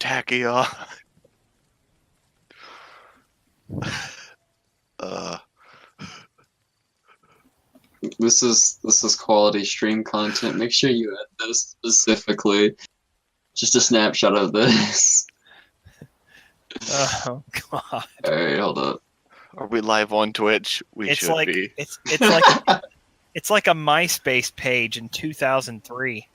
Tachyon. This is quality stream content. Make sure you add those specifically. Just a snapshot of this. Oh God! Alright, hold up. Are we live on Twitch? We should be. It's like a MySpace page in 2003.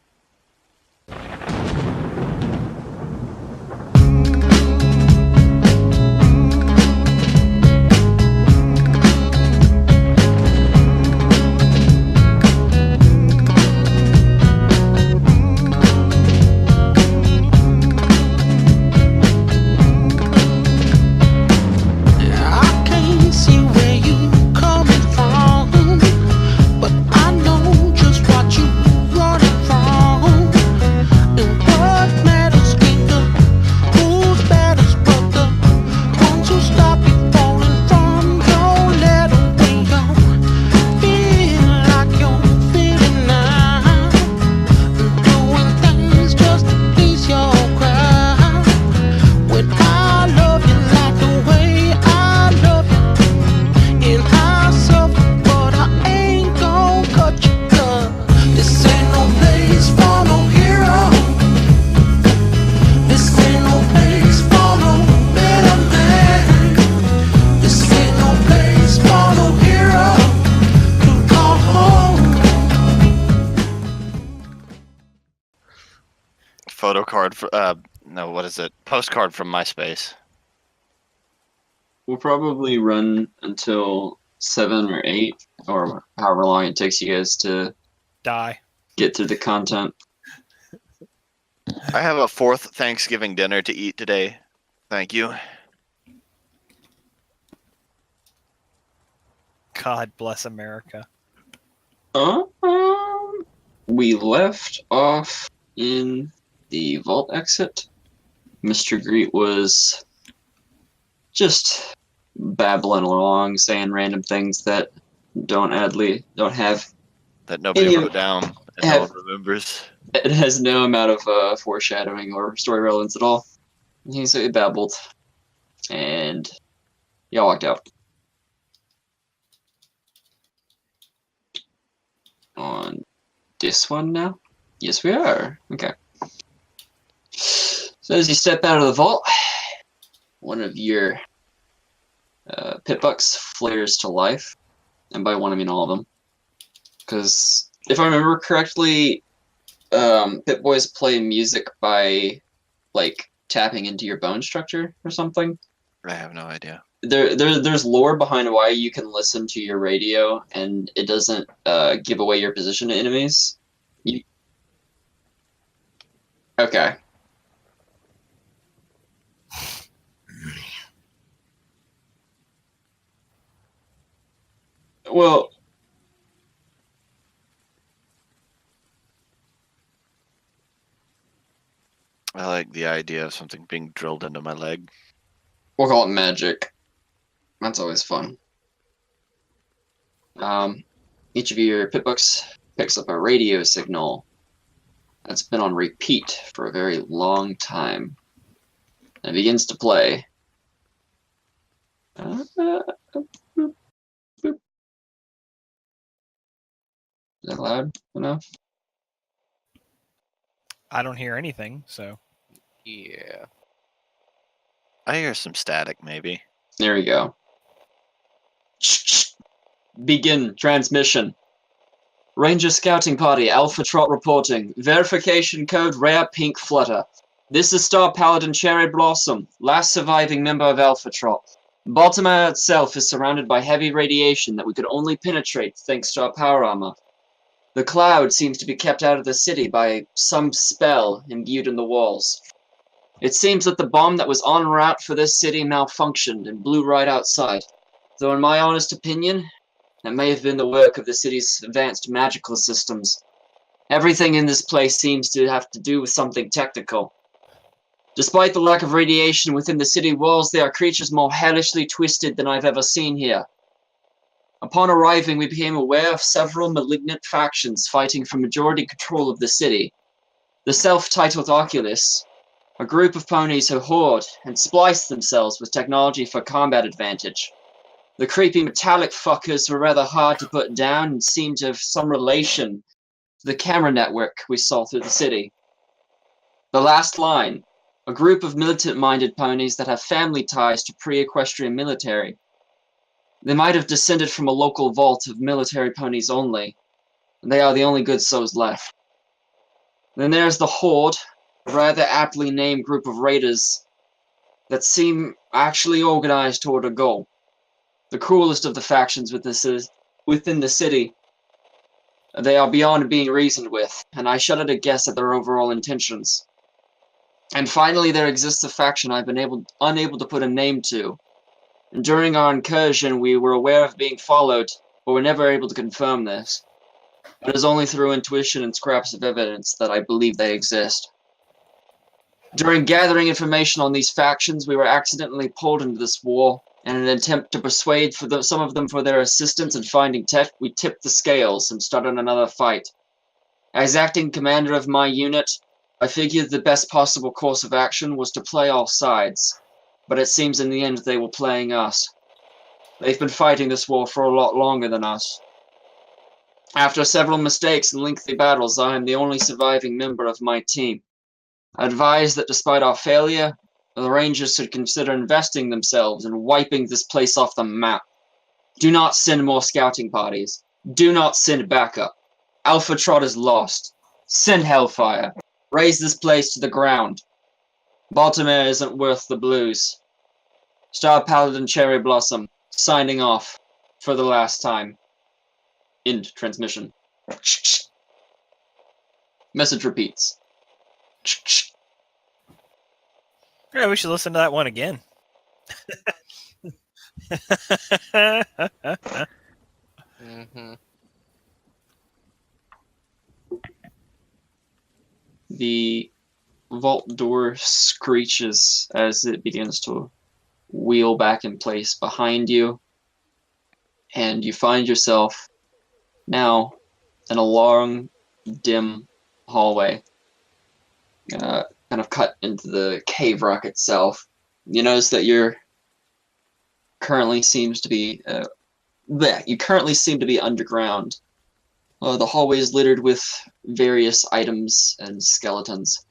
Photo card for no, what is it? Postcard from MySpace. We'll probably run until 7 or 8, or however long it takes you guys to Die. get through the content. I have a 4th Thanksgiving dinner to eat today. Thank you. God bless America. We left off in the vault exit. Mr. Greet was just babbling along, saying random things that don't have That nobody Any- wrote down and no one remembers. it has no amount of foreshadowing or story relevance at all. He babbled, and y'all walked out. On this one now? Yes, we are. Okay. So as you step out of the vault, one of your pitbucks flares to life. And by one, I mean all of them. Because if I remember correctly, Pip-Boys play music by, like, tapping into your bone structure or something. I have no idea. There's lore behind why you can listen to your radio and it doesn't give away your position to enemies. Okay. Well, I like the idea of something being drilled into my leg. we'll call it magic. That's always fun. Each of your pitbucks picks up a radio signal that's been on repeat for a very long time. And it begins to play. Is that loud enough? I don't hear anything, so. Yeah. I hear some static, maybe. There we go. Begin transmission. Ranger Scouting Party, Alpha Trot reporting. Verification code Rare Pink Flutter. This is Star Paladin Cherry Blossom, last surviving member of Alpha Trot. Baltimare itself is surrounded by heavy radiation that we could only penetrate thanks to our power armor. The cloud seems to be kept out of the city by some spell imbued in the walls. It seems that the bomb that was en route for this city malfunctioned and blew right outside. Though in my honest opinion, that may have been the work of the city's advanced magical systems. Everything in this place seems to have to do with something technical. Despite the lack of radiation within the city walls, there are creatures more hellishly twisted than I've ever seen here. Upon arriving, we became aware of several malignant factions fighting for majority control of the city. The self-titled Oculus, A group of ponies who hoard and splice themselves with technology for combat advantage. The creepy metallic fuckers were rather hard to put down and seemed to have some relation to the camera network we saw through the city. The last line. A group of militant-minded ponies that have family ties to pre-Equestrian military. They might have descended from a local vault of military ponies only, and they are the only good souls left. Then there's the Horde, a rather aptly named group of raiders that seem actually organized toward a goal. The cruelest of the factions within the city. They are beyond being reasoned with, and I shudder to guess at their overall intentions. And finally, there exists a faction I've been unable to put a name to. And during our incursion, we were aware of being followed, but were never able to confirm this. It is only through intuition and scraps of evidence that I believe they exist. During gathering information on these factions, we were accidentally pulled into this war. In an attempt to persuade some of them for their assistance in finding tech, we tipped the scales and started another fight. As acting commander of my unit, I figured the best possible course of action was to play all sides, but it seems in the end they were playing us. They've been fighting this war for a lot longer than us. After several mistakes and lengthy battles, I am the only surviving member of my team. I advise that despite our failure, the Rangers should consider investing themselves and wiping this place off the map. Do not send more scouting parties. Do not send backup. Alpha Trot is lost. Send Hellfire. Raise this place to the ground. Baltimare isn't worth the blues. Star Paladin Cherry Blossom, signing off for the last time. End transmission. Message repeats. Yeah, we should listen to that one again. Mm-hmm. The vault door screeches as it begins to wheel back in place behind you, and you find yourself now in a long, dim hallway, kind of cut into the cave rock itself. You notice that currently seems to be you currently seem to be underground. The hallway is littered with various items and skeletons.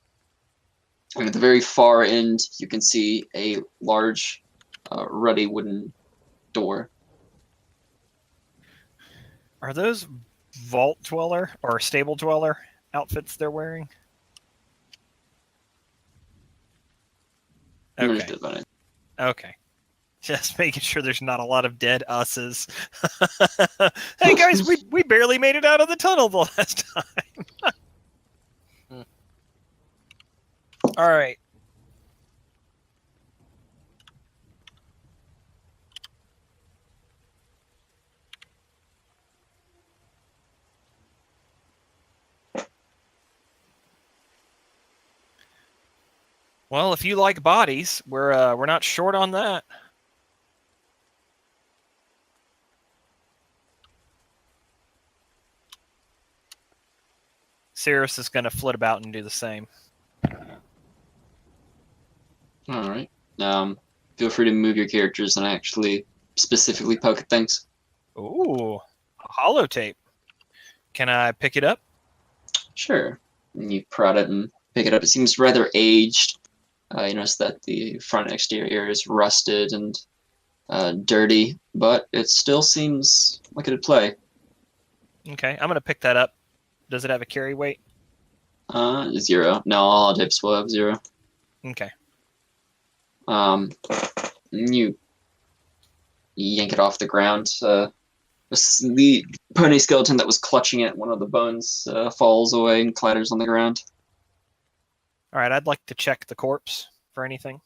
And at the very far end, you can see a large, ruddy wooden door. Are those vault dweller or stable dweller outfits they're wearing? Okay. Okay. Just making sure there's not a lot of dead us's. Hey guys, we barely made it out of the tunnel the last time. All right. Well, if you like bodies, we're not short on that. Cirrus is going to flit about and do the same. All right. Feel free to move your characters and actually specifically poke at things. Ooh, a holotape. Can I pick it up? Sure. And you prod it and pick it up. It seems rather aged. You notice that the front exterior is rusted and dirty, but it still seems like it'd play. Okay, I'm going to pick that up. Does it have a carry weight? 0. No, all holotapes will have 0. Okay. You yank it off the ground. The pony skeleton that was clutching it, one of the bones, falls away and clatters on the ground. All right, I'd like to check the corpse for anything.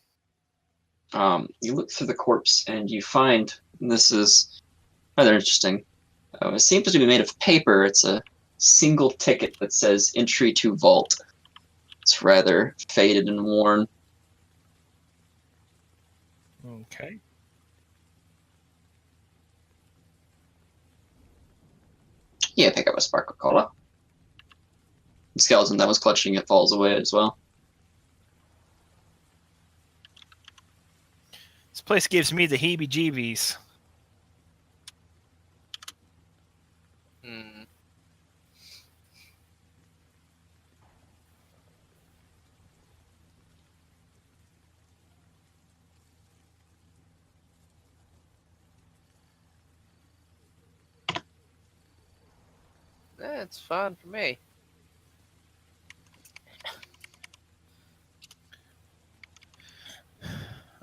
You look through the corpse and you find, and this is rather interesting, it seems to be made of paper. It's a single ticket that says entry to vault. It's rather faded and worn. Okay. Yeah, pick up a sparkle cola. The skeleton that was clutching it falls away as well. This place gives me the heebie-jeebies. Hmm. It's fine for me.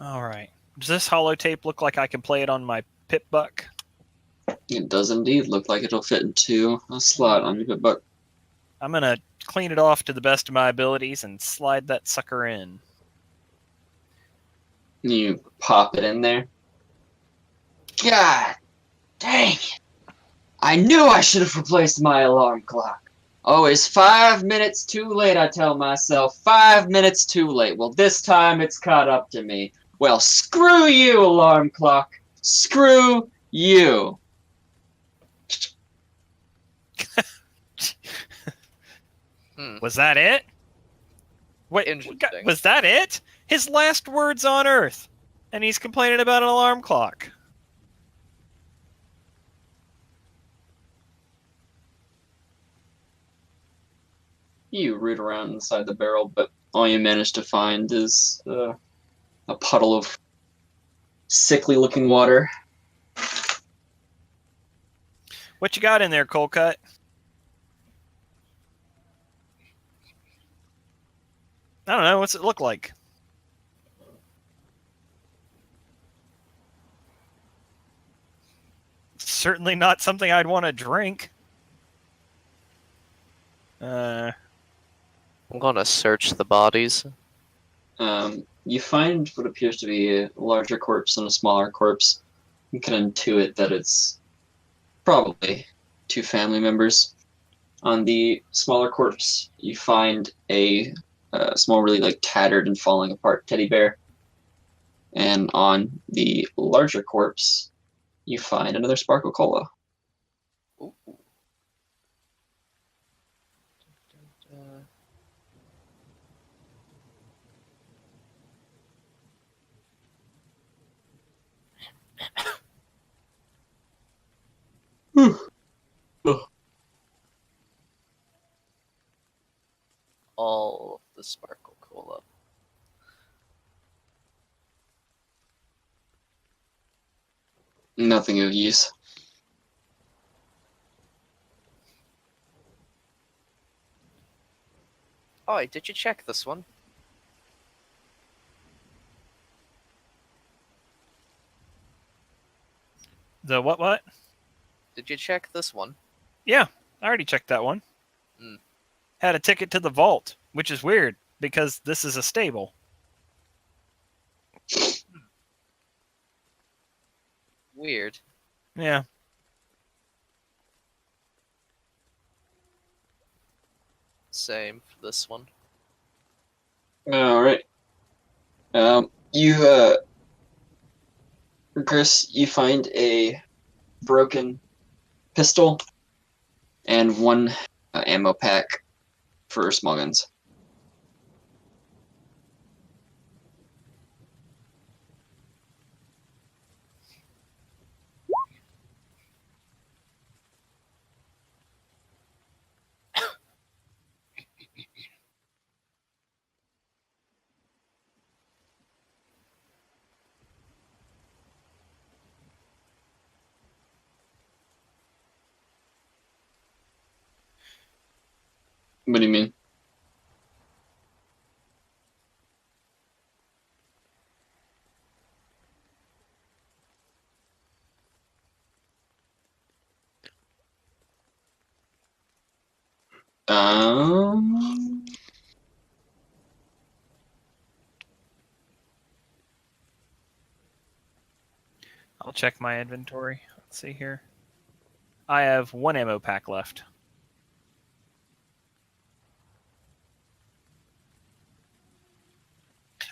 All right. Does this holotape look like I can play it on my Pip-Buck? It does indeed look like it'll fit into a slot on your book. I'm going to clean it off to the best of my abilities and slide that sucker in. You pop it in there. God dang it! I knew I should have replaced my alarm clock. Always 5 minutes too late, I tell myself. 5 minutes too late. Well, this time it's caught up to me. Well, screw you, alarm clock. Screw you. Was that it? Wait, Interesting. was that it? His last words on Earth. And he's complaining about an alarm clock. You root around inside the barrel, but all you manage to find is a puddle of sickly-looking water. What you got in there, Cold Cut? I don't know. What's it look like? Certainly not something I'd want to drink. I'm gonna search the bodies. You find what appears to be a larger corpse and a smaller corpse. You can intuit that it's probably two family members. On the smaller corpse, you find a small, really like tattered and falling apart teddy bear. And on the larger corpse, you find another Sparkle Cola. Ooh. All of the Sparkle Cola. Nothing of use. Oh, did you check this one? The what? Did you check this one? Yeah, I already checked that one. Hmm. Had a ticket to the vault, which is weird because this is a stable. Weird. Yeah. Same for this one. All right. Chris, you find a broken pistol and one ammo pack for small guns. What do you mean? Um, I'll check my inventory. Let's see here. I have one ammo pack left.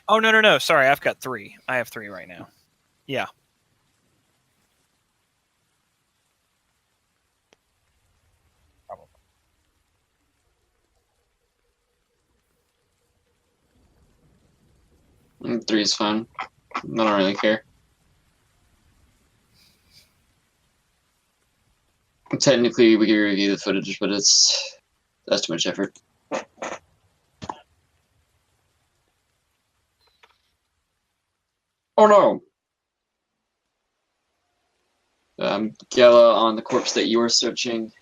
Oh, no. Sorry, I've got 3. I have 3 right now. Yeah. Probably. 3 is fine. I don't really care. Technically, we can review the footage, but that's too much effort. Oh no! Galla, on the corpse that you are searching,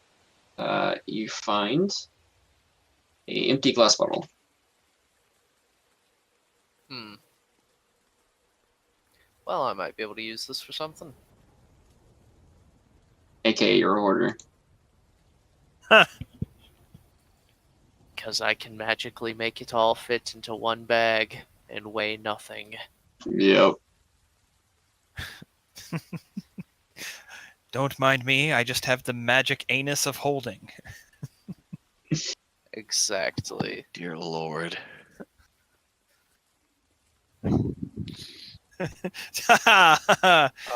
you find a empty glass bottle. Well, I might be able to use this for something. AKA your order. Because I can magically make it all fit into one bag and weigh nothing. Yep. Don't mind me, I just have the magic anus of holding. Exactly. Dear Lord.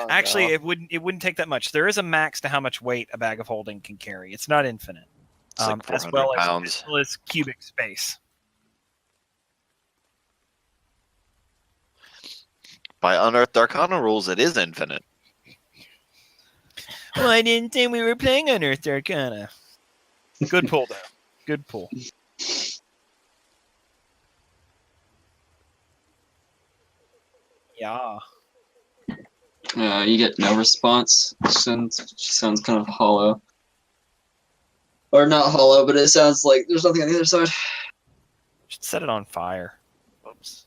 Actually, no. it wouldn't take that much. There is a max to how much weight a bag of holding can carry. It's not infinite. It's like As 400 well pounds. as cubic space. By Unearthed Arcana rules, it is infinite. Well, I didn't think we were playing Unearthed Arcana. Good pull, though. Good pull. Yeah. You get no response. Sounds kind of hollow. Or not hollow, but it sounds like there's nothing on the other side. Should set it on fire. Whoops.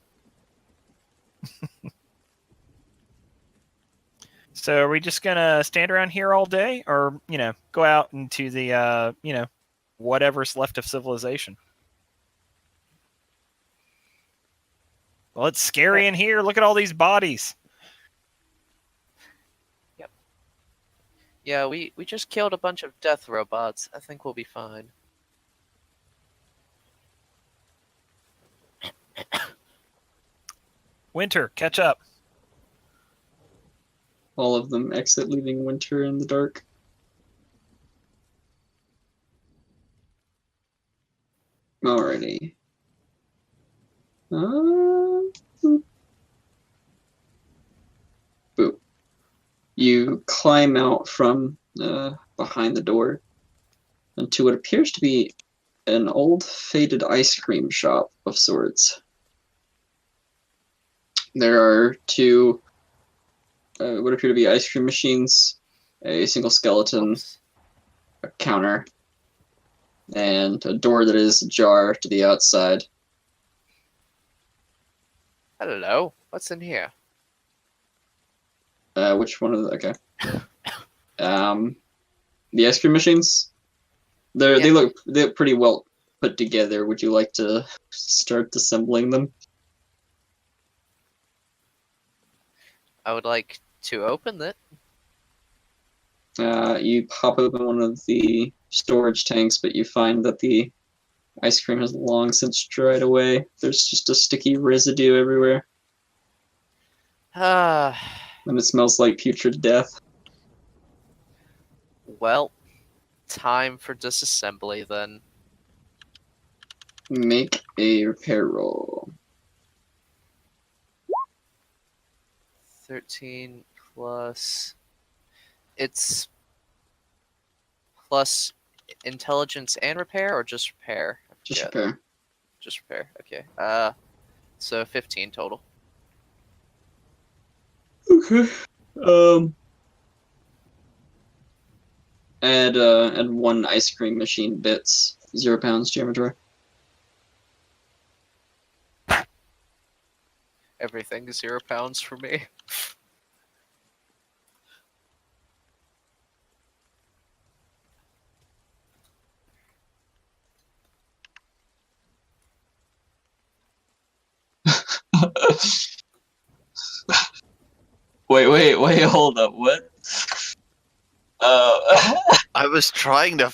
So are we just gonna stand around here all day, or go out into the whatever's left of civilization? Well, it's scary in here. Look at all these bodies. Yep. Yeah, we just killed a bunch of death robots. I think we'll be fine. Winter, catch up. All of them exit, leaving Winter in the dark. Alrighty. Boop. You climb out from behind the door into what appears to be an old, faded ice cream shop of sorts. There are two what appear to be ice cream machines, a single skeleton, Oops. a counter, and a door that is ajar to the outside. Hello. What's in here? Which one of the okay? The ice cream machines. They look pretty well put together. Would you like to start assembling them? I would like to open it. You pop open one of the storage tanks, but you find that the ice cream has long since dried away. There's just a sticky residue everywhere, Ah, and it smells like putrid death. well, time for disassembly then. Make a repair roll. 13 plus. It's plus intelligence and repair, or just repair? I Just forget. repair. Just repair. Okay. So 15 total. Okay. Add one ice cream machine bits. 0 pounds to your inventory. Everything is 0 pounds for me. Wait, hold up, what? I was trying to.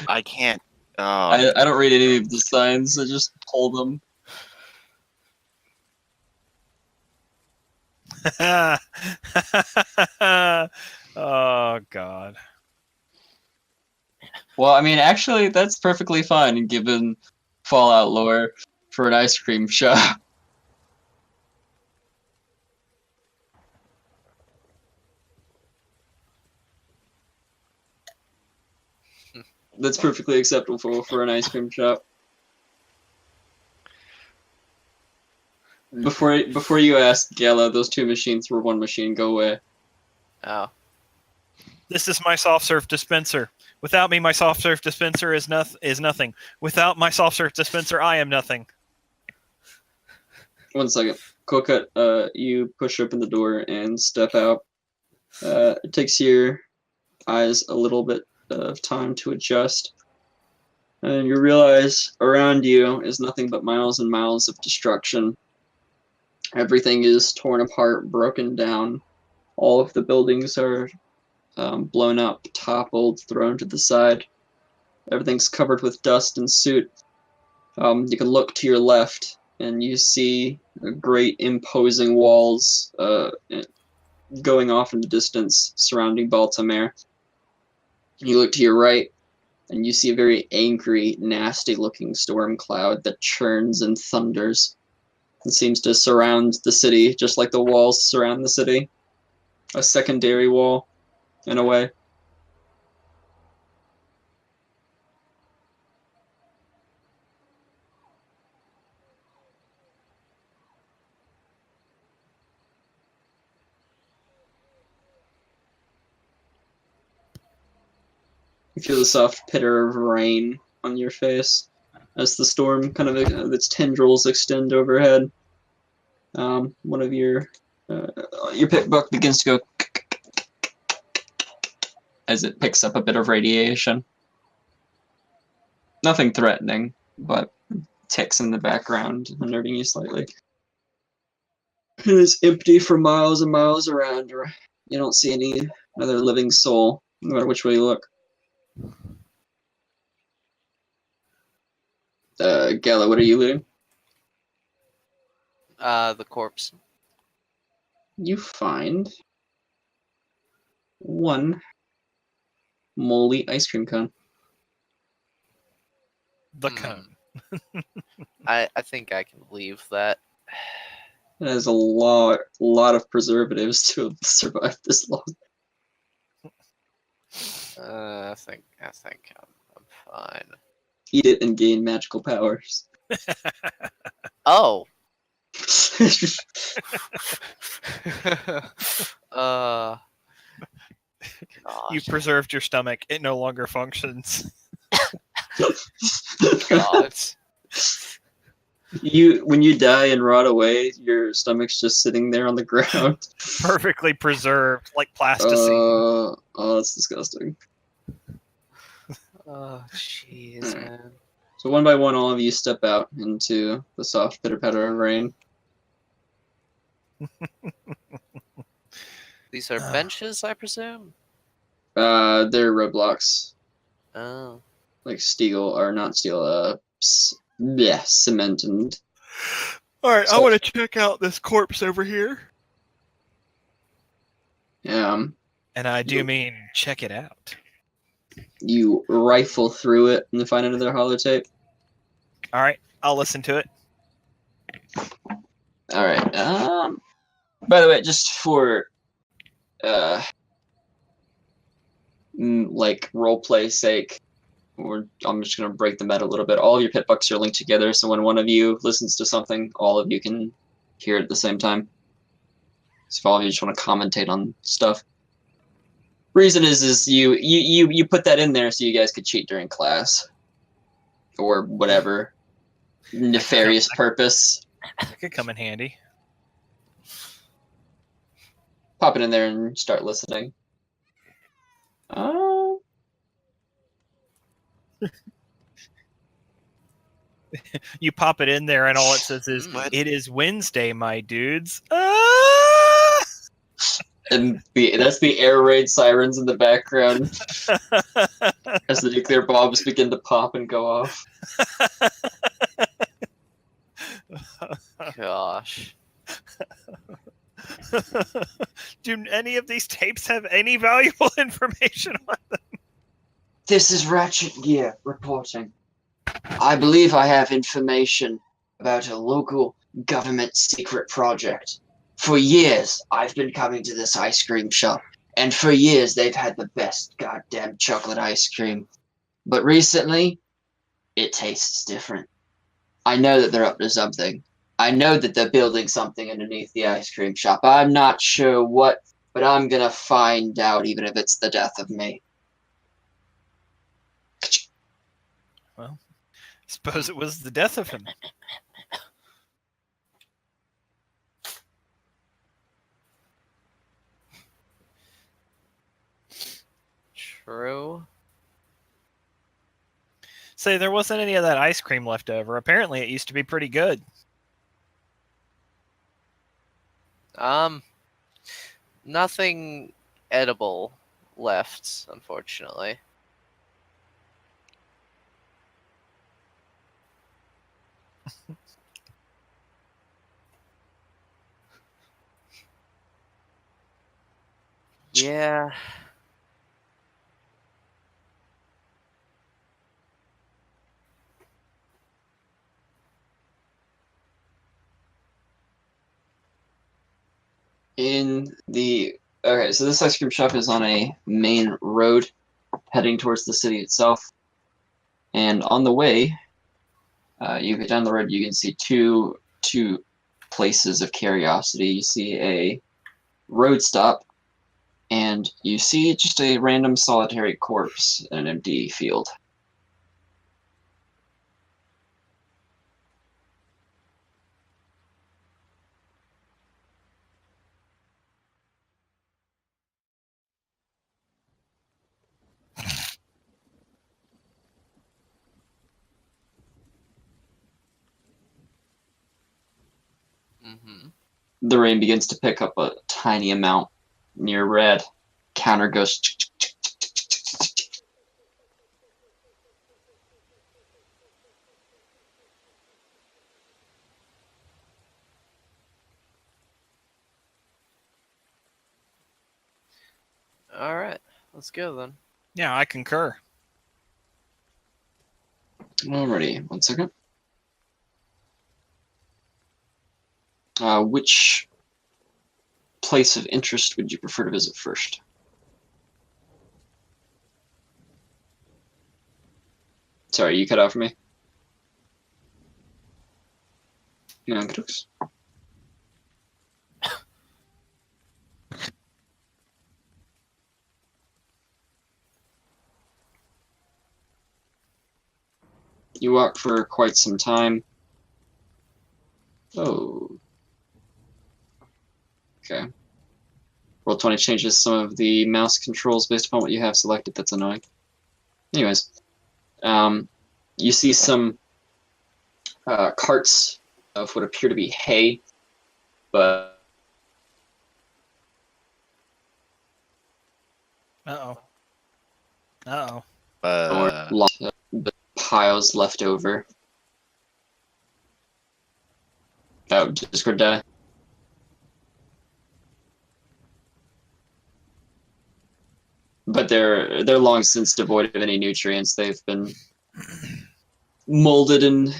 I can't. Oh, I don't read any of the signs, I just pull them. Oh God. Well, I mean, actually, that's perfectly fine given Fallout lore for an ice cream shop. That's perfectly acceptable for an ice cream shop. Before you ask Galla, those two machines were one machine. Go away. Oh. This is my soft serve dispenser. Without me, my soft serve dispenser is nothing. Without my soft serve dispenser, I am nothing. 1 second. Coolcut, you push open the door and step out. It takes your eyes a little bit of time to adjust. And you realize around you is nothing but miles and miles of destruction. Everything is torn apart, broken down. All of the buildings are blown up, toppled, thrown to the side. Everything's covered with dust and soot. You can look to your left, and you see great imposing walls going off in the distance surrounding Baltimare. You look to your right, and you see a very angry, nasty-looking storm cloud that churns and thunders. It seems to surround the city, just like the walls surround the city. A secondary wall, in a way. You feel the soft pitter of rain on your face as the storm kind of its tendrils extend overhead. One of your pickbook begins to go as it picks up a bit of radiation. Nothing threatening, but ticks in the background, unnerving you slightly. It is empty for miles and miles around. You don't see any other living soul, no matter which way you look. Galla, what are you looting? The corpse. You find one moldy ice cream cone. The cone. I think I can leave that. It has a lot of preservatives to have survived this long. I think I'm fine. Eat it and gain magical powers. Oh. You preserved your stomach. It no longer functions. God. When you die and rot away, your stomach's just sitting there on the ground. Perfectly preserved, like plasticine. Oh, that's disgusting. Oh, jeez, man. So one by one, all of you step out into the soft pitter-patter of rain. These are benches, I presume? They're roadblocks. Oh. Like steel, or not steel, cement and... Alright, I So- want to check out this corpse over here. And I do mean check it out. you rifle through it and find another holotape. Alright, I'll listen to it. Alright, by the way, just for, like, roleplay sake, I'm just going to break the meta a little bit. All of your pit bucks are linked together, so when one of you listens to something, all of you can hear it at the same time. So if all of you just want to commentate on stuff. Reason is you put that in there so you guys could cheat during class. Or whatever nefarious purpose. It could come in handy. Pop it in there and start listening. You pop it in there, and all it says is, "It is Wednesday, my dudes." And that's the air raid sirens in the background as the nuclear bombs begin to pop and go off. Gosh. Do any of these tapes have any valuable information on them? This is Ratchet Gear reporting. I believe I have information about a local government secret project. For years, I've been coming to this ice cream shop, and for years they've had the best goddamn chocolate ice cream. But recently, it tastes different. I know that they're up to something. I know that they're building something underneath the ice cream shop. I'm not sure what, but I'm gonna find out, even if it's the death of me. Well, I suppose it was the death of him. True. Say, there wasn't any of that ice cream left over. Apparently, it used to be pretty good. Nothing edible left, unfortunately. Yeah. Okay, so this ice cream shop is on a main road heading towards the city itself. And on the way, you get down the road, you can see two places of curiosity. You see a road stop, and you see just a random solitary corpse in an empty field. Mm-hmm. The rain begins to pick up a tiny amount near red. Counter goes. All right, let's go then. Yeah, I concur. Alrighty, 1 second. Which place of interest would you prefer to visit first? Sorry, you cut out for me. Yeah, Crux. You walk for quite some time. Oh. Okay. Roll 20 changes some of the mouse controls based upon what you have selected. That's annoying. Anyways, you see some carts of what appear to be hay, but Uh-oh. Uh-oh. the piles left over. Oh, Discord die. But they're long since devoid of any nutrients. They've been molded and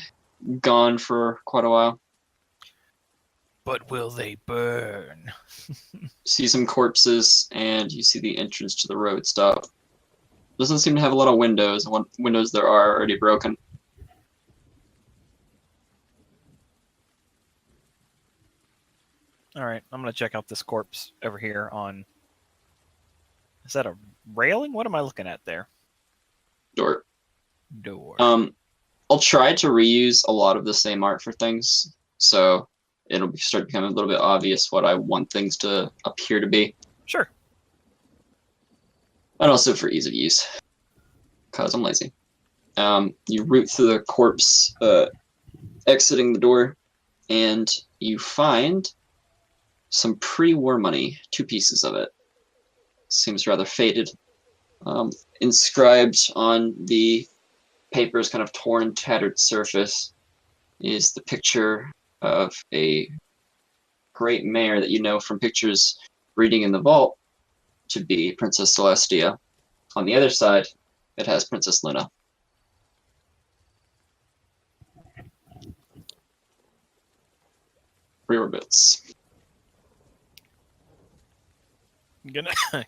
gone for quite a while. But will they burn? See some corpses, and you see the entrance to the road stop. Doesn't seem to have a lot of windows. What windows there are already broken. All right, I'm going to check out this corpse over here on... Is that a railing? What am I looking at there? Door. Door. I'll try to reuse a lot of the same art for things, so it'll start becoming a little bit obvious what I want things to appear to be. Sure. And also for ease of use, because I'm lazy. You root through the corpse, exiting the door, and you find some pre-war money, 2 pieces of it. Seems rather faded. Inscribed on the paper's kind of torn, tattered surface is the picture of a great mare that you know from pictures reading in the vault to be Princess Celestia. On the other side, it has Princess Luna. Rear bits.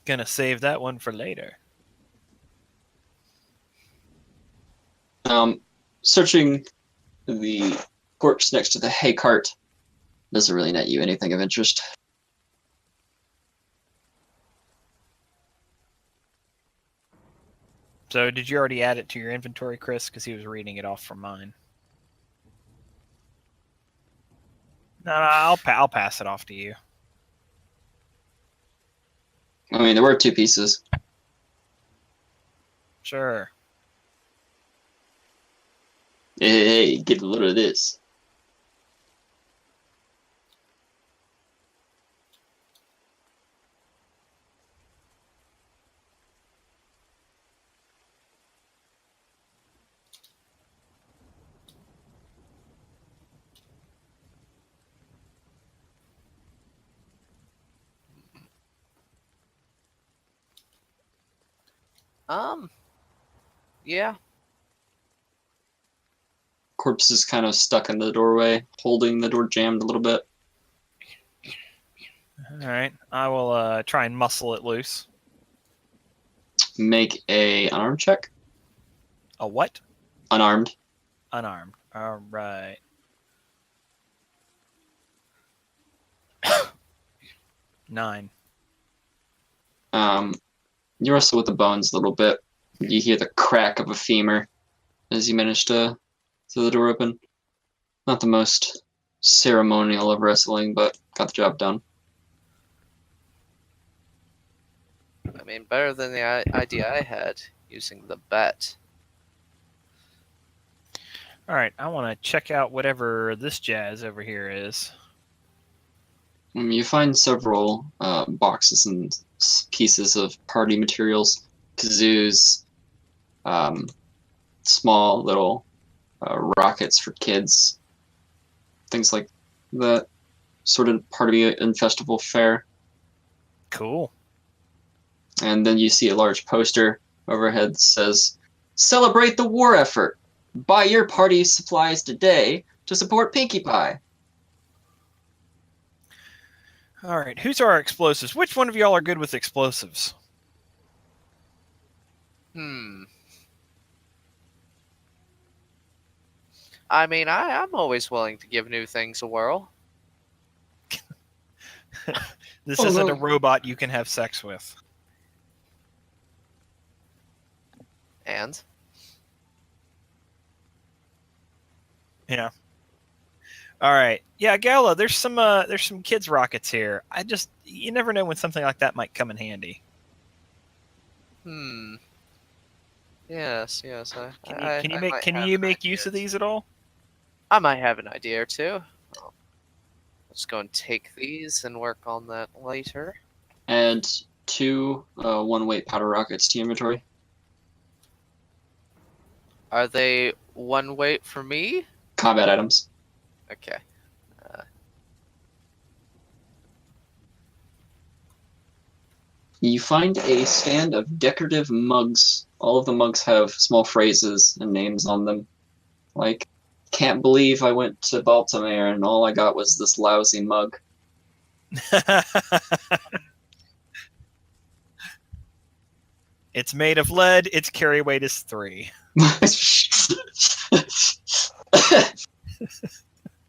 Gonna save that one for later. Searching the corpse next to the hay cart doesn't really net you anything of interest. So did you already add it to your inventory, Chris? Because he was reading it off from mine. No, I'll pass it off to you. I mean, there were 2 pieces. Sure. Hey, get a load of this. Yeah. Corpse is kind of stuck in the doorway, holding the door jammed a little bit. All right. I will try and muscle it loose. Make a unarmed check. A what? Unarmed. Unarmed. All right. Nine. You wrestle with the bones a little bit. You hear the crack of a femur as you manage to throw the door open. Not the most ceremonial of wrestling, but got the job done. I mean, better than the idea I had using the bat. All right. I want to check out whatever this jazz over here is. You find several boxes and pieces of party materials, kazoos, small little rockets for kids, things like that, sort of part of a festival fair. Cool. And then you see a large poster overhead that says, "Celebrate the war effort. Buy your party supplies today to support Pinkie Pie." All right. Who's our explosives? Which one of y'all are good with explosives? I mean, I'm always willing to give new things a whirl. This isn't a robot you can have sex with. And? Yeah. All right. Yeah, Galla, there's some kids rockets here. You never know when something like that might come in handy. Yes. Can you make use of these at all? I might have an idea or two. Let's go and take these and work on that later. Add 2 one-weight powder rockets to your inventory. Are they one weight for me? Combat items. Okay. You find a stand of decorative mugs. All of the mugs have small phrases and names on them. Like, "Can't believe I went to Baltimare and all I got was this lousy mug." It's made of lead. Its carry weight is 3.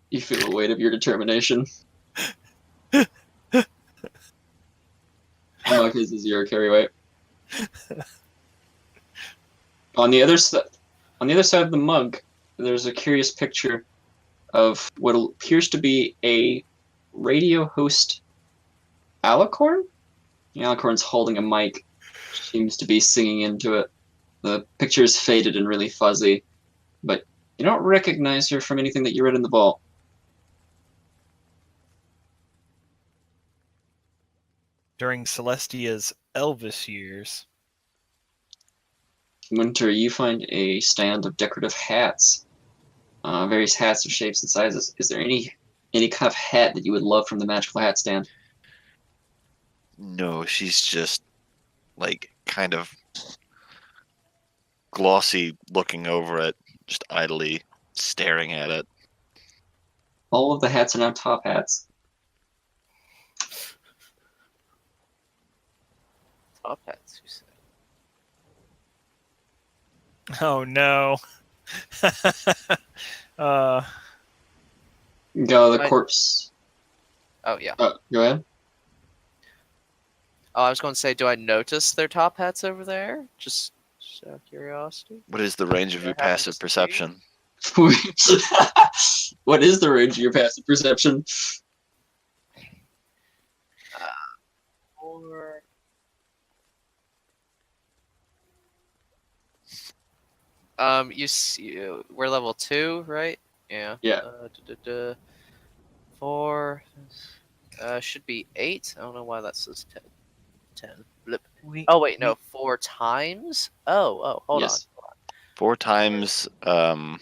You feel the weight of your determination. Mug is a 0 carry weight. On the other side of the mug, there's a curious picture of what appears to be a radio host alicorn. The alicorn's holding a mic, seems to be singing into it. The picture is faded and really fuzzy, but you don't recognize her from anything that you read in the vault. During Celestia's Elvis years. Winter, you find a stand of decorative hats. Various hats of shapes and sizes. Is there any kind of hat that you would love from the magical hat stand? No, she's just like kind of glossy looking over it, just idly staring at it. All of the hats are now top hats. Top hats, you say? Oh no. uh, Galla, the I- corpse. Oh yeah. Go ahead. Oh, I was going to say, do I notice their top hats over there? Just out of curiosity. What is the range of They're your having passive to perception? What is the range of your passive perception? Or you see, we're level 2, right? Yeah. Yeah. 4. Should be 8. I don't know why that says 10. 10. Blip. Oh wait, no, 4 times. Oh, hold Yes. on. 4 times. 9,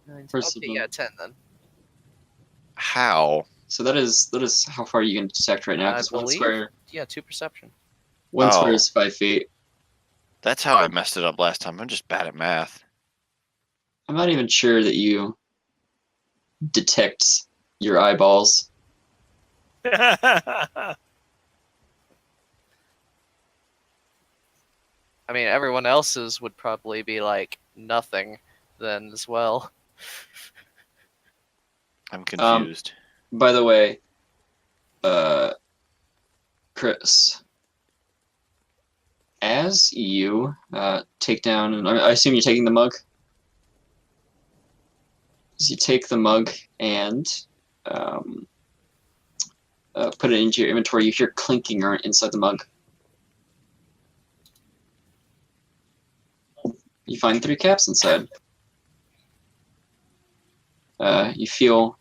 10. First Okay, of all- yeah, 10 then. So that is how far you can detect right now. I Because one believe. square, Yeah, 2 perception. one square Oh. is 5 feet. That's how I messed it up last time. I'm just bad at math. I'm not even sure that you detect your eyeballs. I mean, everyone else's would probably be like nothing then as well. I'm confused. By the way, Chris, as you take down, I assume you're taking the mug. As you take the mug and put it into your inventory, you hear clinking inside the mug. You find 3 caps inside. You feel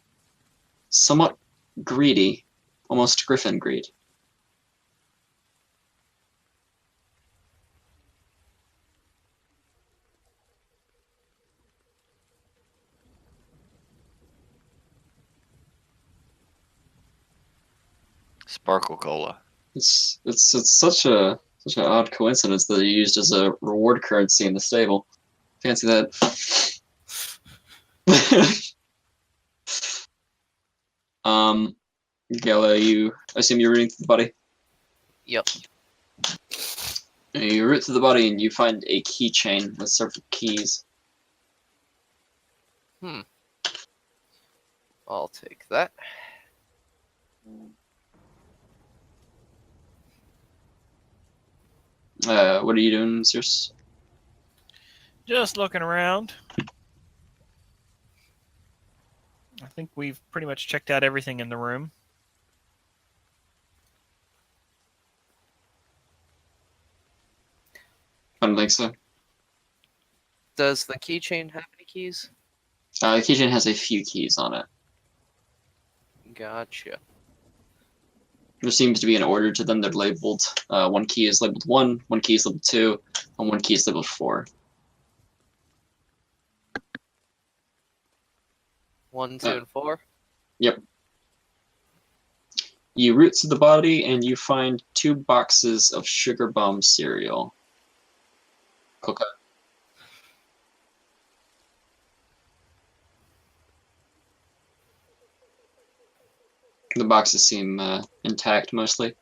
somewhat greedy, almost griffin greed. Sparkle Cola. It's such an odd coincidence that you used as a reward currency in the stable. Fancy that. Gala, I assume you're rooting through the body. Yep. You root through the body and you find a keychain with several keys. I'll take that. What are you doing, Circe? Just looking around. I think we've pretty much checked out everything in the room. I don't think so. Does the keychain have any keys? The keychain has a few keys on it. Gotcha. There seems to be an order to them. They're labeled. One key is labeled 1, one key is labeled 2, and one key is labeled 4. 1, 2, and 4? Yep. You root through the body and you find 2 boxes of sugar bomb cereal. Coca. The boxes seem intact mostly.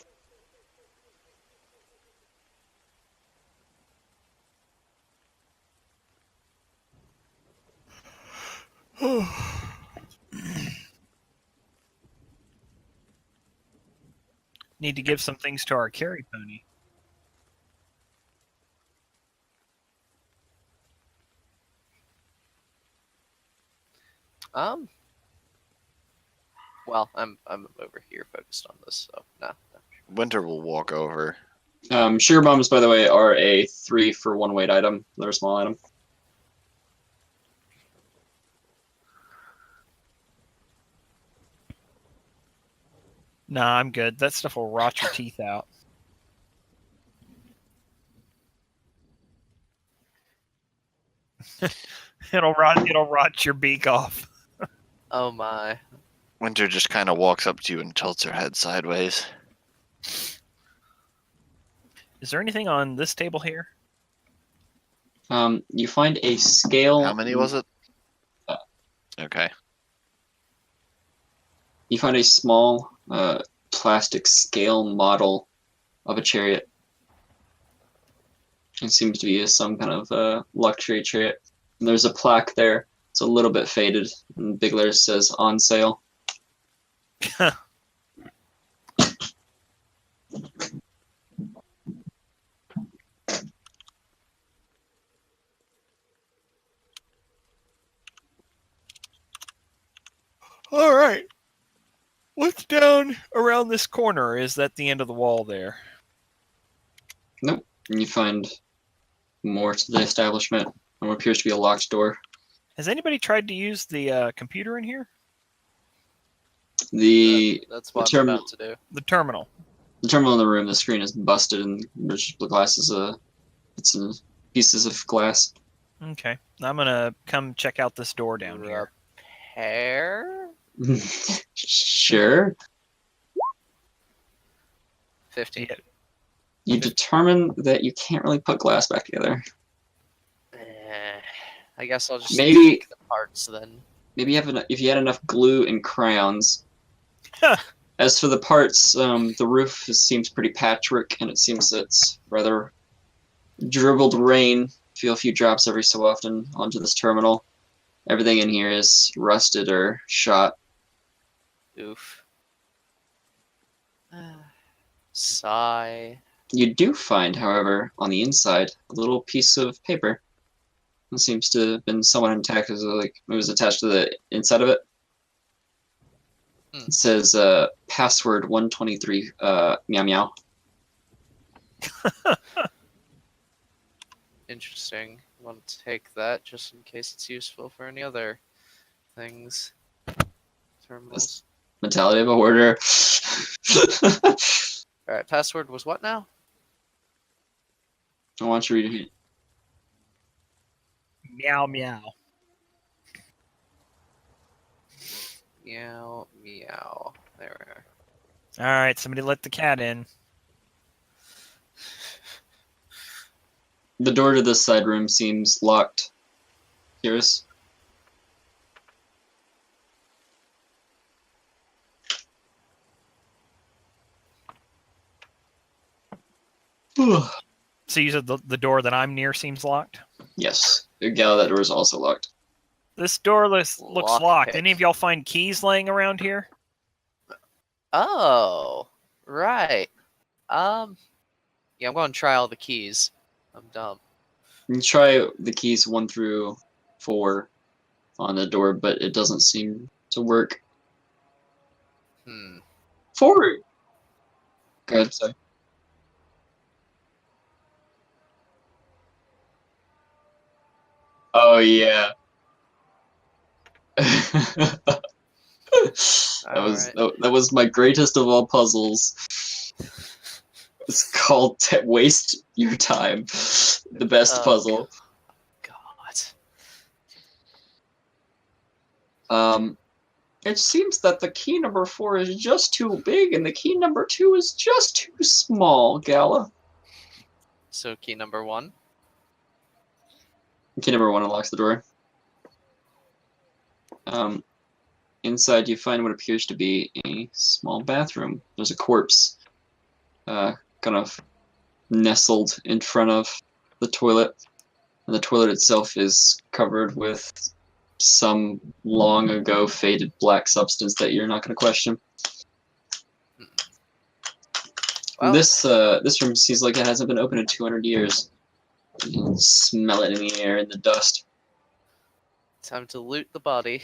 Need to give some things to our carry pony. Well, I'm over here focused on this, so nah. Winter will walk over. Sugar bombs, by the way, are a 3 for 1 weight item. They're a small item. Nah, I'm good. That stuff will rot your teeth out. It'll rot your beak off. Oh my. Winter just kind of walks up to you and tilts her head sideways. Is there anything on this table here? You find a scale. How many was it? Okay. You find a small plastic scale model of a chariot. It seems to be some kind of luxury chariot. There's a plaque there. It's a little bit faded. And big letters says on sale. All right. What's down around this corner? Is that the end of the wall there? Nope. And you find more to the establishment. And what appears to be a locked door. Has anybody tried to use the computer in here? That's what the I'm term- about to do. The terminal. The terminal in the room, the screen is busted and there's the glass is it's in pieces of glass. Okay. I'm gonna come check out this door down here. Repair? Sure. 50. Yeah. You determine that you can't really put glass back together. I guess I'll just Maybe- take the parts then. Maybe if you had enough glue and crayons. Huh. As for the parts, the roof seems pretty patchwork, and it seems it's rather dribbled rain. Feel a few drops every so often onto this terminal. Everything in here is rusted or shot. Oof. Sigh. You do find, however, on the inside, a little piece of paper. It seems to have been somewhat intact, as like it was attached to the inside of it. Hmm. It says password 123 meow meow. Interesting. Want to take that just in case it's useful for any other things. Terminals. Mentality of a hoarder. Alright, password was what now? I want you to read it. Meow meow. Meow, meow. There we are. All right, somebody let the cat in. The door to this side room seems locked. Curious. So you said the door that I'm near seems locked? Yes. Galla, that door is also locked. This door looks Lock locked. pick. Any of y'all find keys laying around here? Oh, right. Yeah, I'm going to try all the keys. I'm dumb. You try the keys 1 through 4 on the door, but it doesn't seem to work. 4! Go ahead, sorry. Oh, yeah. That was my greatest of all puzzles. It's called Waste Your Time. The best Oh, puzzle. God. It seems that the key number 4 is just too big and the key number 2 is just too small, Galla. So key number 1. Key number 1 unlocks the door. Inside you find what appears to be a small bathroom. There's a corpse kind of nestled in front of the toilet. And the toilet itself is covered with some long ago faded black substance that you're not going to question. Well, This room seems like it hasn't been open in 200 years. You can smell it in the air, in the dust. time to loot the body.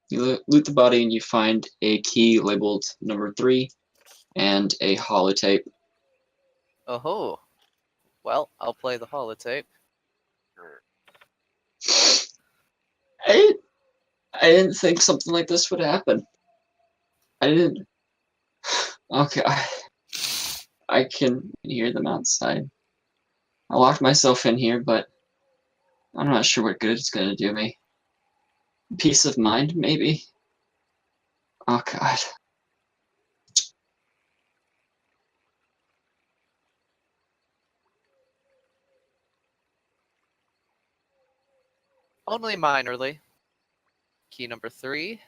You loot the body and you find a key labeled number 3 and a holotape. Oh, well, I'll play the holotape. I didn't think something like this would happen. I didn't. Okay, I can hear them outside. I locked myself in here, but I'm not sure what good it's going to do me. Peace of mind, maybe? Oh, God. Only minorly. Key number 3.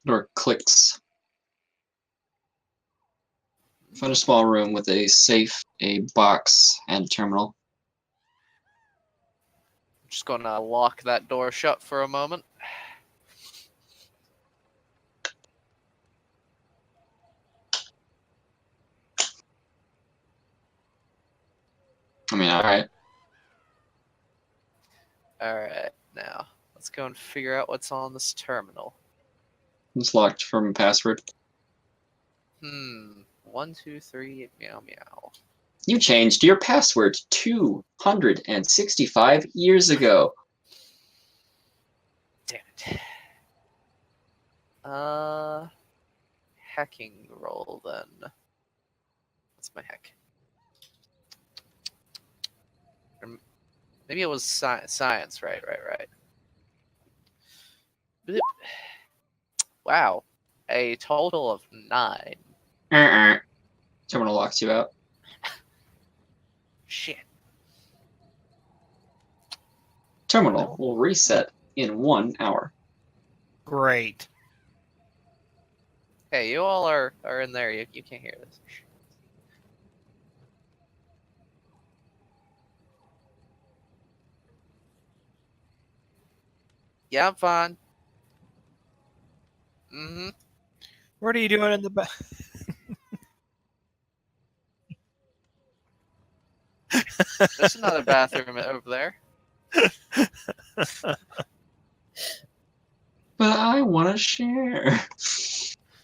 Door clicks. Find a small room with a safe, a box, and a terminal. Just gonna lock that door shut for a moment. I mean, alright. Alright, now, let's go and figure out what's on this terminal. It's locked from a password. 1, 2, 3, meow meow. You changed your password 265 years ago. Damn it. Hacking roll then. What's my hack? Maybe it was science, right. Bloop. Wow, a total of 9. Terminal locks you out. Shit. Terminal will reset in 1 hour. Great. Hey, you all are in there. You can't hear this. Yeah, I'm fine. What are you doing in the back? There's another bathroom over there. But I want to share.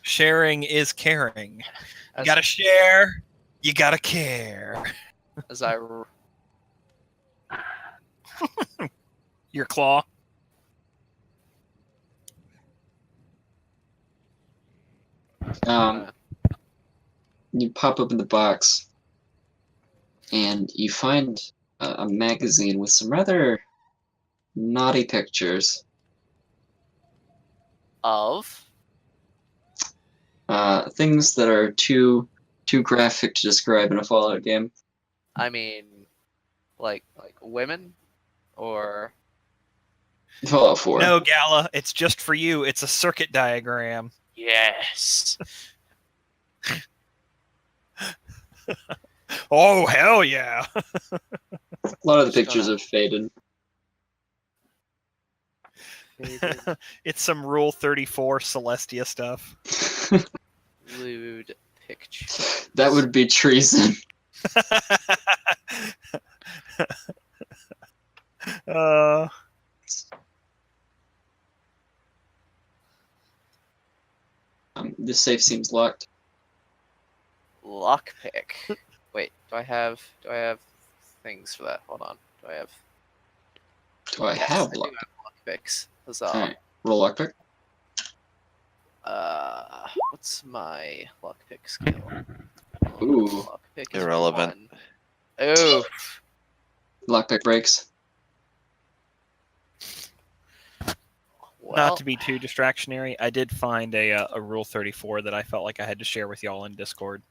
Sharing is caring. You As- gotta share. You gotta care. As I Your claw. You pop open the box, and you find a magazine with some rather naughty pictures. of Things that are too graphic to describe in a Fallout game. I mean, like women, or Fallout 4. No, Galla, it's just for you. It's a circuit diagram. yes. Oh, hell yeah. A lot of the Just pictures gonna- have faded. It's some Rule 34 Celestia stuff. Lewd picture. That would be treason. uh, This safe seems locked. Lockpick. Wait, do I have things for that? Hold on. Do I have? Do I Yes, have do locked? lockpicks. Huzzah. Alright, roll lockpick. What's my lockpick skill? Ooh. Lockpick is Irrelevant. 1. Ooh. Lockpick breaks. Well, not to be too distractionary, I did find a Rule 34 that I felt like I had to share with y'all in Discord.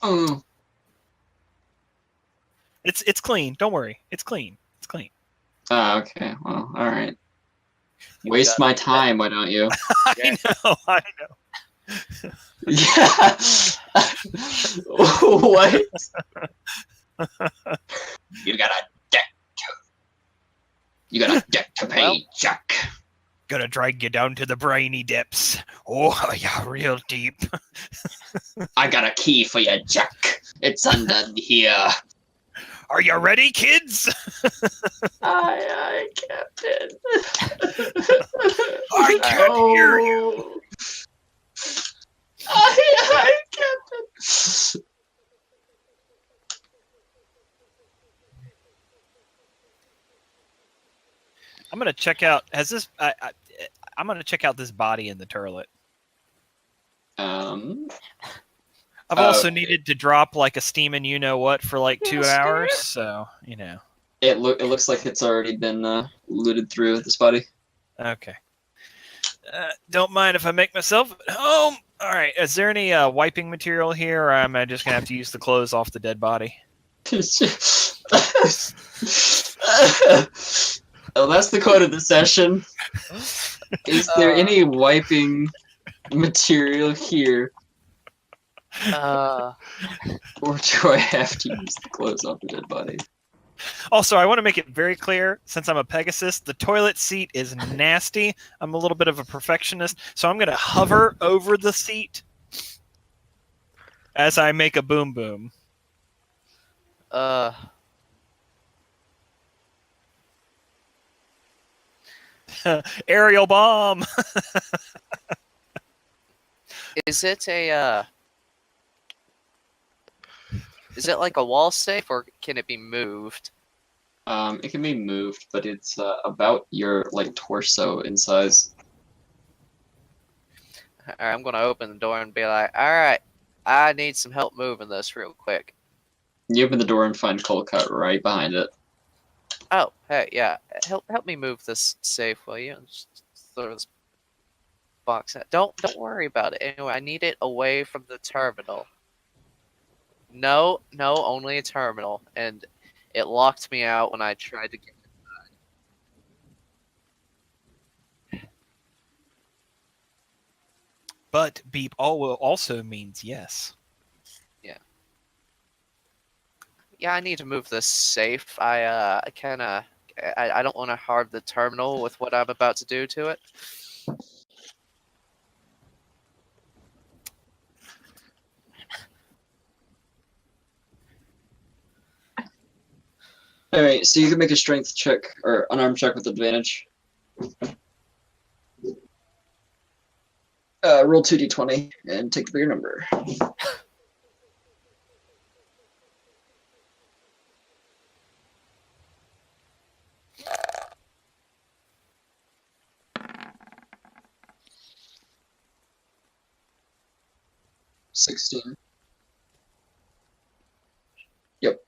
Oh, It's clean. Don't worry. It's clean. It's clean. okay. Well, alright. you Waste got my it. time, why don't you? I know. I know. Yeah. What? You got a debt. You got a debt to pay, Well- Jack. Gonna drag you down to the briny depths. Oh, yeah, real deep. I got a key for you, Jack. It's under here. Are you ready, kids? Aye, Captain. I can't hear you. Aye, Captain. I'm gonna check out. I'm gonna check out this body in the turlet. I've also okay. needed to drop like a steaming you know what for like 2 hours, so you know. It looks like it's already been looted through this body. Okay. Don't mind if I make myself at home. All right. Is there any wiping material here, or am I just gonna have to use the clothes off the dead body? Oh, that's the quote of the session. Is there any wiping material here, Uh, or do I have to use the clothes off the dead body? Also, I want to make it very clear, since I'm a Pegasus, the toilet seat is nasty. I'm a little bit of a perfectionist, so I'm going to hover over the seat as I make a boom boom. Uh, Aerial bomb! is it a is it like a wall safe, or can it be moved? It can be moved, but it's about your like torso in size. All right, I'm gonna open the door and be like, "All right, I need some help moving this real quick." You open the door and find Coldcut right behind it. Oh, hey, yeah, help me move this safe, will you? Just throw this box out. Don't worry about it. Anyway, I need it away from the terminal. No, only a terminal, and it locked me out when I tried to get. But beep all will also means yes. Yeah, I need to move this safe. I don't want to harm the terminal with what I'm about to do to it. Alright, so you can make a strength check or unarmed check with advantage. Roll 2d20 and take the bigger number. $16. Yep.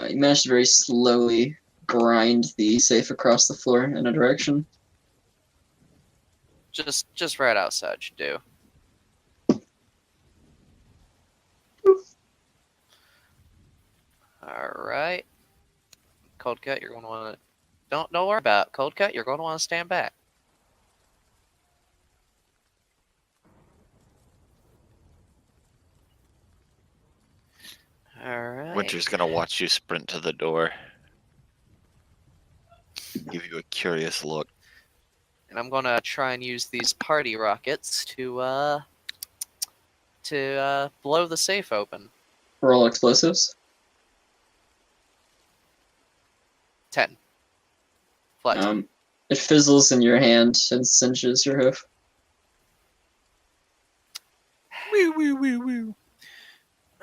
You managed to very slowly grind the safe across the floor in a direction. Just right outside should do. All right, Cold Cut, you're going to want to don't worry about it. Cold Cut. You're going to want to stand back. All right. Winter's gonna watch you sprint to the door. Give you a curious look. And I'm gonna try and use these party rockets to blow the safe open. Roll explosives. 10. Flat. It fizzles in your hand and cinches your hoof. Woo woo woo woo.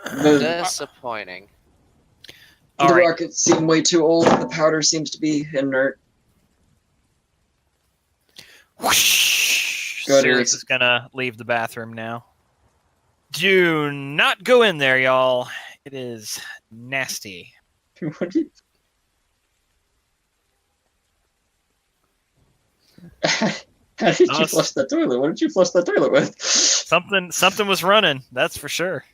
Disappointing. All The right. rockets seem way too old. The powder seems to be inert. Whoosh. Go ahead, Sirius Eric. is gonna leave the bathroom now. Do not go in there, y'all. It is nasty. What did How did you flush that toilet? What did you flush that toilet with? Something was running. That's for sure.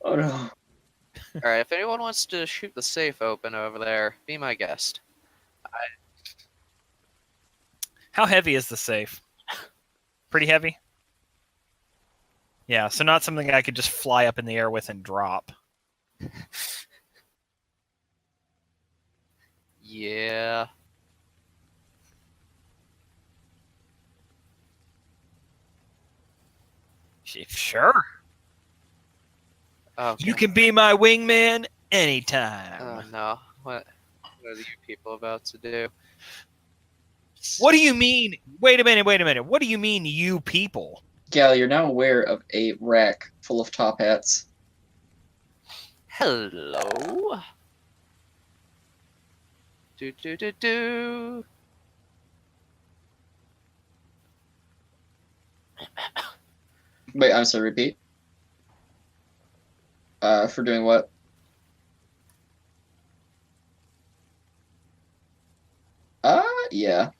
Oh no. All right. If anyone wants to shoot the safe open over there, be my guest. How heavy is the safe? Pretty heavy? Yeah, so not something I could just fly up in the air with and drop. Yeah. Sure. Okay. You can be my wingman anytime. Oh no. What are you people about to do? What do you mean? Wait a minute. What do you mean, you people? Galla, you're now aware of a rack full of top hats. Hello. Do. Wait, I'm sorry, repeat. For doing what? Yeah.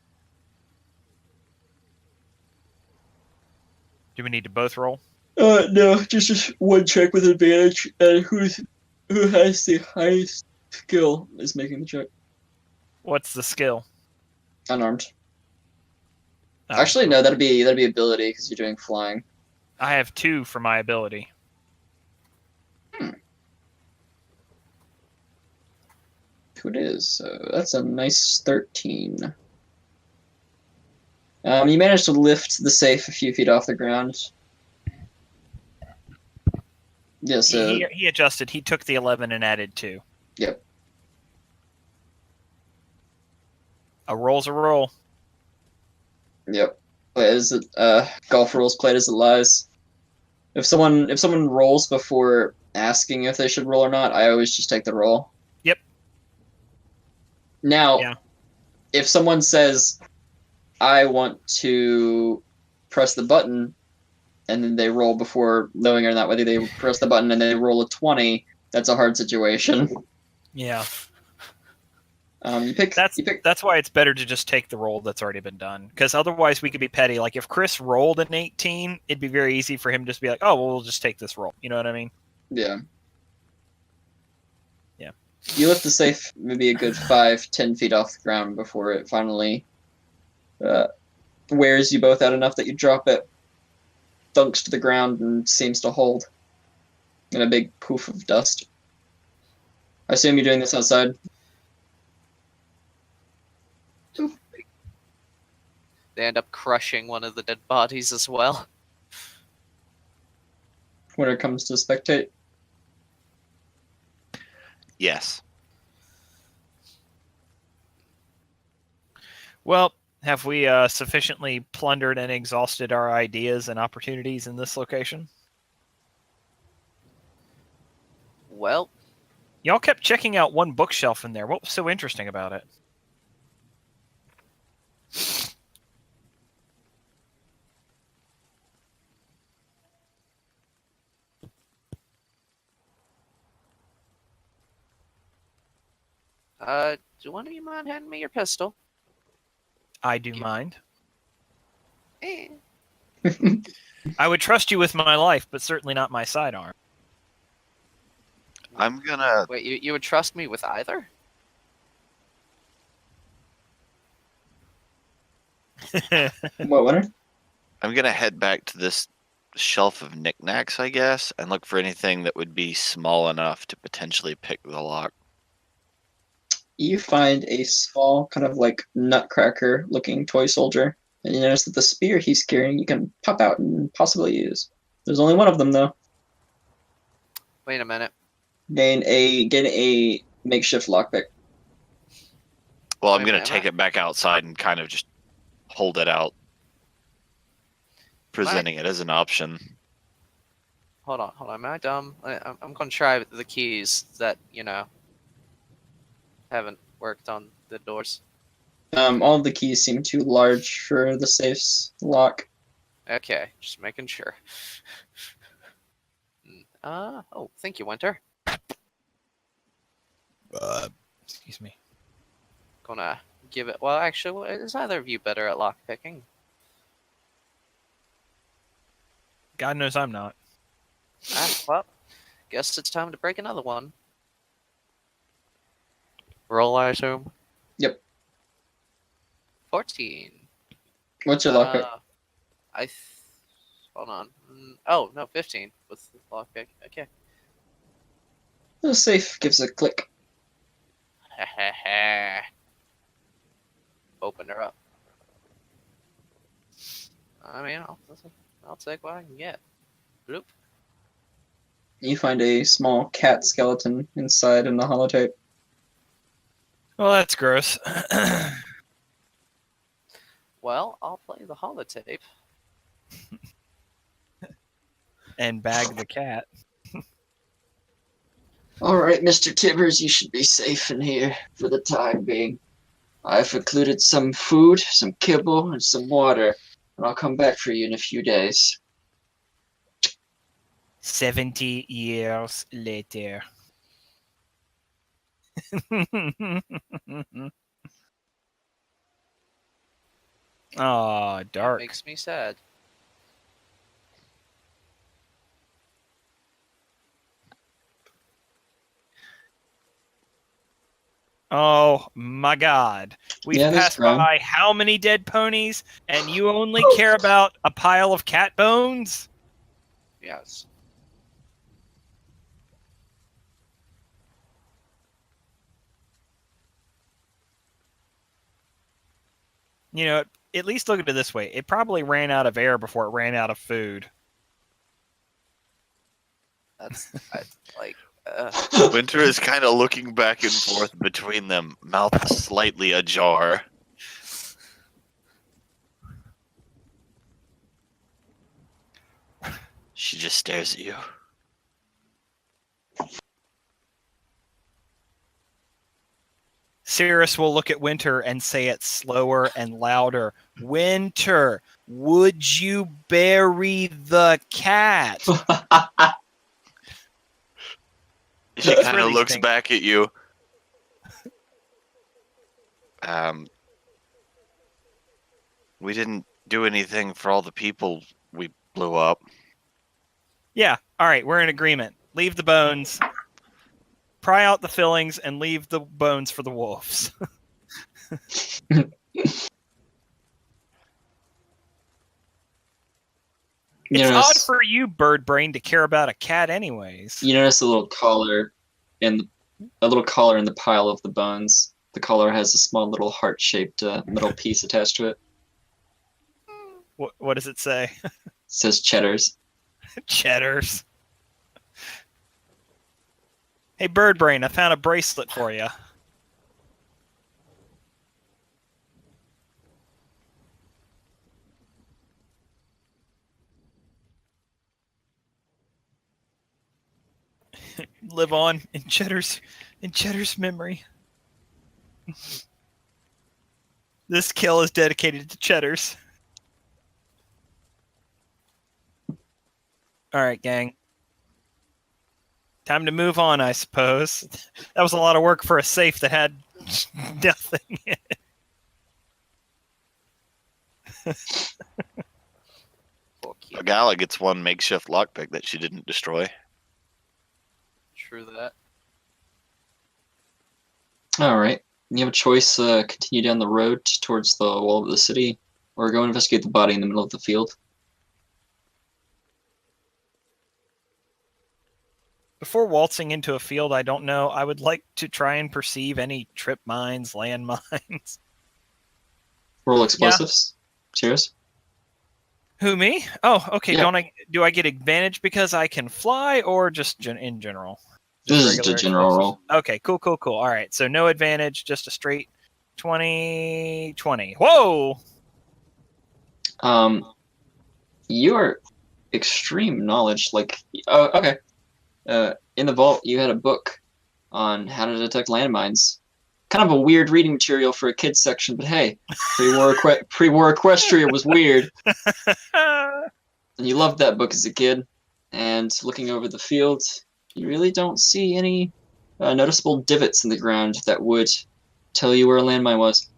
Do we need to both roll? No, just one check with advantage, and who has the highest skill is making the check. What's the skill? Unarmed. Oh, Actually, no, that'd be ability because you're doing flying. I have 2 for my ability. who it is. So that's a nice 13. You managed to lift the safe a few feet off the ground. Yeah, so... He adjusted. He took the 11 and added 2. Yep. A roll's a roll. Yep. Is it golf rules played as it lies? If someone rolls before asking if they should roll or not, I always just take the roll. Yep. Now, Yeah. if someone says, I want to press the button, and then they roll before knowing or not whether they press the button and they roll a 20, that's a hard situation. Yeah. You pick. That's why it's better to just take the roll that's already been done. Because otherwise we could be petty. Like if Chris rolled an 18, it'd be very easy for him to just be like, oh, well, we'll just take this roll. You know what I mean? Yeah. Yeah. You lift the safe maybe a good 5-10 feet off the ground before it finally wears you both out enough that you drop it, dunks to the ground, and seems to hold in a big poof of dust. I assume you're doing this outside? They end up crushing one of the dead bodies as well. When it comes to spectate? Yes. Well, have we sufficiently plundered and exhausted our ideas and opportunities in this location? Well, Y'all kept checking out one bookshelf in there. What was so interesting about it? do one of you mind handing me your pistol? I do mind. Eh. I would trust you with my life, but certainly not my sidearm. I'm gonna. Wait, you would trust me with either? What, winner? I'm gonna head back to this shelf of knickknacks, I guess, and look for anything that would be small enough to potentially pick the lock. You find a small, kind of like nutcracker-looking toy soldier, and you notice that the spear he's carrying you can pop out and possibly use. There's only one of them, though. Wait a minute. Gain a makeshift lockpick. Well, I'm Wait a gonna minute, take it back outside and kind of just hold it out, presenting it as an option. Hold on. Am I dumb? I'm gonna try the keys that, haven't worked on the doors. All of the keys seem too large for the safe's lock. Okay, just making sure. Oh, thank you, Winter. Excuse me. Gonna give it. Well, actually, is either of you better at lockpicking? God knows I'm not. Well, guess it's time to break another one. Roll, I assume. Yep. 14. What's your lockpick? Hold on. Oh no, 15 with the lockpick. Okay. The safe gives a click. Open her up. I mean, I'll take what I can get. Bloop. You find a small cat skeleton inside in the holotape. Well, that's gross. Well, I'll play the holotape. And bag the cat. All right, Mr. Tibbers, you should be safe in here for the time being. I've included some food, some kibble, and some water, and I'll come back for you in a few days. 70 years later. Oh, dark. Makes me sad. Oh my God. We've Yeah, there's passed crime. by how many dead ponies, and you only care about a pile of cat bones? Yes. You know, at least look at it this way. It probably ran out of air before it ran out of food. That's like. Winter is kind of looking back and forth between them, mouth slightly ajar. She just stares at you. Cirrus will look at Winter and say it slower and louder. Winter, would you bury the cat? She That's kind of really looks stink. back at you. We didn't do anything for all the people we blew up. Yeah, all right, we're in agreement. Leave the bones. Pry out the fillings and leave the bones for the wolves. It's odd for you, Bird Brain, to care about a cat, anyways. You notice a little collar in the pile of the bones. The collar has a small little heart-shaped metal piece attached to it. What does it say? It says Cheddars. Cheddars. Hey, Bird Brain, I found a bracelet for you. Live on in Cheddar's memory. This kill is dedicated to Cheddar's. All right, gang. Time to move on, I suppose. That was a lot of work for a safe that had nothing in it. Galla gets one makeshift lockpick that she didn't destroy. True that. All right. You have a choice: continue down the road towards the wall of the city, or go investigate the body in the middle of the field. Before waltzing into a field I don't know, I would like to try and perceive any trip mines, land mines. Roll explosives. Serious? Who, me? Oh, okay. Yeah. Do I get advantage because I can fly, or just in general? This Just is regular the general explosives? roll. Okay, cool. All right, so no advantage, just a straight 20. Whoa! Your extreme knowledge, okay. In the vault, you had a book on how to detect landmines. Kind of a weird reading material for a kids section, but hey, pre-war Equestria was weird. And you loved that book as a kid. And looking over the field, you really don't see any noticeable divots in the ground that would tell you where a landmine was.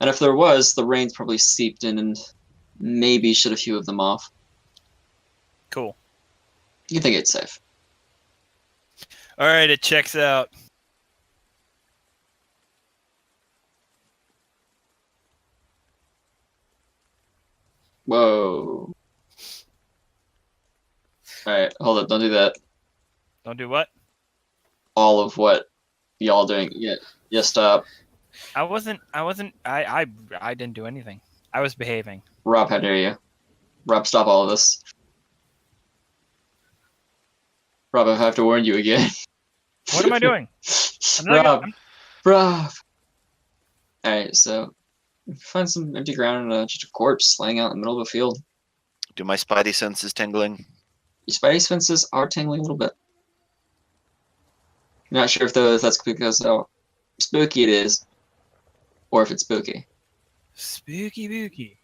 And if there was, the rain's probably seeped in and maybe shut a few of them off. Cool. You think it's safe. All right, it checks out. Whoa. Alright, hold up, don't do that. Don't do what? All of what y'all doing. Yeah, stop. I didn't do anything. I was behaving. Rob, how dare you? Rob, stop all of this. Rob, I have to warn you again. What am I doing? Rob. Alright, so find some empty ground and just a corpse laying out in the middle of a field. Do my spidey senses tingling? Your spidey senses are tingling a little bit. I'm not sure if that's because how spooky it is, or if it's spooky. Spooky booky.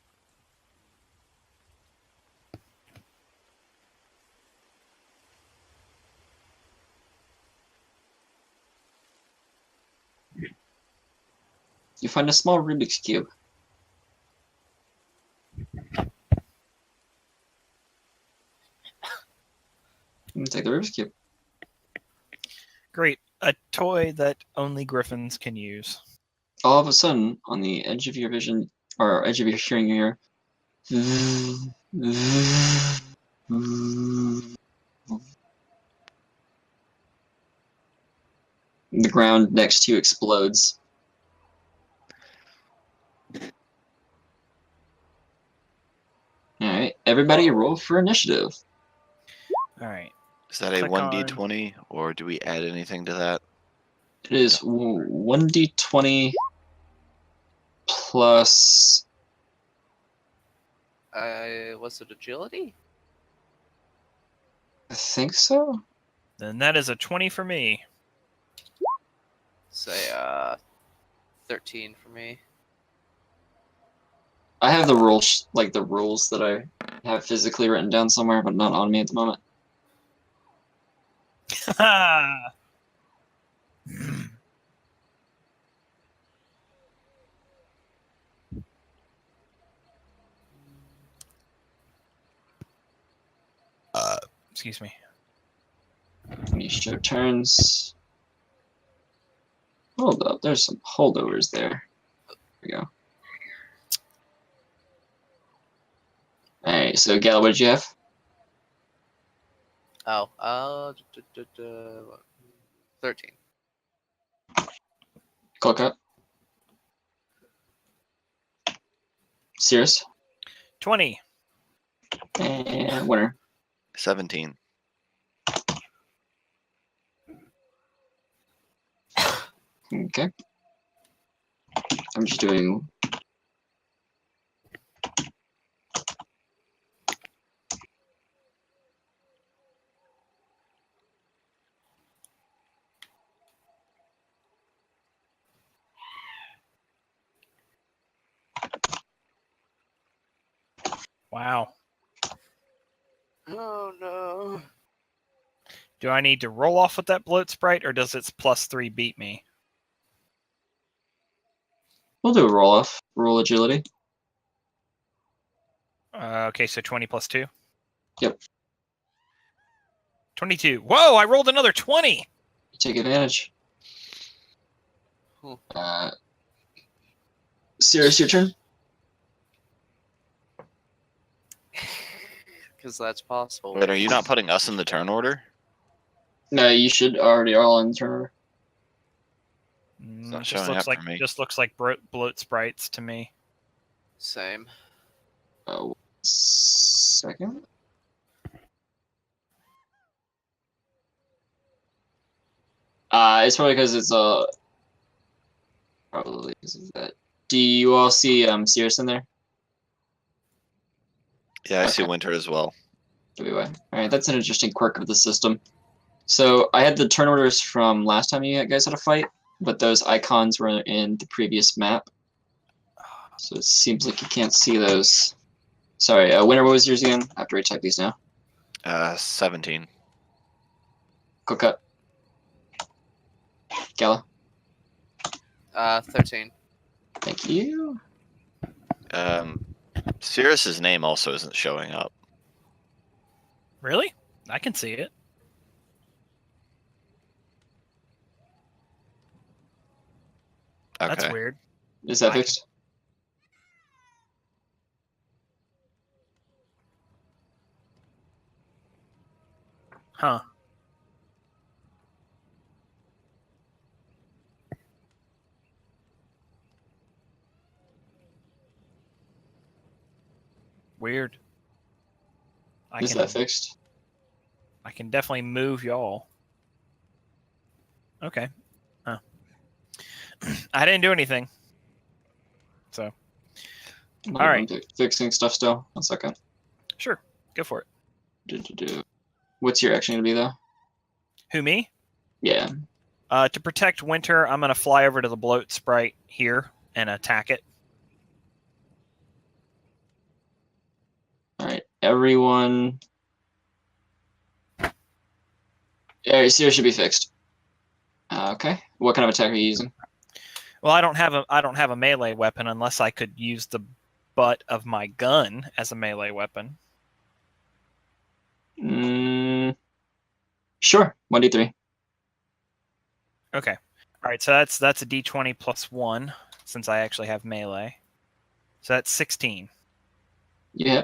You find a small Rubik's Cube. You take the Rubik's Cube. Great. A toy that only griffins can use. All of a sudden, on the edge of your vision, or edge of your hearing, you hear... The ground next to you explodes. Alright, everybody roll for initiative. All right. Is that a Click 1d20, or do we add anything to that? It is 1d20 plus... Was it agility? I think so? Then that is a 20 for me. Say 13 for me. I have the rules, like the rules that I have physically written down somewhere, but not on me at the moment. Excuse me. You show turns. Hold up, there's some holdovers there. There we go. Alright, so Galla, what did you have? Oh, 13. Colcutt? Cirrus? 20. And Winter. 17. Okay. I'm just doing... Wow. Oh no. Do I need to roll off with that bloat sprite, or does its +3 beat me? We'll do a roll-off. Roll agility. Okay, so 20 + 2? Yep. 22. Whoa, I rolled another 20! Take advantage. Hmm. Cirrus, your turn. Because that's possible. Wait, are you not putting us in the turn order? No, you should already all in turn order. not Just showing looks up like for me. bloat sprites to me. Same. Oh, second. It's probably because it's probably because of that. Do you all see Cirrus in there? Yeah, I see Okay. Winter as well. WY. Alright, that's an interesting quirk of the system. So I had the turn orders from last time you guys had a fight, but those icons were in the previous map. So it seems like you can't see those. Sorry, Winter, what was yours again? I have to retype these now. 17. Cookut. Gala. 13. Thank you. Cirrus's name also isn't showing up. Really? I can see it. Okay. That's weird. Is that I can- fixed? Huh. Weird. Is that fixed? I can definitely move y'all. Okay. Huh. I didn't do anything. So, No, all right. I'm fixing stuff still. 1 second. Sure. Go for it. What's your action gonna be though? Who, me? Yeah. To protect Winter, I'm going to fly over to the bloat sprite here and attack it. All right, everyone. Yeah, Cirrus should be fixed. Okay. What kind of attack are you using? Well, I don't have a melee weapon unless I could use the butt of my gun as a melee weapon. Sure. 1d3. Okay. All right, so that's a d20 plus 1 since I actually have melee. So that's 16. Yeah.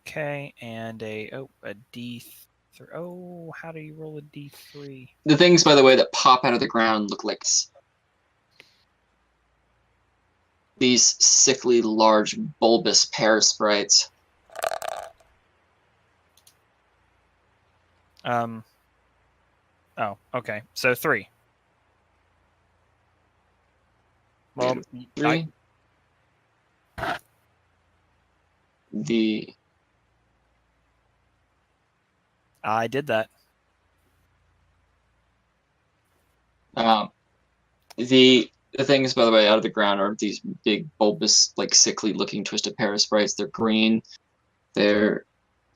Okay, and a d3. Oh, how do you roll a d3? The things, by the way, that pop out of the ground look like these sickly, large, bulbous parasprites. Oh, okay. So 3. Well, 3. I did that. The things, by the way, out of the ground are these big, bulbous, like sickly-looking, twisted parasprites. They're green. They're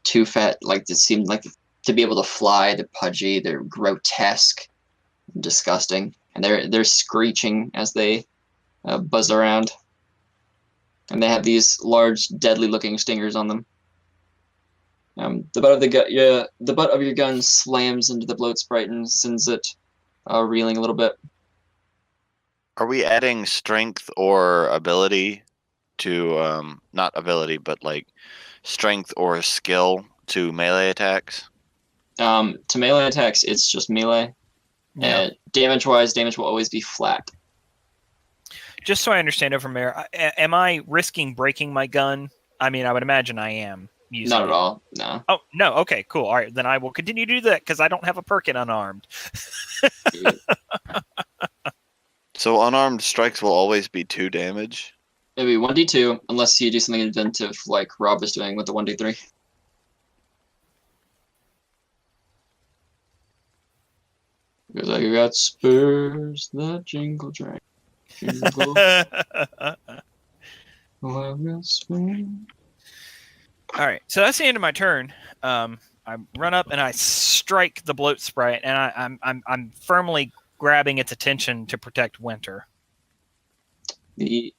too fat, like to seem like to be able to fly. They're pudgy. They're grotesque, and disgusting, and they're screeching as they buzz around. And they have these large, deadly-looking stingers on them. The butt of your gun slams into the bloat sprite and sends it reeling a little bit. Are we adding strength or ability to not ability, but like strength or skill to melee attacks? To melee attacks, it's just melee. Yeah. Damage-wise, damage will always be flat. Just so I understand, Overmare, am I risking breaking my gun? I mean, I would imagine I am. Not at all. No. Oh, no. Okay, cool. All right, then I will continue to do that because I don't have a perk in unarmed. So unarmed strikes will always be 2 damage? It'll be 1d2 unless you do something inventive like Rob is doing with the 1d3. Because I got spurs that jingle jangle. Jingle. Oh, I've got spurs. All right, so that's the end of my turn. I run up and I strike the bloat sprite, and I'm firmly grabbing its attention to protect Winter. The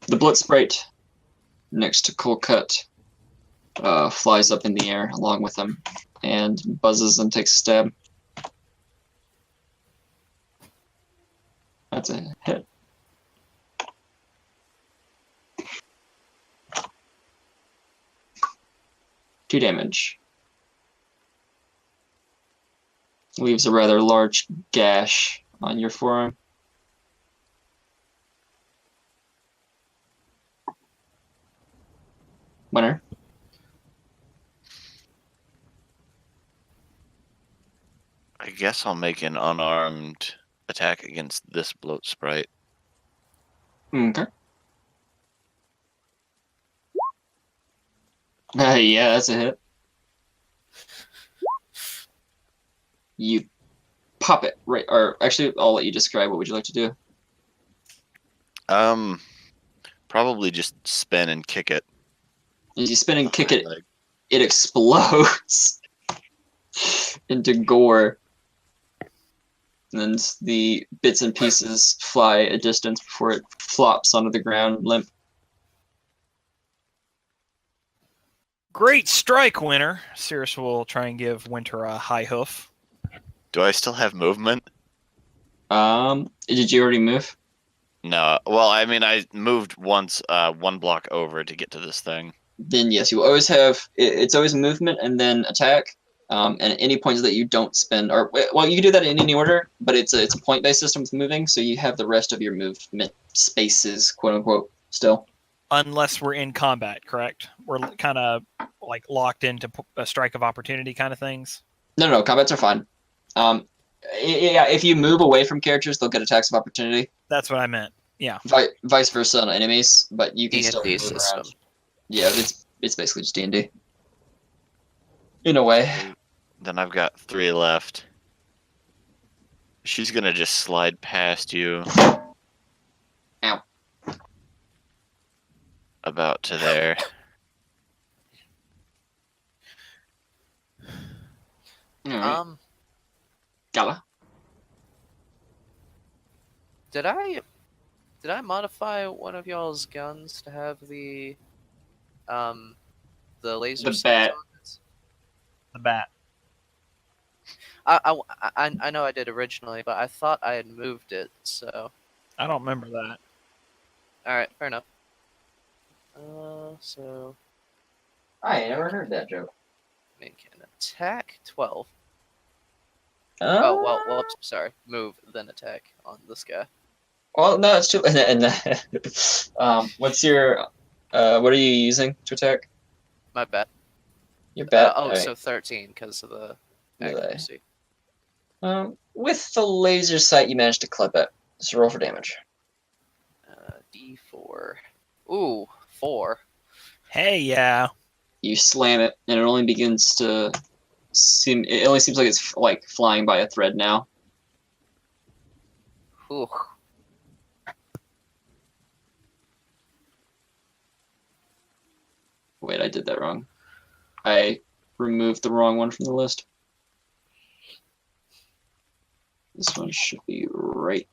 blood sprite next to Colcut flies up in the air along with him and buzzes and takes a stab. That's a hit. Two damage. Leaves a rather large gash on your forearm. Winner. I guess I'll make an unarmed attack against this bloat sprite. Okay. Yeah, that's a hit. You pop it right, or actually, I'll let you describe. What would you like to do? Probably just spin and kick it. As you spin and kick it, it explodes into gore. And the bits and pieces fly a distance before it flops onto the ground limp. Great strike, Winter. Cirrus will try and give Winter a high hoof. Do I still have movement? Did you already move? No. Well, I mean, I moved once, 1 block over to get to this thing. Then yes, you always have. It's always movement and then attack. And at any points that you don't spend, or well, you can do that in any order, but it's a point-based system with moving, so you have the rest of your movement spaces, quote unquote, still. Unless we're in combat, correct? We're kind of like locked into a strike of opportunity kind of things. No, combats are fine. Yeah, if you move away from characters, they'll get attacks of opportunity. That's what I meant. Yeah. Vice versa on enemies, but you can still D&D move system. around. Yeah, it's basically just D&D. In a way. Then I've got 3 left. She's gonna just slide past you. Ow. About to there. Alright. Galla. Did I modify one of y'all's guns to have the laser The sights bat. on it? The bat. I know I did originally, but I thought I had moved it. So I don't remember that. all right, fair enough. So I never heard that joke. make an attack 12. Oh, well, whoops, sorry. Move, then attack on this guy. Well, no, it's too. What's your? What are you using to attack? My bad. Your bat. Oh, All right. so 13 because of the Melee. accuracy. With the laser sight, you managed to clip it. So roll for damage. D4. Ooh, 4. Hey, yeah. You slam it, and it only begins to seem. It only seems like it's like flying by a thread now. Ooh. Wait, I did that wrong. I removed the wrong one from the list. This one should be right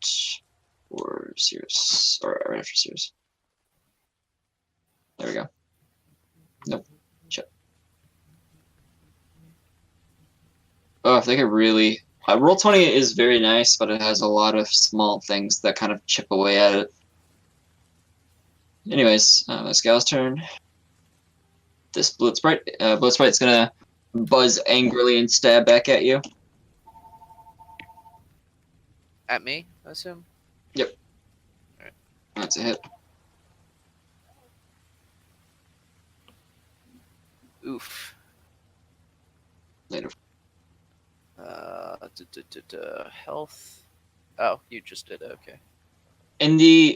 for Cirrus, or right after Cirrus. There we go. Nope. Check. Oh, if they could really. Roll20 is very nice, but it has a lot of small things that kind of chip away at it. Anyways, it's Gal's turn. This Blood Sprite's gonna buzz angrily and stab back at you. At me, I assume? That's a hit. Oof. Later. Health. Oh, you just did it, okay.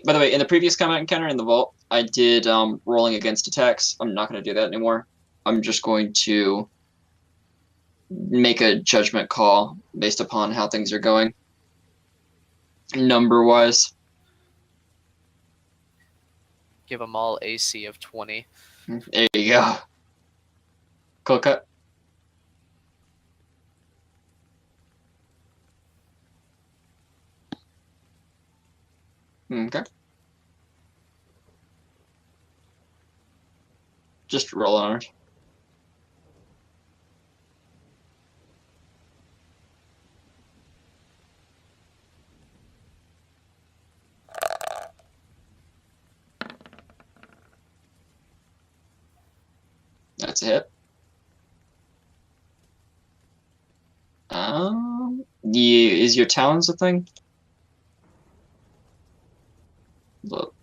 By the way, in the previous combat encounter in the vault, I did rolling against attacks. I'm not going to do that anymore. I'm just going to make a judgment call based upon how things are going, number-wise. Give them all AC of 20. There you go. Cool cut. Okay. Just roll on it. That's a hit. Is your talons a thing? Look.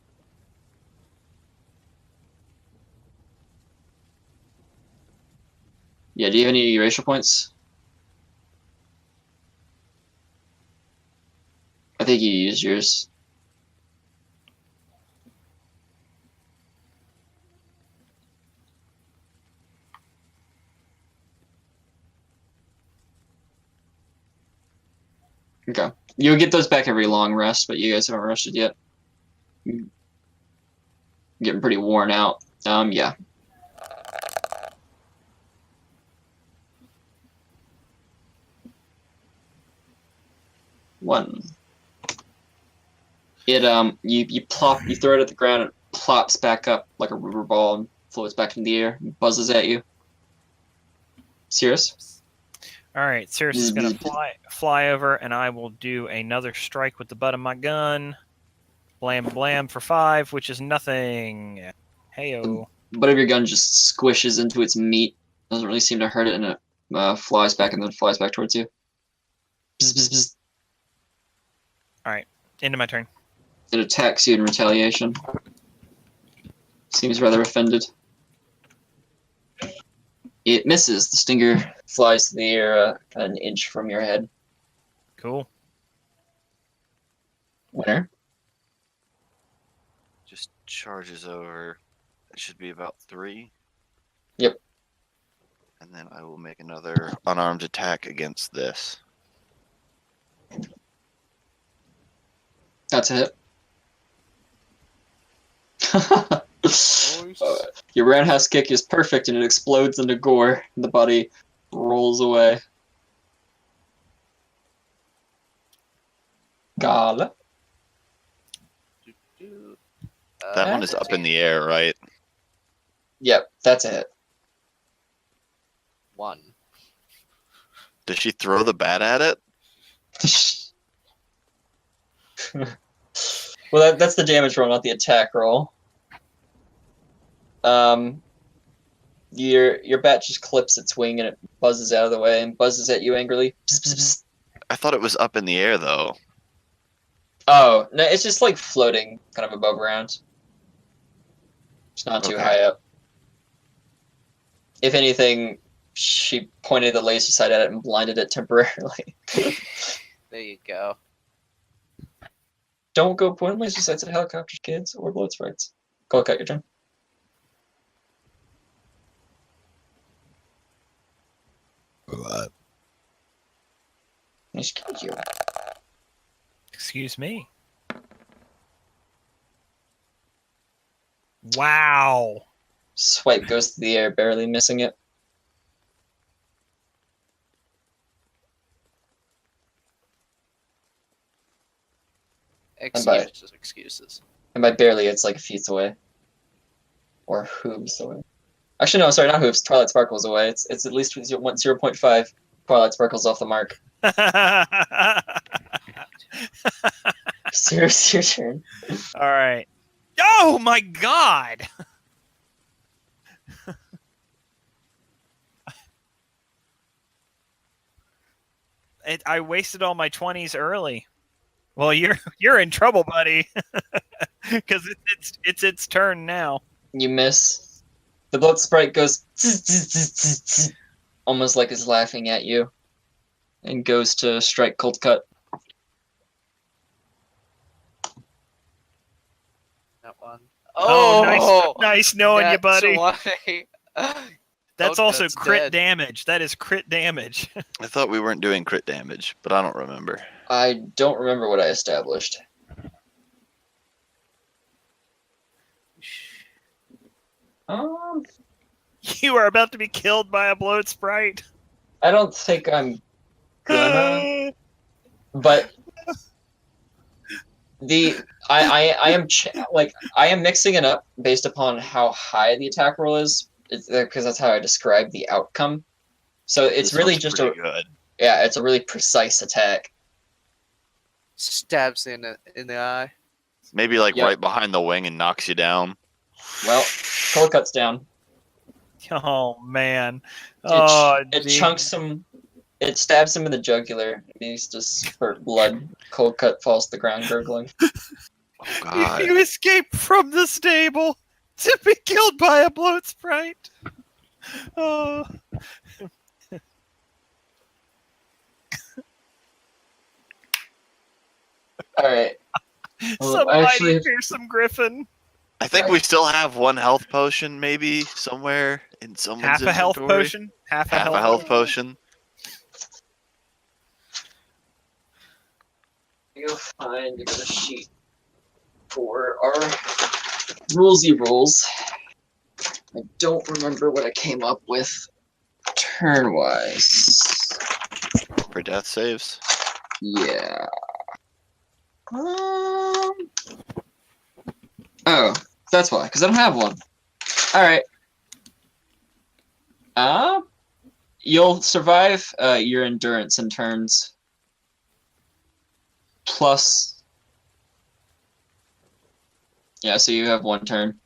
Yeah, do you have any erasure points? I think you used yours. Okay. You'll get those back every long rest, but you guys haven't rested yet. Getting pretty worn out. Yeah. One. It you throw it at the ground, it plops back up like a rubber ball and floats back into the air and buzzes at you. Cirrus? All right, Cirrus is going to fly over, and I will do another strike with the butt of my gun. Blam, blam for 5, which is nothing. Heyo. The butt of your gun just squishes into its meat. Doesn't really seem to hurt it, and it flies back and then flies back towards you. Bzz, bzz, bzz. All right, end of my turn. It attacks you in retaliation. Seems rather offended. It misses. The stinger flies to the air an inch from your head. Cool. Winner. Just charges over. It should be about 3. Yep. And then I will make another unarmed attack against this. That's a hit. Your roundhouse kick is perfect and it explodes into gore. And the body rolls away. Galla. That one is up in the air, right? Yep, that's a hit. 1. Does she throw the bat at it? Well, that's the damage roll, not the attack roll. Your bat just clips its wing and it buzzes out of the way and buzzes at you angrily. Bzz, bzz, bzz. I thought it was up in the air though. Oh, no, it's just like floating kind of above ground. It's not too Okay. high up. If anything, she pointed the laser sight at it and blinded it temporarily. There you go. Don't go pointing laser sights at helicopters, kids, or blood sprites. Go cut your turn. Nice to meet you. Excuse me. Wow. Swipe goes to the air, barely missing it. Excuses. And by barely, it's like feet away. Or hooves away. Actually, no, sorry, not hooves. Twilight Sparkles away. It's at least 0.5 Twilight Sparkles off the mark. Seriously, your turn. All right. Oh my god. I wasted all my 20s early. Well, you're in trouble, buddy. Because it's its turn now. You miss. The blood sprite goes tz, tz, tz, tz, tz, almost like it's laughing at you, and goes to strike Cold Cut. That one. Oh, nice knowing you, Nat buddy. 20. That's Oh, also that's crit dead. damage. That is crit damage. I thought we weren't doing crit damage, but I don't remember. I don't remember what I established. You are about to be killed by a bloat sprite. I don't think I'm gonna, but I am mixing it up based upon how high the attack roll is, because that's how I describe the outcome. So it's This really looks just pretty good. it's a really precise attack. Stabs in the eye. Maybe like Yep. right behind the wing and knocks you down. Well, Cold Cut's down. Oh man. Oh, It geez. chunks him. It stabs him in the jugular. It needs to spurt blood. Cold Cut falls to the ground gurgling. Oh god. You escaped from the stable to be killed by a bloat sprite. Oh. All right. Somebody fearsome griffin. I think we still have one health potion, maybe somewhere in someone's Half a health inventory. potion. Half Half a health potion. Go find a sheet for our rulesy rules. I don't remember what I came up with turn-wise. For death saves. Yeah. Oh, that's why, because I don't have one. Alright. You'll survive your endurance in turns. Plus... Yeah, so you have one turn.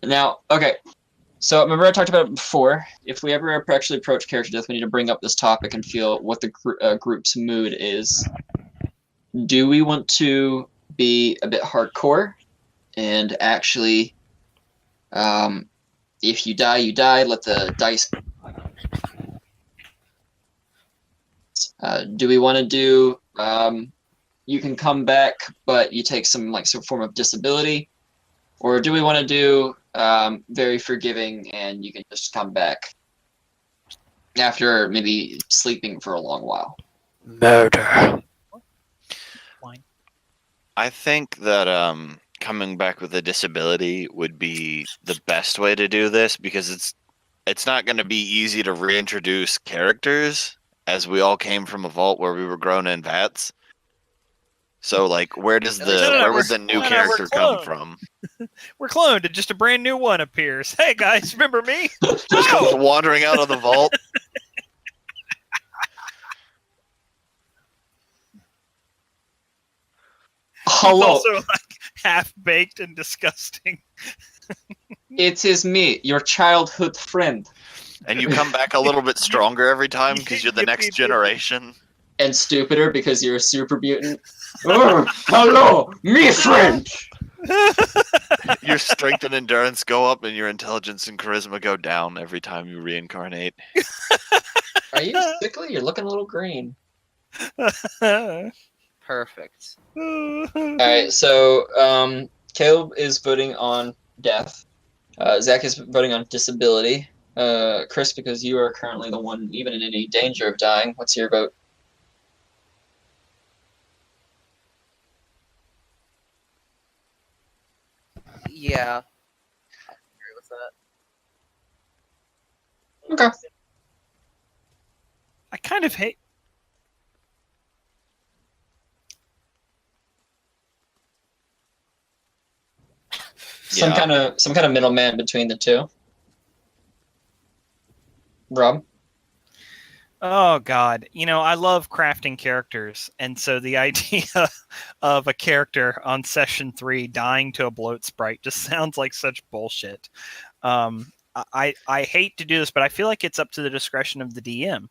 Now, okay. So remember I talked about it before. If we ever actually approach character death, we need to bring up this topic and feel what the group's mood is. Do we want to be a bit hardcore and actually, if you die, you die. Let the dice. Do we want to do? You can come back, but you take some form of disability, or do we want to do very forgiving and you can just come back after maybe sleeping for a long while? Murder. I think that coming back with a disability would be the best way to do this, because it's not going to be easy to reintroduce characters, as we all came from a vault where we were grown in vats. So like, where would the new character come from? We're cloned and just a brand new one appears. Hey guys, remember me? Just comes wandering out of the vault. Hello, Also like half baked and disgusting. it is me, your childhood friend. And you come back a little bit stronger every time because you're the next generation. And stupider because you're a super mutant. Oh, hello, me friend! Your strength and endurance go up, and your intelligence and charisma go down every time you reincarnate. Are you sickly? You're looking a little green. Perfect. Alright, so Caleb is voting on death. Zach is voting on disability. Chris, because you are currently the one even in any danger of dying, what's your vote? Yeah. I agree with that. Okay. I kind of hate. Some kind of middleman between the two. Rob? Oh God, I love crafting characters, and so the idea of a character on session 3 dying to a bloat sprite just sounds like such bullshit. I hate to do this, but I feel like it's up to the discretion of the DM.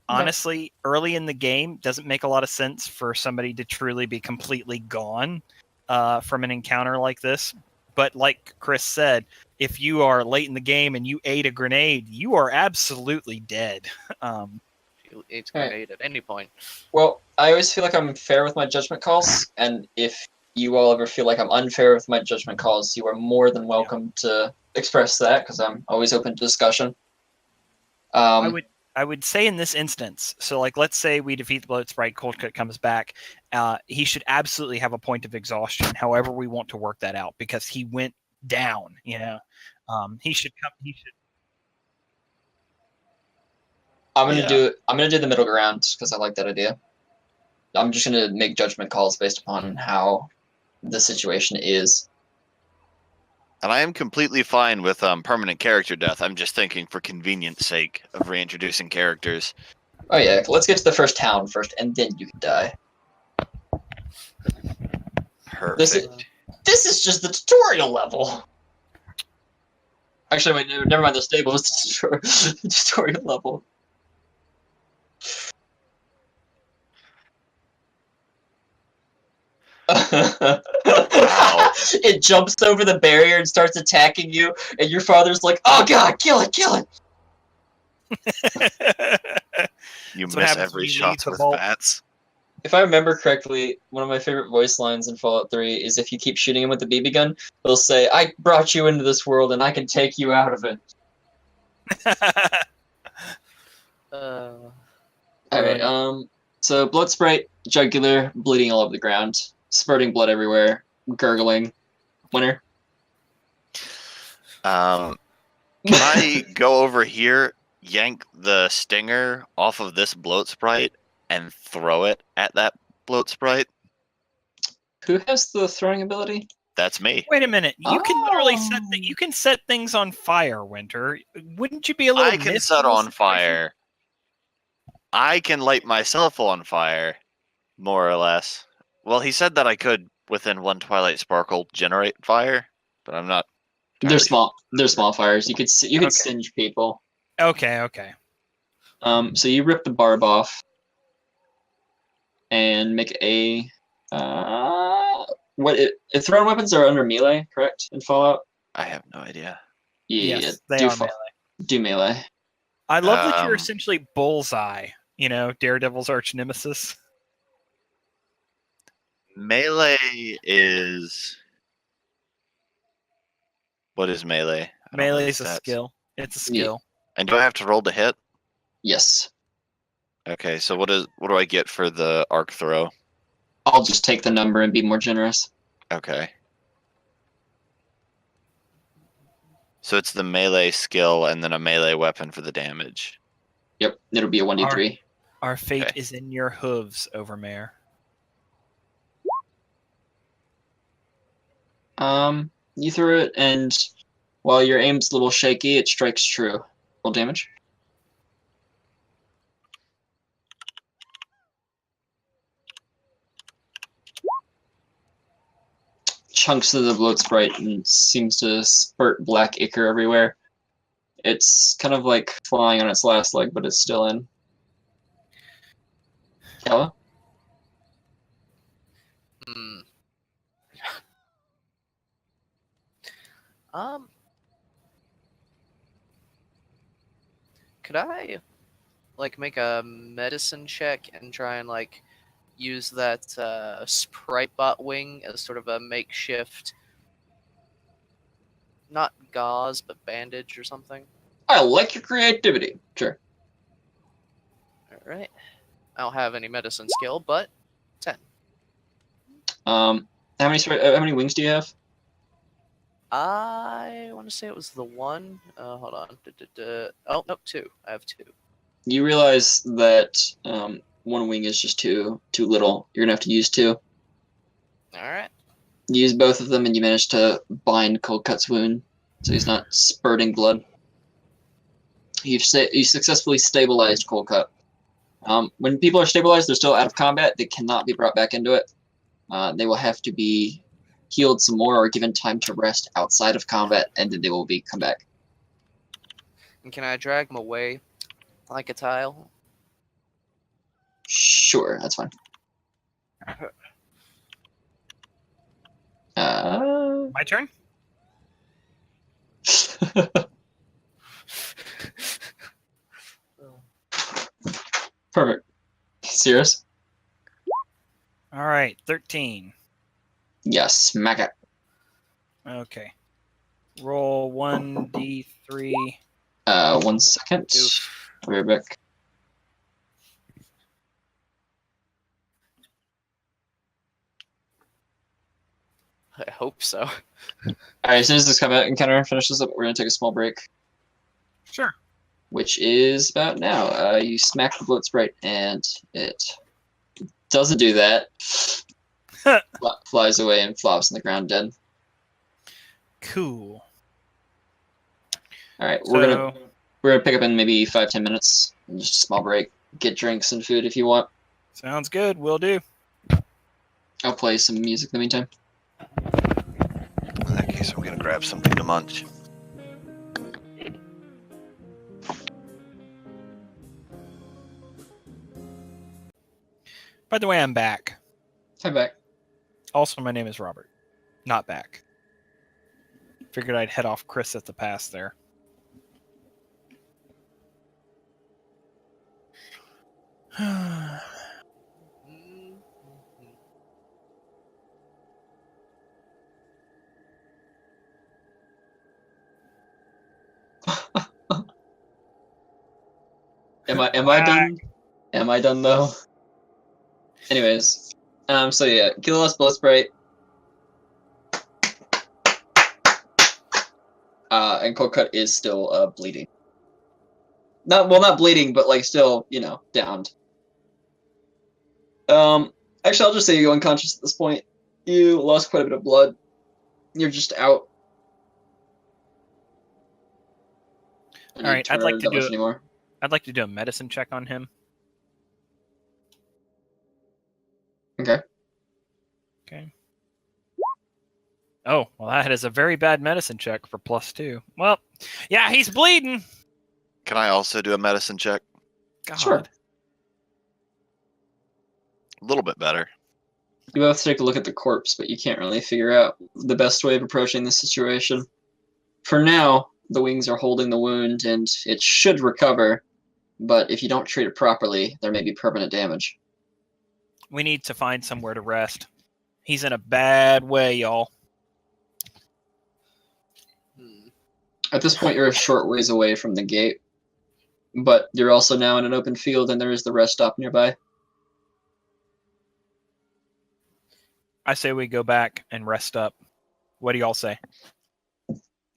Honestly, early in the game, doesn't make a lot of sense for somebody to truly be completely gone from an encounter like this. But like Chris said, if you are late in the game and you ate a grenade, you are absolutely dead. You ate a grenade at any point. Well, I always feel like I'm fair with my judgment calls, and if you all ever feel like I'm unfair with my judgment calls, you are more than welcome to express that, because I'm always open to discussion. I would say in this instance, so like let's say we defeat the bloat sprite, Cold Cut comes back, he should absolutely have a point of exhaustion. However, we want to work that out because he went down. He should come. He should. I'm gonna do the middle ground because I like that idea. I'm just gonna make judgment calls based upon how the situation is. And I am completely fine with permanent character death. I'm just thinking for convenience sake of reintroducing characters. Oh yeah, let's get to the first town first, and then you can die. Perfect. This is just the tutorial level. Actually, wait, never mind. The stable is the tutorial level. Wow. It jumps over the barrier and starts attacking you, and your father's like, "Oh God, kill it, kill it!" You That's what miss happens when every you shot leave the with vault. bats. If I remember correctly, one of my favorite voice lines in Fallout 3 is if you keep shooting him with the BB gun, they'll say, "I brought you into this world, and I can take you out of it." Alright, so blood sprite, jugular, bleeding all over the ground, spurting blood everywhere, gurgling. Winner. Can I go over here, yank the stinger off of this bloat sprite, and throw it at that bloat sprite? Who has the throwing ability? That's me. Wait a minute! You can literally set Oh. you can set things on fire, Winter. Wouldn't you be a little? I can miffed set in this on situation? fire. I can light myself on fire, more or less. Well, he said that I could, within one Twilight Sparkle, generate fire, but I'm not. They're small. They're small fires. You could Okay. singe people. Okay. So you rip the barb off and make a thrown weapons are under melee, correct? In Fallout. I have no idea. Yeah, Yes, they are melee. Do melee. I love that you're essentially Bullseye. Daredevil's arch nemesis. Melee is. What is melee? Melee is a skill. It's a skill. And do I have to roll to hit? Yes. Okay, so what do I get for the arc throw? I'll just take the number and be more generous. Okay. So it's the melee skill and then a melee weapon for the damage. Yep, it'll be a 1d3. Our fate is in your hooves, Overmare. You threw it, and while your aim's a little shaky, it strikes true. Roll damage. Chunks of the bloat sprite and seems to spurt black ichor everywhere. It's kind of like flying on its last leg, but it's still in. Galla? Hmm. Um. Could I like make a medicine check and try and like use that sprite bot wing as sort of a makeshift, not gauze but bandage or something? I like your creativity. Sure. All right. I don't have any medicine skill, but 10. How many wings do you have? I want to say it was the one. Hold on. Oh, no, 2. I have 2. You realize that one wing is just too little. You're gonna have to use two. All right. You use both of them, and you manage to bind Cold Cut's wound, so he's not spurting blood. You successfully stabilized Cold Cut. When people are stabilized, they're still out of combat. They cannot be brought back into it. They will have to be healed some more or given time to rest outside of combat, and then they will come back. And can I drag him away like a tile? Sure, that's fine. My turn. Perfect. Serious? All right, 13. Yes, smack it. Okay. Roll 1d3. 1 second. Oof. I'll be right back. I hope so. Alright, as soon as this combat encounter finishes up, we're going to take a small break, Sure. which is about now. You smack the bloat sprite, and it doesn't do that. Flies away and flops on the ground dead. Cool. Alright, So, we're gonna pick up in maybe 5-10 minutes. Just a small break. Get drinks and food if you want. sounds good. Will do. I'll play some music in the meantime. In that case, I'm gonna grab something to munch. By the way, I'm back. Hi back. Also, my name is Robert. Not back. Figured I'd head off Chris at the pass there. Am I done? Am I done though? Anyways, so yeah, Gillas blood sprite. And Cold Cut is still bleeding. Not bleeding, but like still, downed. Actually, I'll just say you go unconscious at this point. You lost quite a bit of blood. You're just out. All right, I'd like to do a medicine check on him. Okay. Okay. Oh, well, that is a very bad medicine check for +2. Well, yeah, he's bleeding. Can I also do a medicine check? God. Sure. A little bit better. You both take a look at the corpse, but you can't really figure out the best way of approaching this situation. For now, the wings are holding the wound, and it should recover, but if you don't treat it properly, there may be permanent damage. We need to find somewhere to rest. He's in a bad way, y'all. At this point, you're a short ways away from the gate, but you're also now in an open field, and there is the rest stop nearby. I say we go back and rest up. What do y'all say?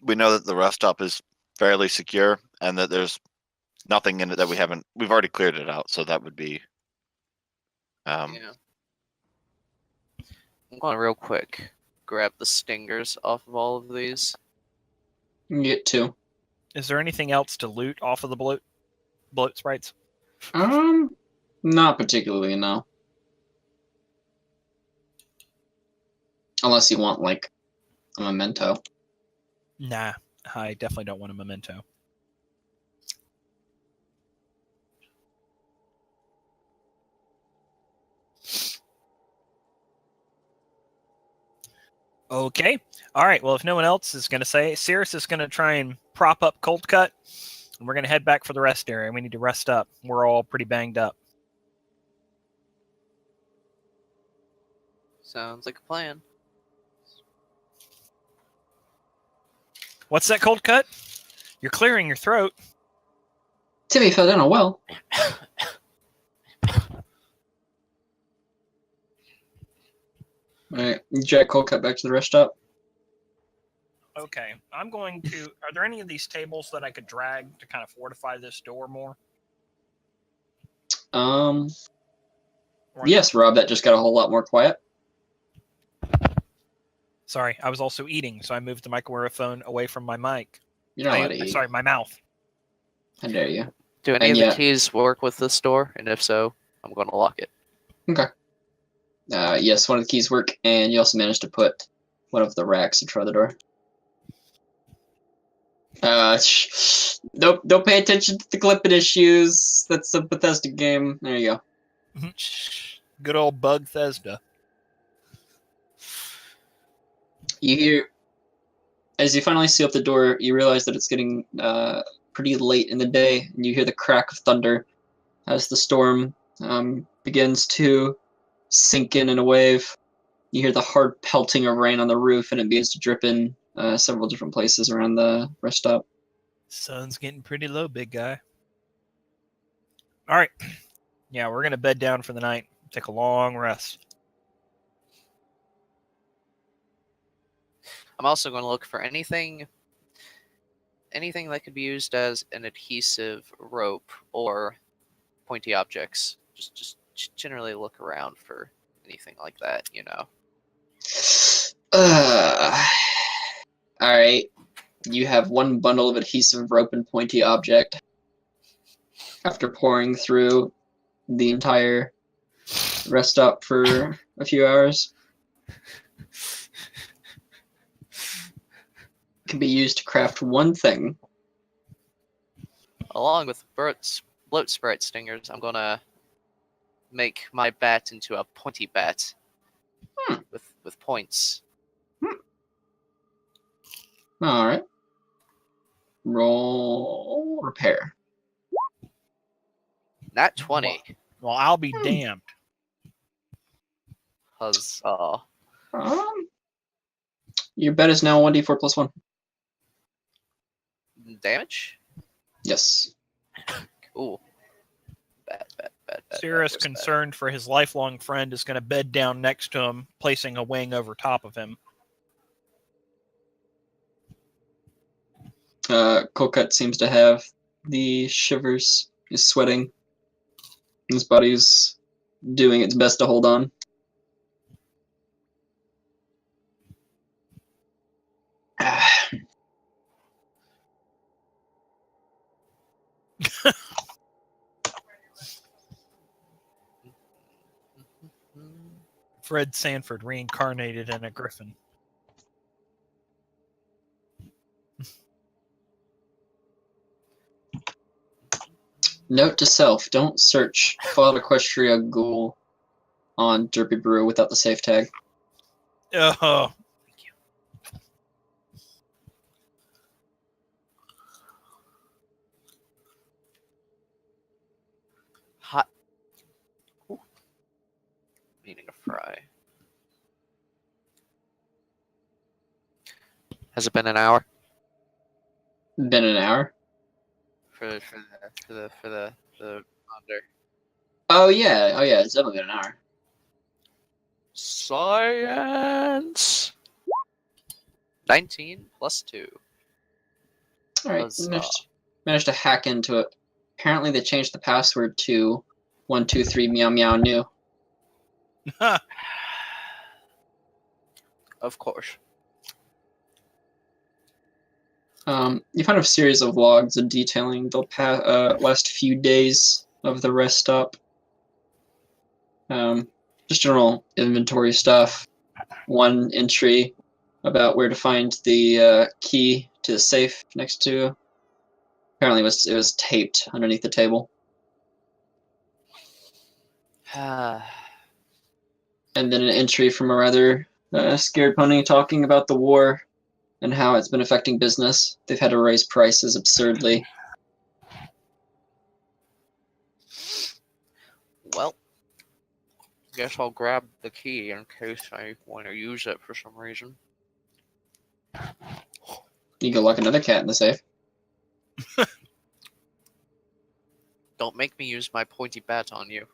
We know that the rest stop is fairly secure and that there's nothing in it that we've already cleared it out, so that would be Yeah. I'm going to real quick grab the stingers off of all of these. You can get 2. Is there anything else to loot off of the bloat sprites? Not particularly, no. Unless you want, like, a memento. Nah, I definitely don't want a memento. Okay. All right. Well, if no one else is going to say, Cirrus is going to try and prop up Cold Cut, and we're going to head back for the rest area. We need to rest up. We're all pretty banged up. Sounds like a plan. What's that, Cold Cut? You're clearing your throat. Timmy fell down a well. Alright, drag Cold Cut back to the rest stop. Okay. I'm going to... Are there any of these tables that I could drag to kind of fortify this door more? Yes, Rob, that just got a whole lot more quiet. Sorry, I was also eating, so I moved the microphone away from my mic. You're not allowed to eat. Sorry, my mouth. How dare you. Do any of the keys work with this door? And if so, I'm going to lock it. Okay. Yes, one of the keys work, and you also managed to put one of the racks in front of the door. Don't pay attention to the clipping issues. That's a Bethesda game. There you go. Good old Bugthesda. You hear, as you finally seal up the door, you realize that it's getting pretty late in the day, and you hear the crack of thunder as the storm begins to sink in a wave. You hear the hard pelting of rain on the roof, and it begins to drip in several different places around the rest stop. Sun's getting pretty low, big guy. All right. Yeah, we're going to bed down for the night. Take a long rest. I'm also going to look for anything that could be used as an adhesive rope or pointy objects. Just generally look around for anything like that, you know. Alright. You have one bundle of adhesive rope and pointy object. After pouring through the entire rest stop for a few hours. It can be used to craft one thing. Along with bloat sprite stingers, I'm gonna make my bat into a pointy bat with points. All right. Roll repair. Nat 20. Well, I'll be damned. Huzzah. Your bet is now 1d4 plus 1. Damage? Yes. Cool. Bad. Cirrus, concerned for his lifelong friend, is going to bed down next to him, placing a wing over top of him. Colcut seems to have the shivers. He's sweating. His body's doing its best to hold on. Fred Sanford reincarnated in a griffin. Note to self, don't search Fallout Equestria Ghoul on Derpy Brew without the safe tag. Oh. Thank you. Hot. Ooh. Needing a fry. Has it been an hour? Been an hour? For the under. Oh yeah, it's definitely been an hour. Science. 19 plus 2. Alright, managed to hack into it. Apparently they changed the password to 123 meow meow new. Of course. You find a series of logs detailing the last few days of the rest stop. Just general inventory stuff. One entry about where to find the key to the safe next to. Apparently, it was taped underneath the table. And then an entry from a rather Scared Pony talking about the war and how it's been affecting business. They've had to raise prices absurdly. Well, guess I'll grab the key in case I want to use it for some reason. You can lock another cat in the safe. Don't make me use my pointy bat on you.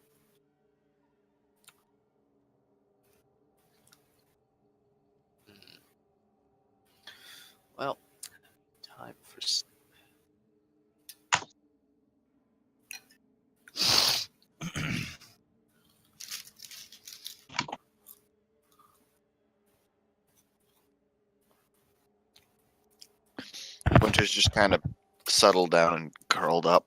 Well, time for sleep. Winter's just kind of settled down and curled up.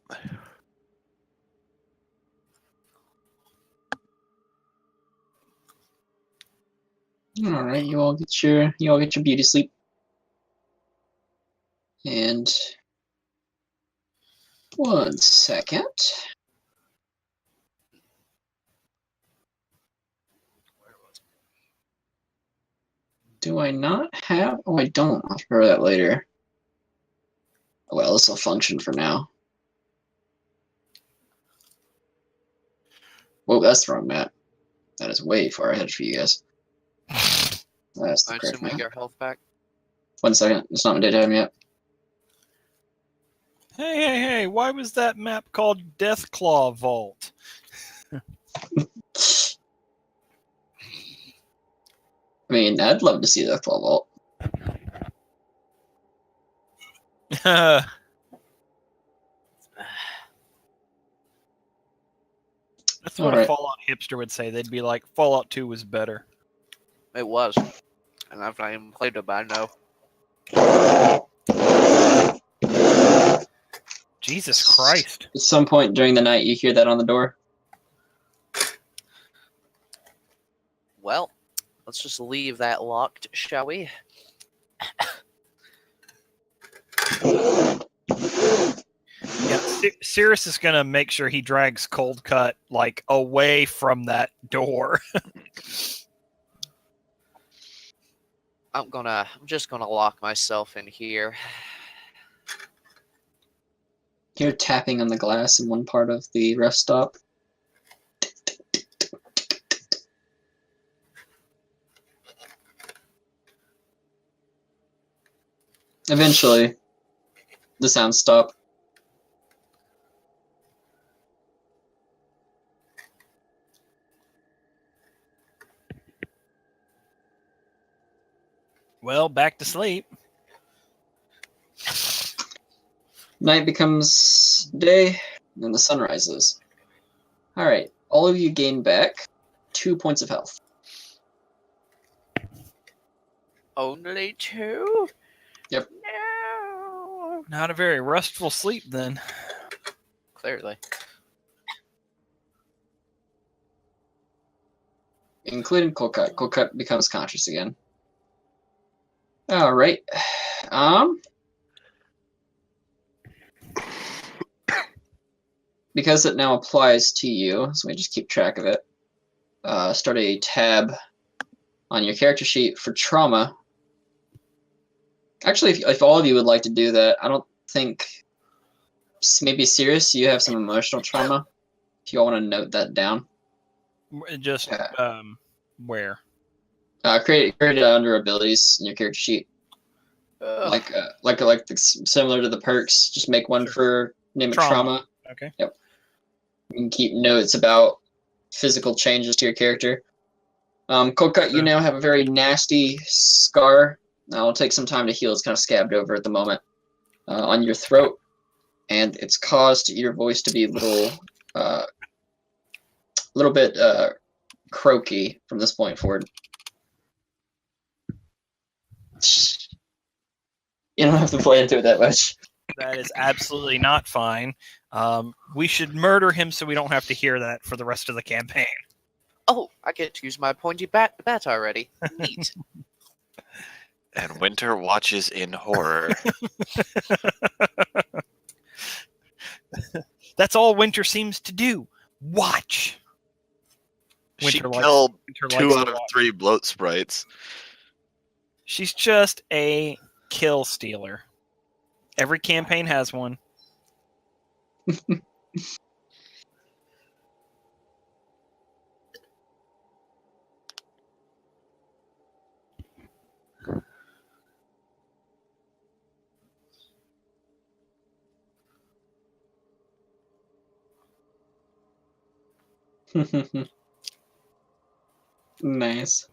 All right, you all get your beauty sleep. And 1 second. Do I not have? Oh, I don't. I'll prepare that later. Well, this will function for now. Whoa, that's the wrong map. That is way far ahead for you guys. That's the I correct assume we map. get our health back. 1 second. It's not my daytime yet. Hey, why was that map called Deathclaw Vault? I mean, I'd love to see that Claw Vault. That's what Alright. a Fallout hipster would say. They'd be like, Fallout 2 was better. It was. And I've not even played it, but I know. Jesus Christ. At some point during the night, you hear that on the door. Well, let's just leave that locked, shall we? Yeah, Cirrus is gonna make sure he drags Cold Cut like away from that door. I'm just gonna lock myself in here. You're tapping on the glass in one part of the rest stop. Eventually, the sounds stop. Well, back to sleep. Night becomes day, and the sun rises. Alright, all of you gain back 2 points of health. Only 2? Yep. No. Not a very restful sleep then. Clearly. Including Colcut. Colcut becomes conscious again. Alright. Because it now applies to you, so we just keep track of it. Start a tab on your character sheet for trauma. Actually, if all of you would like to do that, I don't think... Maybe Sirius, you have some emotional trauma. If you all want to note that down. Just, where? Create it under abilities in your character sheet. Similar to the perks. Just make one for, name it trauma. Okay. Yep. You can keep notes about physical changes to your character. Cold Cut, you now have a very nasty scar. It'll take some time to heal. It's kind of scabbed over at the moment on your throat, and it's caused your voice to be a little bit croaky from this point forward. You don't have to play into it that much. That is absolutely not fine. We should murder him so we don't have to hear that for the rest of the campaign. Oh, I get to use my pointy bat already. Neat. And Winter watches in horror. That's all Winter seems to do. Watch. She Winter likes- killed Winter 2 likes out to of watch. 3 bloat sprites. She's just a kill stealer. Every campaign has one. Nice.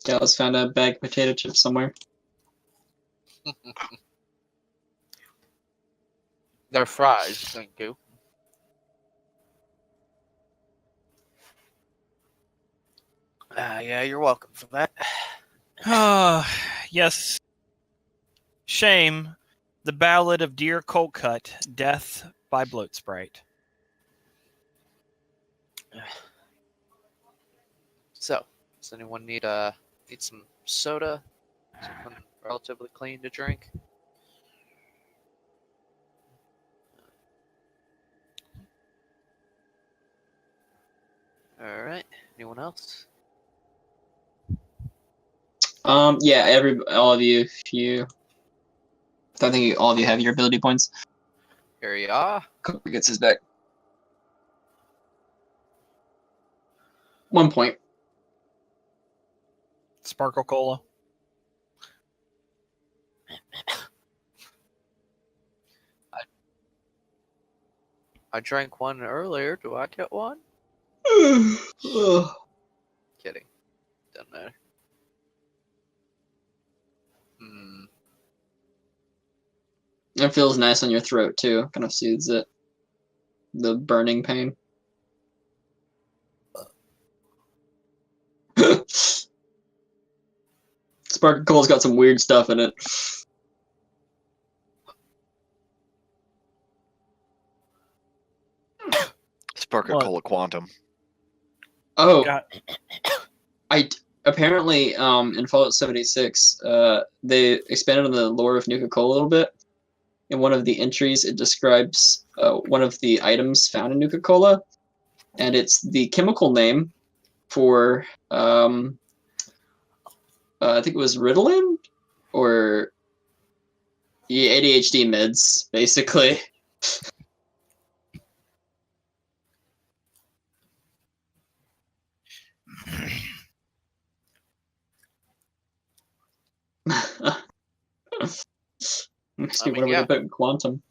Galla's found a bag of potato chips somewhere. They're fries, thank you. Yeah, you're welcome for that. Yes. Shame. The Ballad of Dear Coldcut, Death by Bloat Sprite. So, does anyone need some soda? Something relatively clean to drink? All right. Anyone else? Yeah, all of you, I think all of you have your ability points. Here you are. Cooper gets his back. 1 point. Sparkle Cola. I drank one earlier. Do I get one? Ugh. Kidding. Doesn't matter. Hmm. It feels nice on your throat too. Kind of soothes it. The burning pain. Sparkle's got some weird stuff in it. Sparker What? Cola Quantum. Oh, Got apparently in Fallout 76, they expanded on the lore of Nuka-Cola a little bit. In one of the entries, it describes one of the items found in Nuka-Cola, and it's the chemical name for I think it was Ritalin or ADHD meds, basically. Makes me I mean, wonder what yeah. they put in quantum.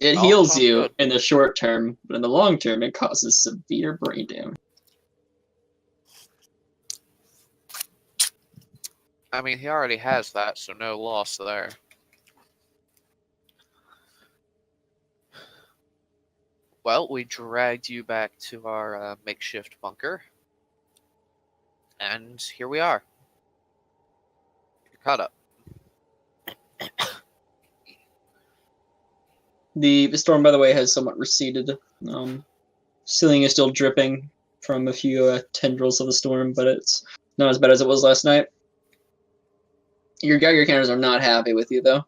It Oh, heals sounds you good. in the short term, but in the long term, it causes severe brain damage. I mean, he already has that, so no loss there. Well, we dragged you back to our makeshift bunker. And here we are. You're caught up. The storm, by the way, has somewhat receded. Ceiling is still dripping from a few tendrils of the storm, but it's not as bad as it was last night. Your Geiger counters are not happy with you, though.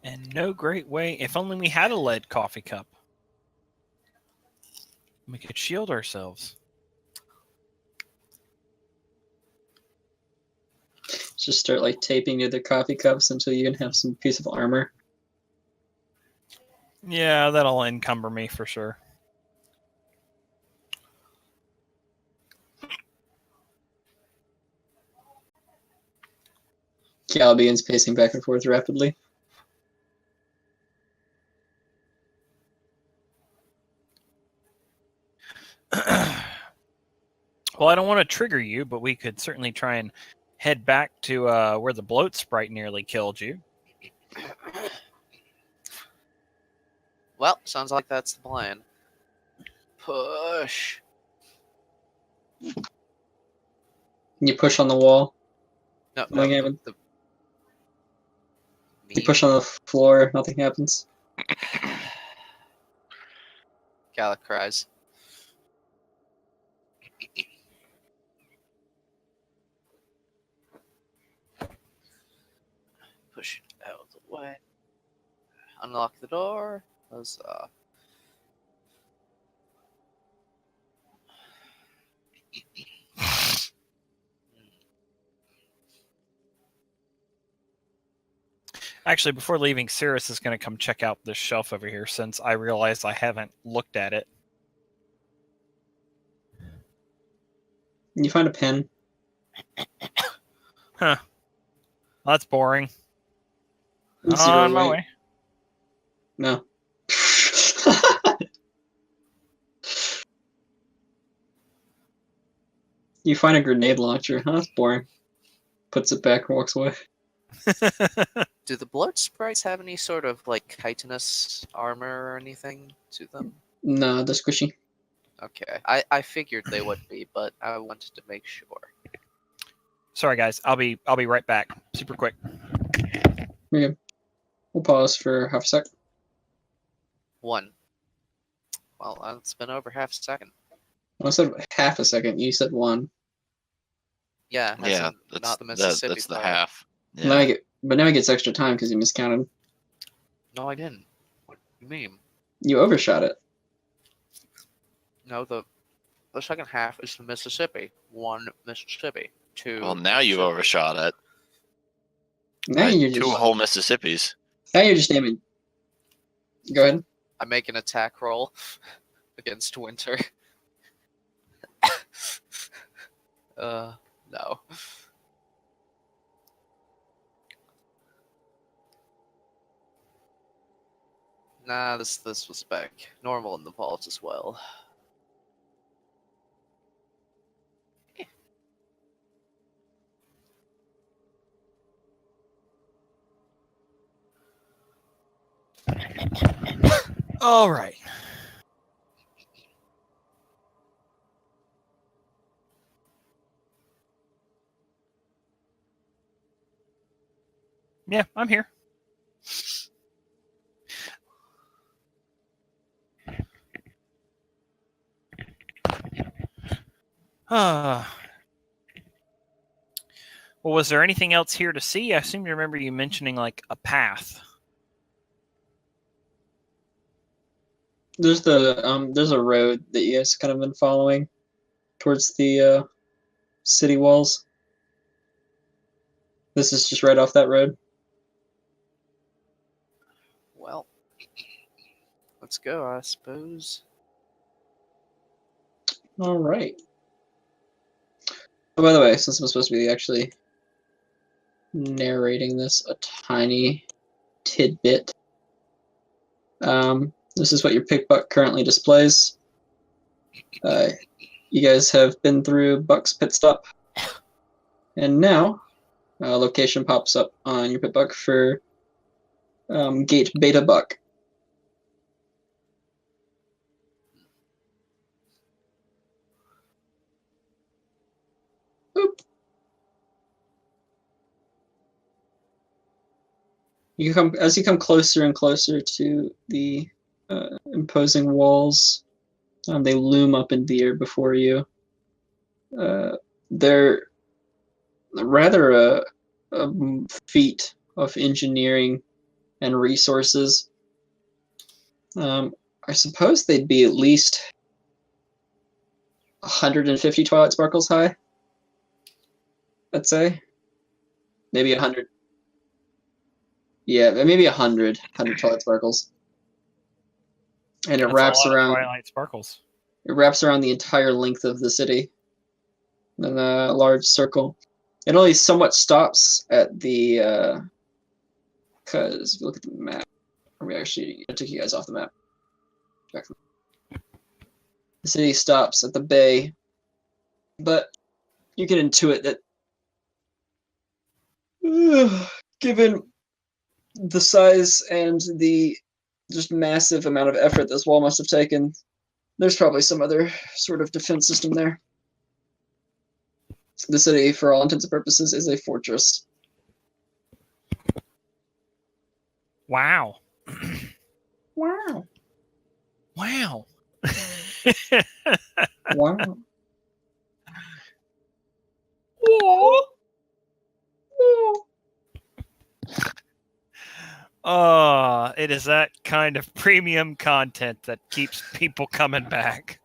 and no great way. If only we had a lead coffee cup. We could shield ourselves. Just start like taping near the coffee cups until you can have some piece of armor. Yeah, that'll encumber me for sure. Cal begins pacing back and forth rapidly. Well, I don't want to trigger you, but we could certainly try and head back to where the bloat sprite nearly killed you. Well, sounds like that's the plan. Push. You push on the wall. No, Nothing no. happens. The You push on the floor. Nothing happens. Galla cries. Push it out of the way. Unlock the door. Huzzah. Actually, before leaving, Cirrus is going to come check out this shelf over here since I realized I haven't looked at it. You find a pen. Huh. That's boring. Zero On my weight. way. No. You find a grenade launcher. Huh, that's boring. Puts it back and walks away. Do the blood sprites have any sort of like chitinous armor or anything to them? No, they're squishy. Okay, I figured they would be, but I wanted to make sure. Sorry, guys. I'll be right back. Super quick. Okay. We'll pause for half a sec. 1. Well, it's been over half a second. I said half a second. You said one. Yeah, as Yeah, in that's not the Mississippi that's the part. half. Yeah. Now he gets extra time because you miscounted. No, I didn't. What do you mean? You overshot it. No, the second half is the Mississippi. 1 Mississippi. 2. Well, now you've Mississippi. overshot it. Now By you're 2 just whole Mississippis. aiming. Go ahead. I make an attack roll against Winter. No. Nah, this was back normal in the vault as well. All right. Yeah, I'm here. Well, was there anything else here to see? I seem to remember you mentioning like a path. There's a road that you guys kind of been following towards the city walls. This is just right off that road. Well, let's go, I suppose. All right. Oh, by the way, since I'm supposed to be actually narrating this a tiny tidbit, this is what your pickbuck currently displays. You guys have been through Buck's pit stop, and now a location pops up on your pitbuck for Gate Beta Buck. Boop. As you come closer and closer to the imposing walls, they loom up in the air before you. They're rather a feat of engineering and resources. I suppose they'd be at least 150 Twilight Sparkles high. I'd say maybe 100. Yeah, maybe 100 Twilight Sparkles, and it That's wraps a lot of around. Twilight Sparkles. It wraps around the entire length of the city in a large circle. It only somewhat stops at the because if you look at the map, I took you guys off the map. The city stops at the bay, but you can intuit that given the size and the just massive amount of effort this wall must have taken, there's probably some other sort of defense system there. The city, for all intents and purposes, is a fortress. Wow. Wow. Wow. Wow. Oh, it is that kind of premium content that keeps people coming back.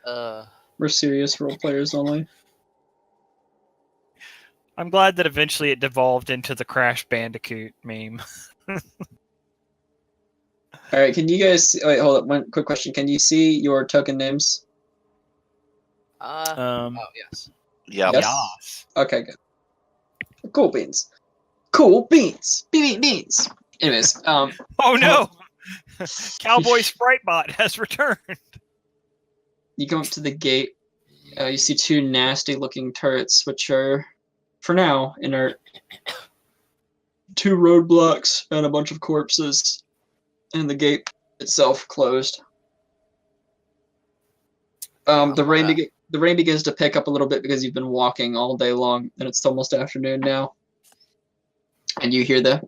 We're serious role players only. I'm glad that eventually it devolved into the Crash Bandicoot meme. All right, can you guys wait? Hold up. One quick question. Can you see your token names? Oh yes. Yeah. Yas. Okay, good. Cool beans. Cool beans. Beans. Anyways, Oh no! Cowboy Spritebot has returned. You come up to the gate. You see two nasty-looking turrets, which are, for now, inert. Two roadblocks and a bunch of corpses, and the gate itself closed. The rain begins to pick up a little bit because you've been walking all day long, and it's almost afternoon now. And you hear the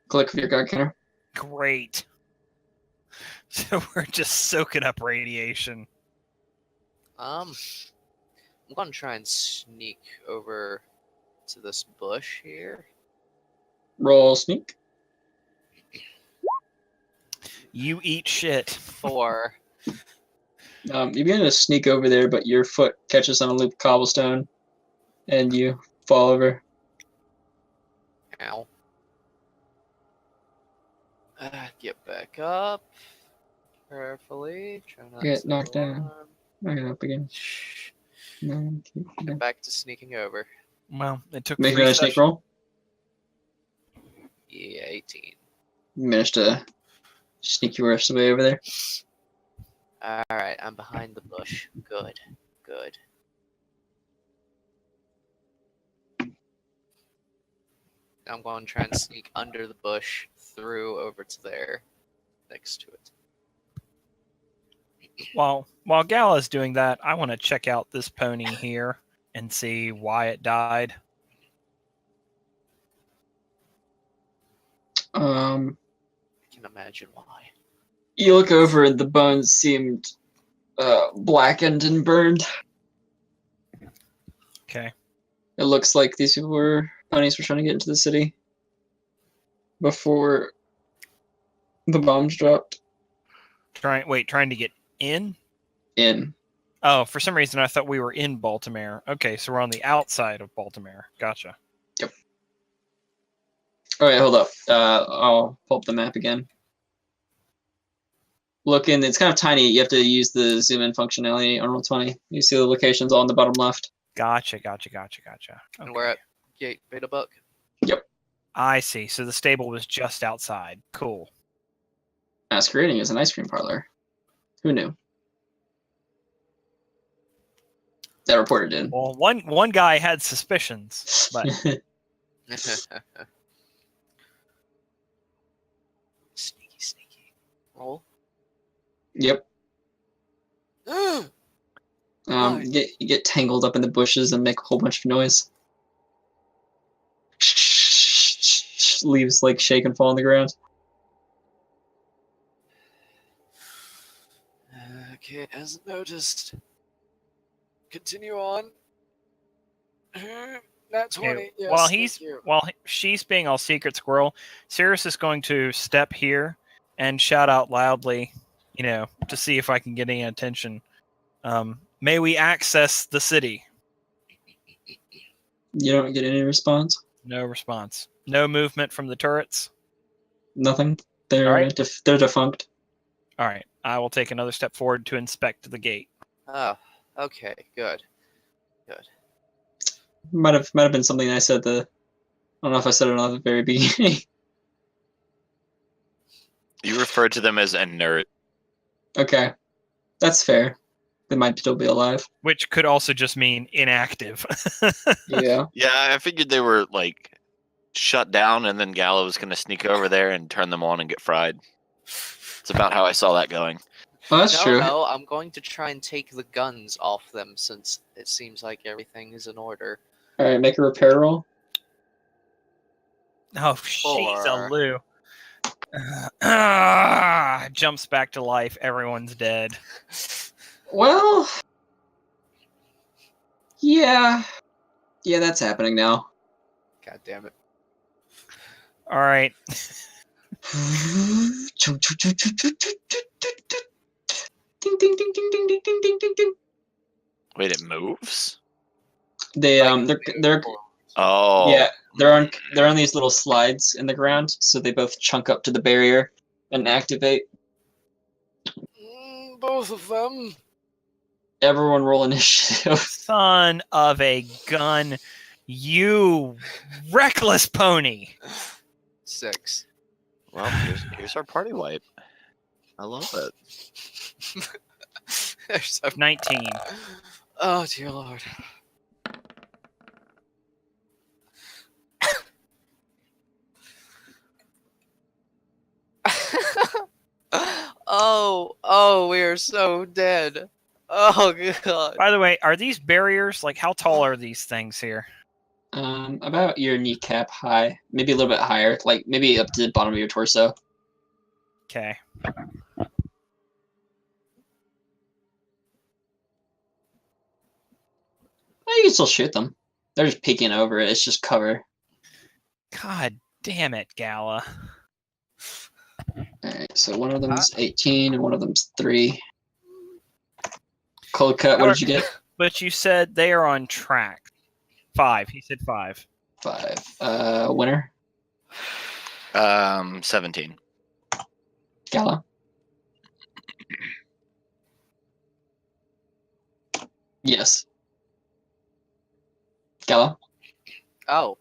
click of your guard counter. Great. So we're just soaking up radiation. I'm gonna try and sneak over to this bush here. Roll sneak. You eat shit. 4. You begin to sneak over there, but your foot catches on a loop cobblestone, and you fall over. Ow. Get back up. Carefully. Try not Get to knocked down. alarm. Knock it up again. Shh. No, Get back to sneaking over. Well, it took Make 3 another sneak sessions. roll. Yeah, 18. You managed to sneak your rest of the way over there. Alright, I'm behind the bush. Good. I'm going to try and sneak under the bush, through over to there, next to it. While Galla's doing that, I want to check out this pony here and see why it died. I can imagine why. You look over and the bones seemed blackened and burned. Okay. It looks like these ponies were trying to get into the city before the bombs dropped. Trying to get in? In. Oh, for some reason I thought we were in Baltimare. Okay, so we're on the outside of Baltimare. Gotcha. Yep. Alright, hold up. I'll pull up the map again. Look in, it's kind of tiny. You have to use the zoom in functionality on Roll20. You see the locations all on the bottom left. Gotcha. Okay. And we're at Gate Beta Buck. Yep. I see. So the stable was just outside. Cool. Masquerading as an ice cream parlor. Who knew? That reporter did. Well, one guy had suspicions, but Sneaky. Roll. Yep. You get tangled up in the bushes and make a whole bunch of noise. Leaves like shake and fall on the ground. Okay, hasn't noticed. Continue on. Not 20. okay, Yes, while she's being all secret squirrel, Sirius is going to step here and shout out loudly, to see if I can get any attention. May we access the city? You don't get any response? No response. No movement from the turrets? Nothing. They're Alright. They're defunct. All right. I will take another step forward to inspect the gate. Oh, okay, good. Might have been something I said I don't know if I said it at the very beginning. You referred to them as inert. Okay. That's fair. They might still be alive. Which could also just mean inactive. Yeah. Yeah, I figured they were like shut down, and then Galla was going to sneak over there and turn them on and get fried. It's about how I saw that going. Well, that's true. No, I'm going to try and take the guns off them since it seems like everything is in order. Alright, make a repair roll. Oh, she's a 4. Lou. Jumps back to life. Everyone's dead. Well, yeah, that's happening now. God damn it. All right. Ding, ding, ding, ding, ding, ding, ding, ding, ding, ding. Wait, it moves? They Like, they're Oh. yeah, they're on these little slides in the ground, so they both chunk up to the barrier and activate. both of them. Everyone roll initiative. Son of a gun. You reckless pony. 6. Well, here's our party wipe. I love it. There's a 19. Oh dear lord. Oh, we are so dead. Oh god. By the way, are these barriers, like, how tall are these things here? About your kneecap high, maybe a little bit higher, like maybe up to the bottom of your torso. Okay. Well, you can still shoot them. They're just peeking over it. It's just cover. God damn it, Gala. Alright, so one of them's 18 and one of them's 3. Cold cut, what did you get? But you said they are on track. 5. He said 5. 5. Winner? 17. Gala? Yes. Gala? Oh.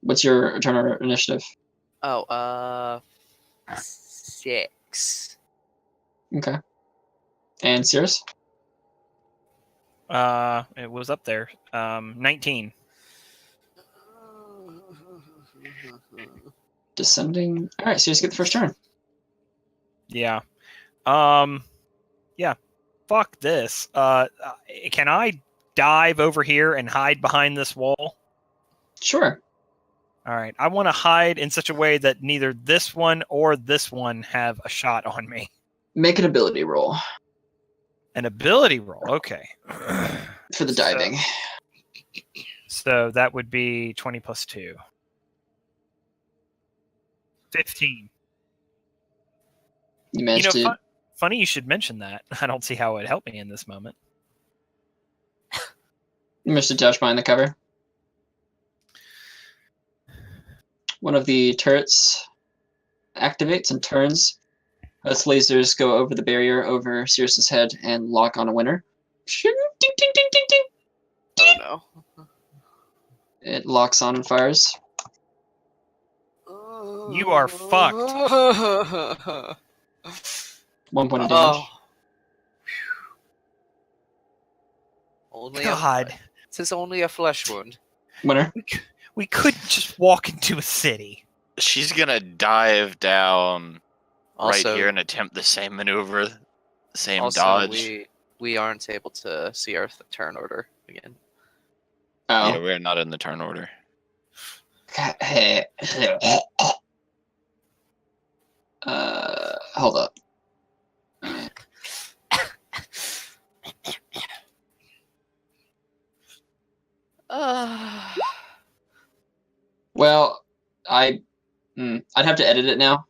What's your turn or initiative? Oh, 6. Okay. And Cirrus? It was up there. 19. Descending. Alright, Cirrus, get the first turn. Yeah. Yeah. Fuck this. Can I dive over here and hide behind this wall? Sure. All right. I want to hide in such a way that neither this one or this one have a shot on me. Make an ability roll An ability roll. Okay. for the diving. So that would be 20 plus 2. 15. You managed to. Funny you should mention that. I don't see how it would help me in this moment. You managed to dodge behind the cover. One of the turrets activates and turns. Its lasers go over the barrier over Cirrus's head and lock on a winner. Ding, ding, ding, ding, ding. Oh no. It locks on and fires. You are fucked. 1 point of damage. Only God. This is only a flesh wound. Winner. We couldn't just walk into a city. She's gonna dive down Also, right here and attempt the same maneuver, the same also, dodge. we aren't able to see our turn order again. Oh. Yeah, we're not in the turn order. Hold up. Well, I'd have to edit it now.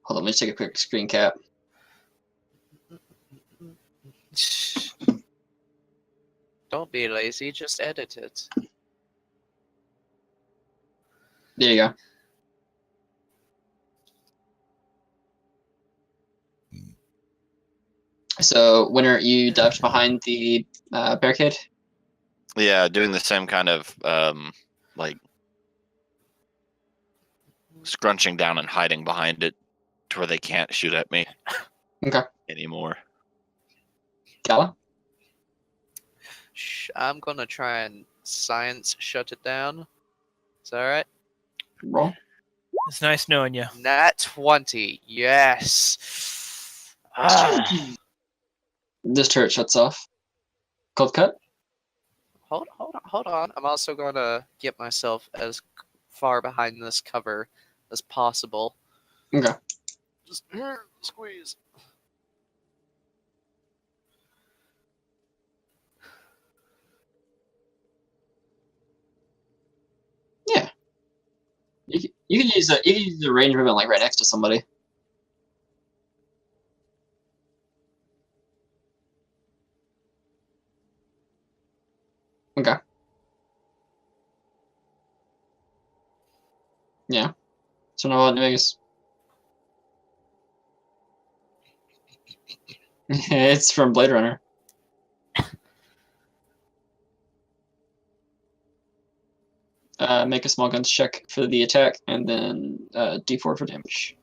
Hold on, let me just take a quick screen cap. Don't be lazy, just edit it. There you go. So, Winner, you dodged behind the barricade? Yeah, doing the same kind of like scrunching down and hiding behind it to where they can't shoot at me. Okay. Anymore. Gala? I'm gonna try and science shut it down. Is that alright? Roll. It's nice knowing you. Nat 20. Yes. This turret shuts off. Cold cut? Hold on. I'm also gonna get myself as far behind this cover as possible. Okay. Just squeeze. Yeah. You can use a range movement like right next to somebody. Okay. Yeah. So now what, New Vegas? It's from Blade Runner. Make a small guns check for the attack, and then D4 for damage.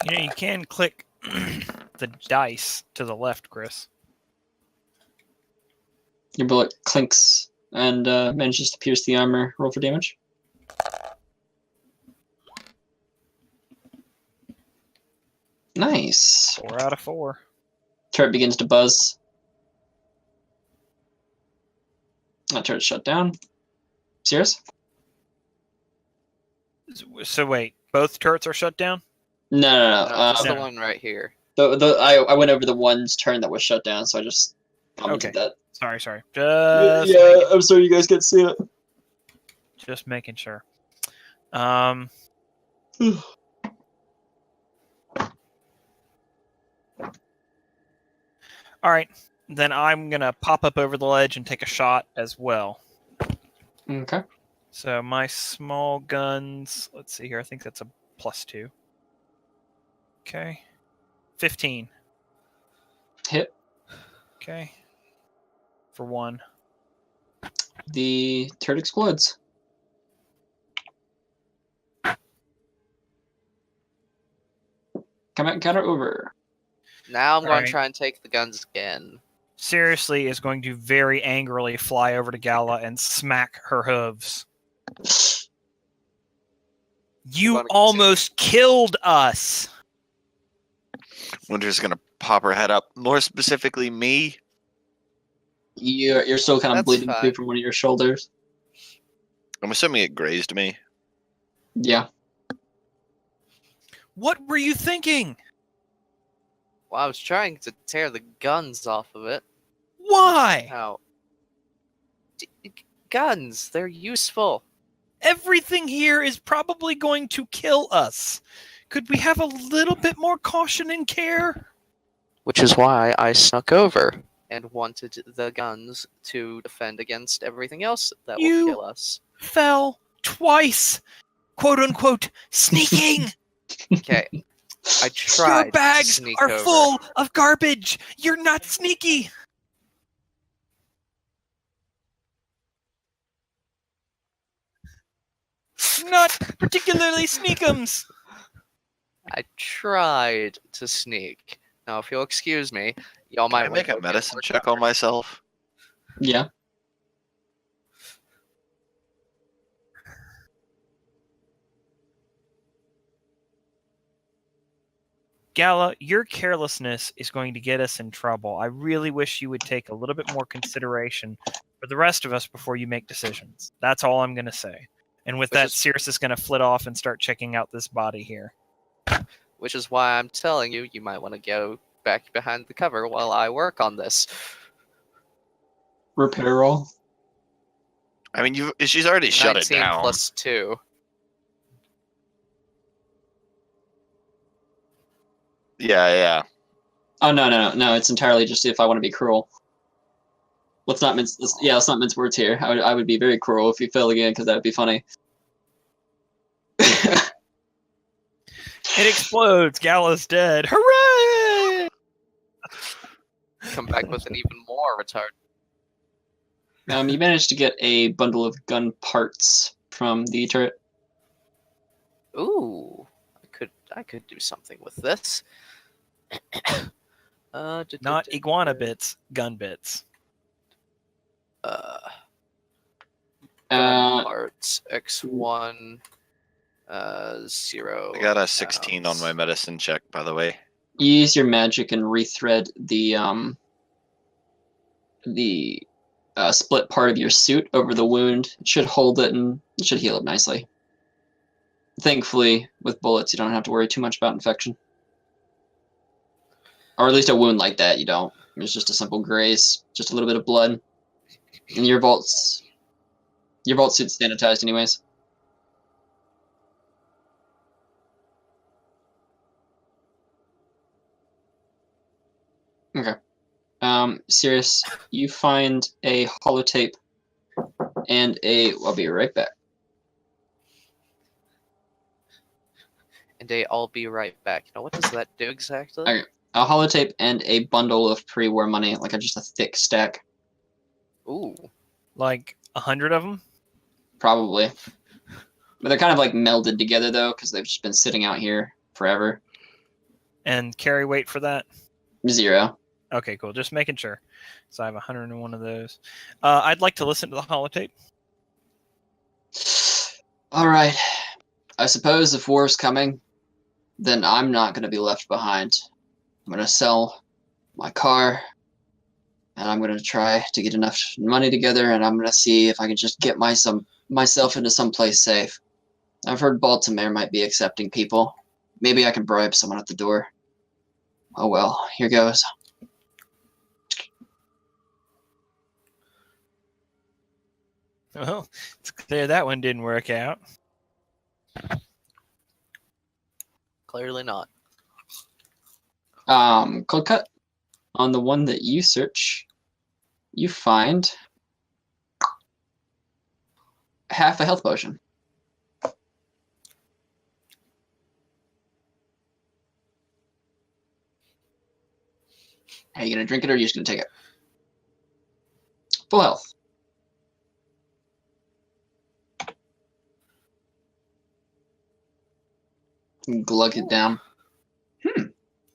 You know, you can click the dice to the left, Chris. Your bullet clinks and manages to pierce the armor. Roll for damage. Nice. 4 out of 4. Turret begins to buzz. That turret's shut down. Serious? So wait, both turrets are shut down? No. Just the no. one right here. I went over the one's turn that was shut down, so I just commented that. Sorry. Just I'm sorry you guys can't see it. Just making sure. All right, then I'm gonna pop up over the ledge and take a shot as well. Okay. So my small guns. Let's see here. I think that's a +2. Okay. 15. Hit. Okay. For 1. The turret explodes. Come out and counter over. Now I'm going Alright. to try and take the guns again. Seriously is going to very angrily fly over to Galla and smack her hooves. You Wanna almost killed us. Winter's gonna pop her head up. More specifically, me. You're still kind of That's bleeding fine. through from one of your shoulders. I'm assuming it grazed me. Yeah. What were you thinking? Well, I was trying to tear the guns off of it. Why? How? Guns, they're useful. Everything here is probably going to kill us. Could we have a little bit more caution and care? Which is why I snuck over and wanted the guns to defend against everything else that You- will kill us. Fell twice. Quote unquote sneaking. Okay, I tried Your bags to sneak are over. full of garbage. You're not sneaky. Not particularly sneakums. I tried to sneak. Now, if you'll excuse me, y'all Can might I make a wanna go get medicine more check on myself? Yeah. Galla, your carelessness is going to get us in trouble. I really wish you would take a little bit more consideration for the rest of us before you make decisions. That's all I'm going to say. And with Which that, is- Cirrus is going to flit off and start checking out this body here. Which is why I'm telling you, you might want to go back behind the cover while I work on this. Repair roll. I mean, she's already shut it 19 down. plus 2. Yeah. Oh no! It's entirely just if I want to be cruel. Let's not mince words here. I would be very cruel if you fail again, because that would be funny. It explodes. Galla's dead. Hooray! Come back with an even more retard. You managed to get a bundle of gun parts from the turret. Ooh, I could do something with this. Not iguana bits, gun bits. Gun parts X1 0. I got a 16 on my medicine check, by the way. You use your magic and rethread the the split part of your suit over the wound. It should hold it and it should heal it nicely. Thankfully, with bullets, you don't have to worry too much about infection. Or at least a wound like that, you don't. It's just a simple graze, just a little bit of blood. And your vault suit's sanitized anyways. Okay. Sirius, you find a holotape and I'll be right back. And I'll be right back. Now, what does that do exactly? Okay. A holotape and a bundle of pre-war money, like just a thick stack. Ooh. Like 100 of them? Probably. But they're kind of like melded together though, because they've just been sitting out here forever. And carry weight for that? 0. Okay, cool. Just making sure. So I have 101 of those. I'd like to listen to the holotape. All right. I suppose if war's coming, then I'm not going to be left behind. I'm going to sell my car, and I'm going to try to get enough money together, and I'm going to see if I can just get myself into someplace safe. I've heard Baltimare might be accepting people. Maybe I can bribe someone at the door. Oh well, here goes. Well, it's clear that one didn't work out. Clearly not. Cold cut. On the one that you search, you find half a health potion. Are you gonna drink it or are you just gonna take it? Full health. Glug it down.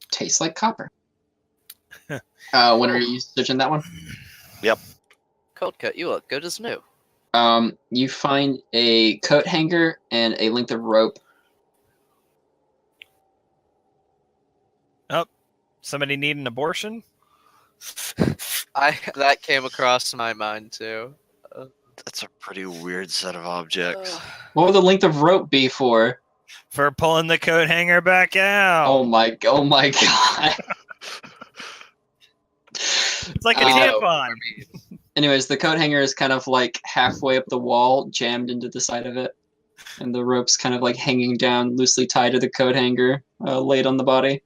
Tastes like copper. When are you searching that one? Yep. Cold cut, you look good as new. You find a coat hanger and a length of rope. Oh, somebody need an abortion? That came across my mind too. That's a pretty weird set of objects. What would the length of rope be for? For pulling the coat hanger back out. Oh my god. It's like a We know tampon. what I mean. Anyways, the coat hanger is kind of like halfway up the wall, jammed into the side of it. And the rope's kind of like hanging down, loosely tied to the coat hanger, laid on the body.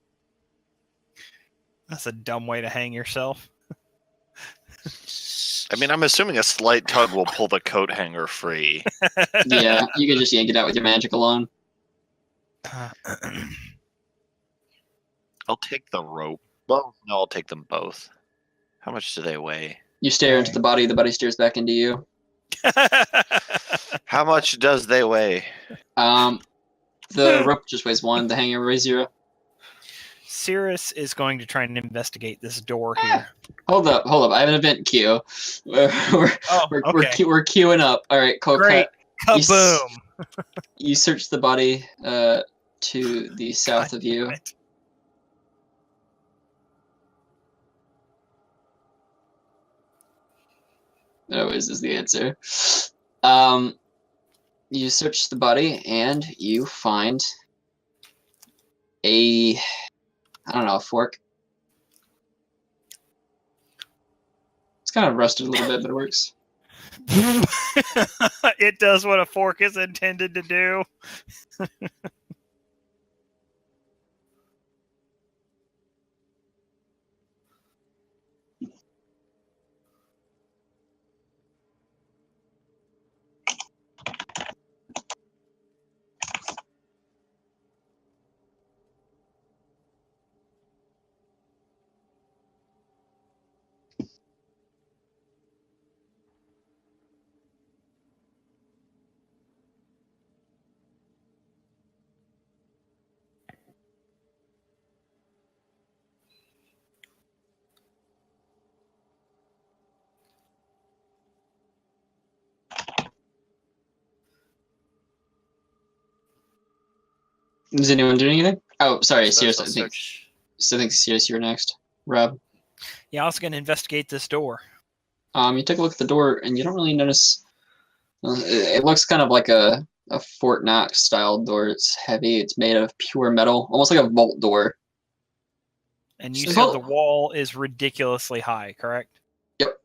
That's a dumb way to hang yourself. I mean, I'm assuming a slight tug will pull the coat hanger free. Yeah, you can just yank it out with your magic alone. I'll take the rope. Well, no, I'll take them both. How much do they weigh? You stare into the body stares back into you. How much does they weigh? The rope just weighs 1, the hanger weighs 0. Cirrus is going to try and investigate this door here. Hold up. I have an event queue. We're queuing up. All right, cold Great. cut. Kaboom! You search the body to the south of you. Always is the answer. You search the body and you find a fork. It's kind of rusted a little bit, but it works. It does what a fork is intended to do. Does anyone do anything? Oh, sorry, Sirius. Special I think search. Sirius, you're next. Rob. Yeah, I was going to investigate this door. You take a look at the door, and you don't really notice. It looks kind of like a Fort Knox style door. It's heavy. It's made of pure metal, almost like a vault door. And you So- said the wall is ridiculously high, correct? Yep.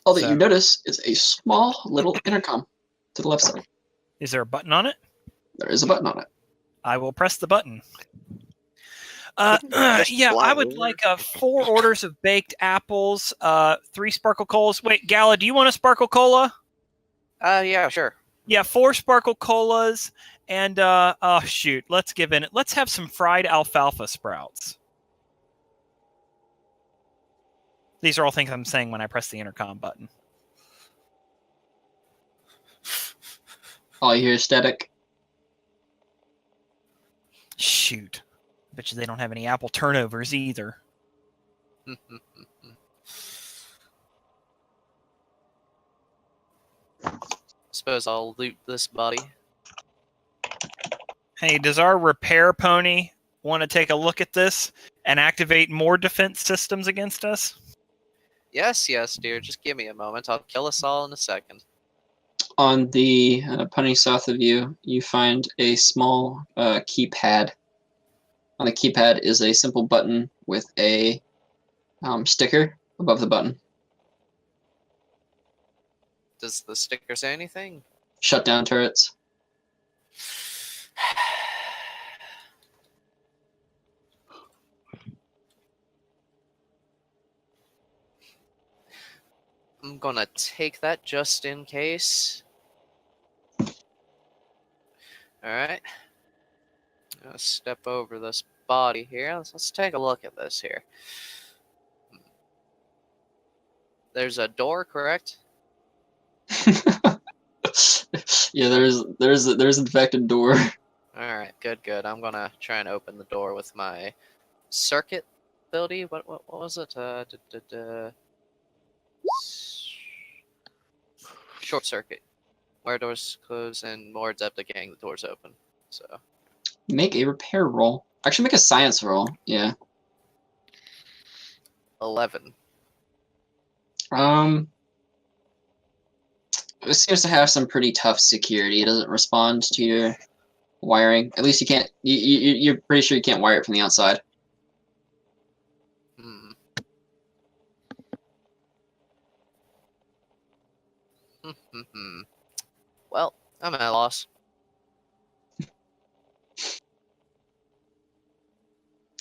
All that So- you notice is a small little intercom to the left side. Is there a button on it? There is a button on it. I will press the button. Just Yeah, fly I would over. like 4 orders of baked apples, 3 sparkle colas. Wait, Galla, do you want a sparkle cola? Yeah, sure. Yeah, 4 sparkle colas, and oh shoot, let's give in. Let's have some fried alfalfa sprouts. These are all things I'm saying when I press the intercom button. All you hear is static. Shoot. Bet you they don't have any apple turnovers either. Suppose I'll loot this body. Hey, does our repair pony want to take a look at this and activate more defense systems against us? Yes, dear. Just give me a moment. I'll kill us all in a second. On the pony south of you, you find a small keypad. On the keypad is a simple button with a sticker above the button. Does the sticker say anything? Shut down turrets. I'm gonna take that just in case. Alright. Gonna step over this body here. Let's take a look at this here. There's a door, correct? Yeah, there's an infected door. Alright, good. I'm gonna try and open the door with my circuit ability. What was it? Short circuit. Where doors close and more adept at getting the doors open. So Make a repair roll. Actually, make a science roll. Yeah. 11. It seems to have some pretty tough security. It doesn't respond to your wiring. At least you can't. You're pretty sure you can't wire it from the outside. Hmm. Well, I'm at a loss.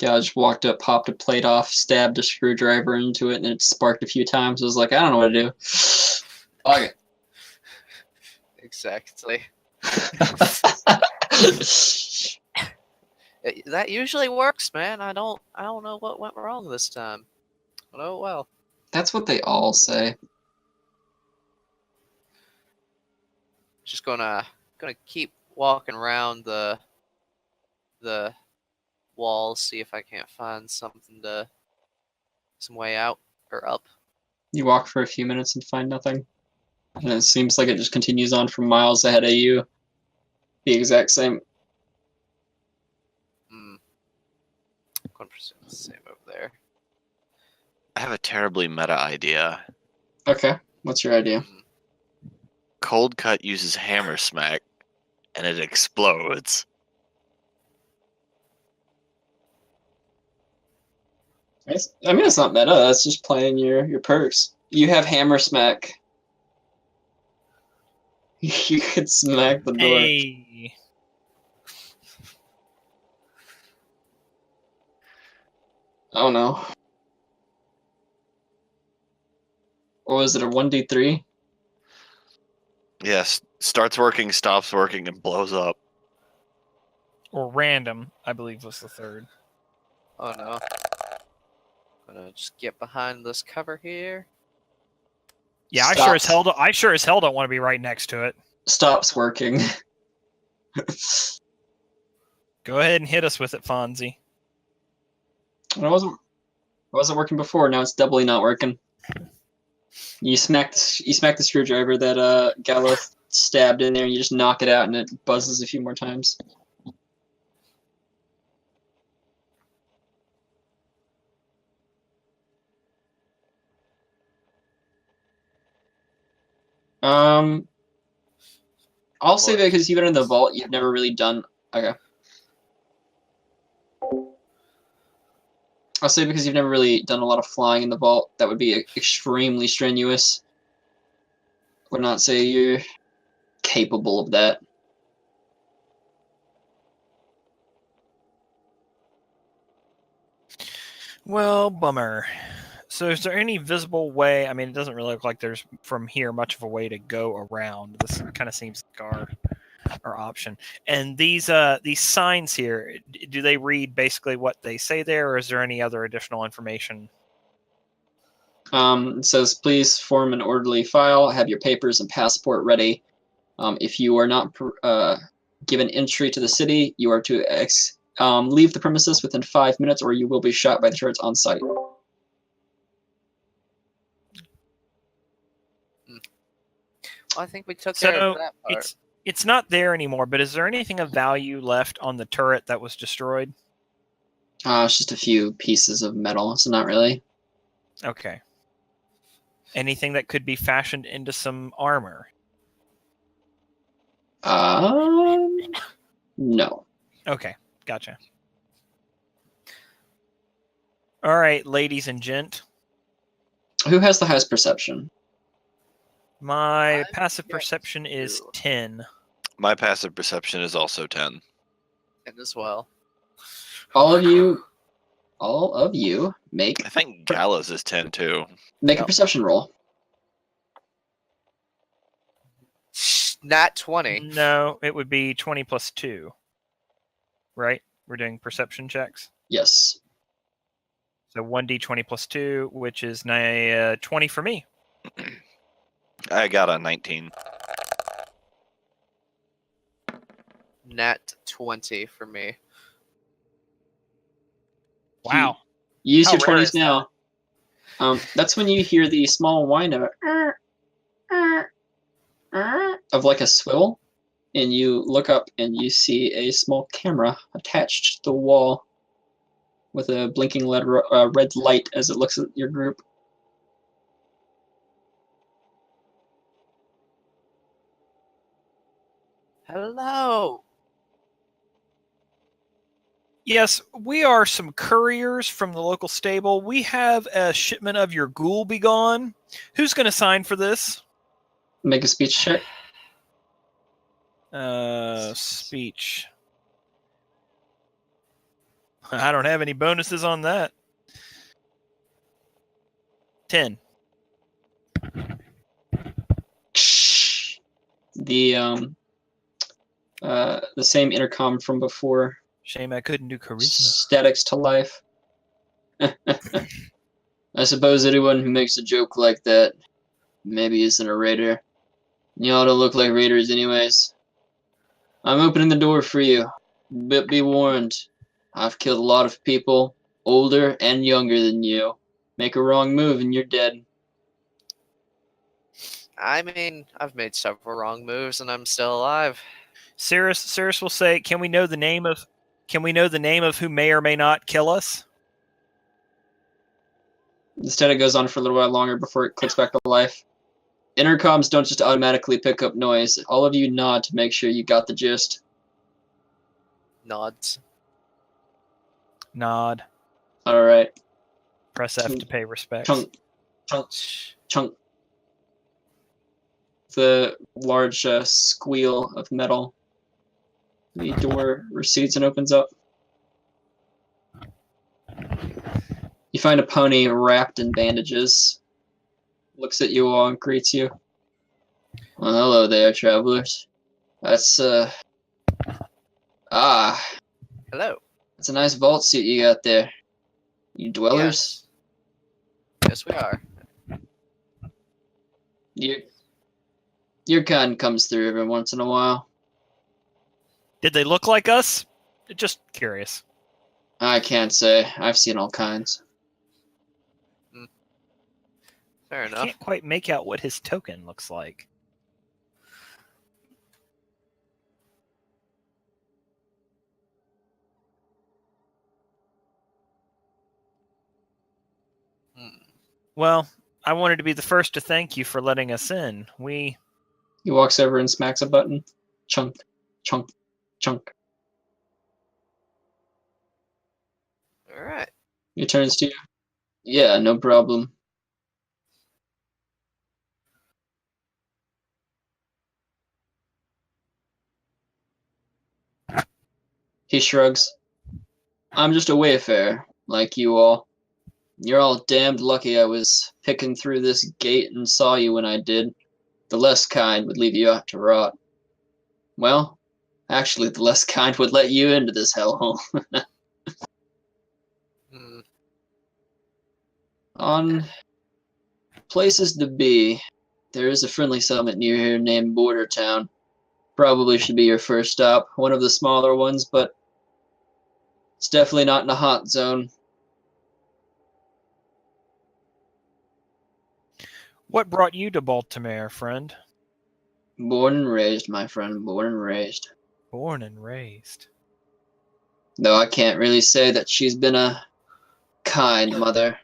Yeah, I just walked up, popped a plate off, stabbed a screwdriver into it, and it sparked a few times. I was like, I don't know what to do. Fuck it. Exactly. That usually works, man. I don't know what went wrong this time. But oh well. That's what they all say. Just gonna keep walking around the walls, see if I can't find some way out or up. You walk for a few minutes and find nothing. And it seems like it just continues on for miles ahead of you. The exact same. I'm gonna presume it's the same over there. I have a terribly meta idea. Okay, what's your idea? Cold Cut uses hammer smack, and it explodes. I mean, it's not meta. That's just playing your perks. You have hammer smack. You could smack the door. Hey. Oh no. Or was it a 1d3? Yes, starts working, stops working, and blows up. Or random, I believe was the third. Oh no. Gonna just get behind this cover here. Yeah, I sure as hell don't want to be right next to it. Stops working. Go ahead and hit us with it, Fonzie. It wasn't working before. Now it's doubly not working. You smack the screwdriver that Galla stabbed in there, and you just knock it out, and it buzzes a few more times. I'll say that because you've been in the vault, you've never really done. Okay. I'll say because you've never really done a lot of flying in the vault, that would be extremely strenuous. Would not say you're capable of that. Well, bummer. So is there any visible way? I mean, it doesn't really look like there's from here much of a way to go around. This kind of seems like our option. And these signs here, do they read basically what they say there, or is there any other additional information? It says, please form an orderly file, have your papers and passport ready. If you are not given entry to the city, you are to leave the premises within 5 minutes, or you will be shot by the turrets on site. I think we took care of that part. It's not there anymore, but is there anything of value left on the turret that was destroyed? It's just a few pieces of metal, so not really. Okay. Anything that could be fashioned into some armor? No. Okay, gotcha. All right, ladies and gent. Who has the highest perception? My passive perception is 10. My passive perception is also 10. And as well. All of you make. I think Galla's is 10 too. Make a perception roll. Nat 20. No, it would be 20 plus 2. Right? We're doing perception checks. Yes. So 1d20 plus 2, which is 20 for me. I got a 19. Nat 20 for me. Wow. You use How your rare 20s is now. That's when you hear the small whine of like a swivel, and you look up and you see a small camera attached to the wall with a blinking red light as it looks at your group. Hello. Yes, we are some couriers from the local stable. We have a shipment of your ghoul begone. Who's going to sign for this? Make a speech check. Speech. I don't have any bonuses on that. 10. The same intercom from before. Shame I couldn't do charisma. Statics to life. I suppose anyone who makes a joke like that maybe isn't a raider. Y'all don't look like raiders anyways. I'm opening the door for you, but be warned. I've killed a lot of people, older and younger than you. Make a wrong move and you're dead. I mean, I've made several wrong moves and I'm still alive. Cirrus will say, "Can we know the name of who may or may not kill us?" Instead, it goes on for a little while longer before it clicks back to life. Intercoms don't just automatically pick up noise. All of you nod to make sure you got the gist. Nods. Nod. All right. Press F to pay respects. Chunk, chunk, chunk. The large squeal of metal. The door recedes and opens up. You find a pony wrapped in bandages. Looks at you all and greets you. Well, hello there, travelers. That's, Hello. That's a nice vault suit you got there. You dwellers? Yes, we are. Your kind comes through every once in a while. Did they look like us? Just curious. I can't say. I've seen all kinds. Fair I enough. can't quite make out what his token looks like. Well, I wanted to be the first to thank you for letting us in. We He walks over and smacks a button. Chunk, chunk, chunk. All right. He turns to you. Yeah, no problem. He shrugs. I'm just a wayfarer, like you all. You're all damned lucky I was picking through this gate and saw you when I did. The less kind would leave you out to rot. Well, actually, the less kind would let you into this hellhole. Hmm. On places to be, there is a friendly settlement near here named Border Town. Probably should be your first stop. One of the smaller ones, but it's definitely not in a hot zone. What brought you to Baltimare, friend? Born and raised, my friend. Born and raised. Born and raised. Though I can't really say that she's been a kind mother.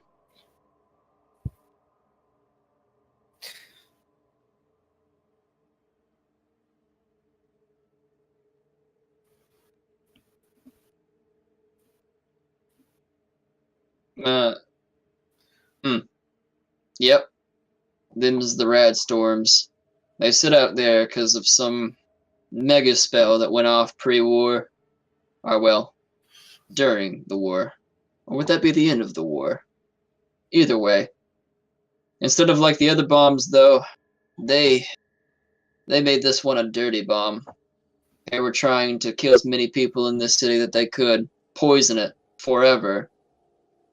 Uh, Yep. Them's the rad storms. They sit out there because of some mega spell that went off pre-war. Or, well, during the war. Or would that be the end of the war? Either way. Instead of like the other bombs, though, they made this one a dirty bomb. They were trying to kill as many people in this city that they could, poison it forever,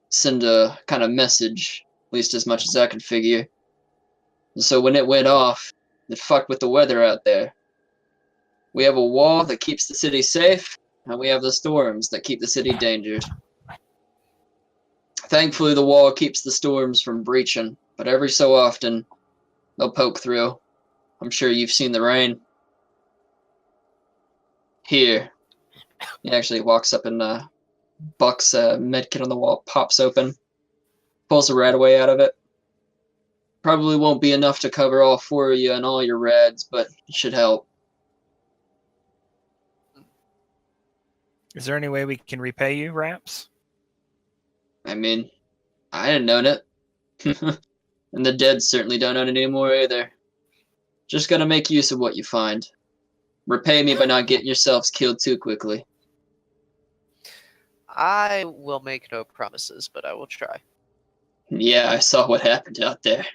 send a kind of message, at least as much as I could figure. And so when it went off, it fucked with the weather out there. We have a wall that keeps the city safe, and we have the storms that keep the city dangerous. Thankfully, the wall keeps the storms from breaching, but every so often, they'll poke through. I'm sure you've seen the rain. Here. He actually walks up and bucks a medkit on the wall, pops open, pulls a radaway out of it. Probably won't be enough to cover all four of you and all your rads, but it should help. Is there any way we can repay you, Raps? I mean, I didn't own it. And the dead certainly don't own it anymore either. Just gotta make use of what you find. Repay me by not getting yourselves killed too quickly. I will make no promises, but I will try. Yeah, I saw what happened out there.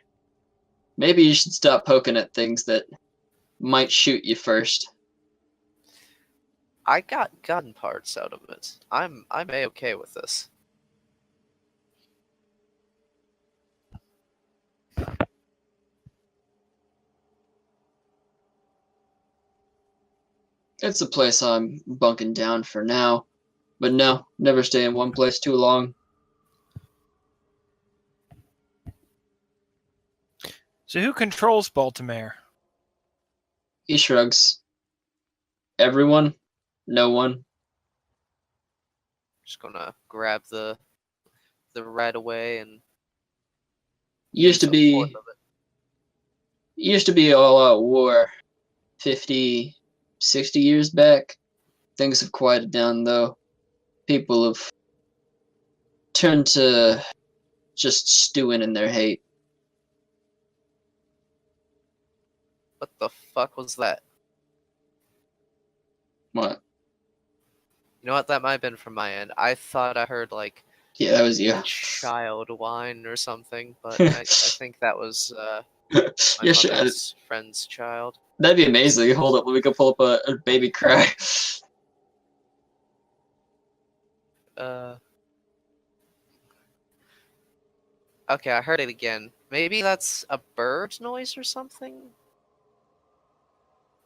Maybe you should stop poking at things that might shoot you first. I got gun parts out of it. I'm A-okay with this. It's a place I'm bunking down for now. But no, never stay in one place too long. So who controls Baltimare? He shrugs. Everyone? No one? Just gonna grab the right away and Used to be all out war 50, 60 years back. Things have quieted down though. People have turned to just stewing in their hate. What the fuck was that? What? You know what? That might have been from my end. I thought I heard like Yeah, that was you. child whine or something, but I think that was my Yeah, sure. mother's friend's child. That'd be amazing. Hold up, let me go pull up a baby cry. Okay, I heard it again. Maybe that's a bird noise or something?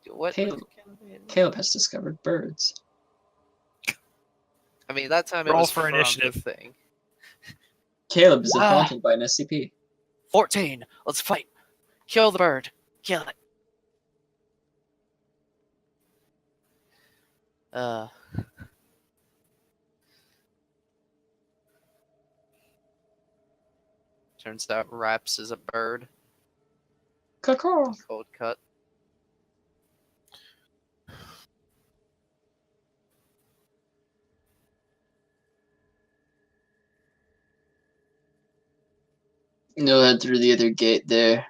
What? Caleb has discovered birds. I mean, that time it Roll was for from initiative. the thing. Caleb is haunted by an SCP. 14. Let's fight. Kill the bird. Kill it. Turns out Raps is a bird. Caw. Cold cut. You'll head through the other gate there.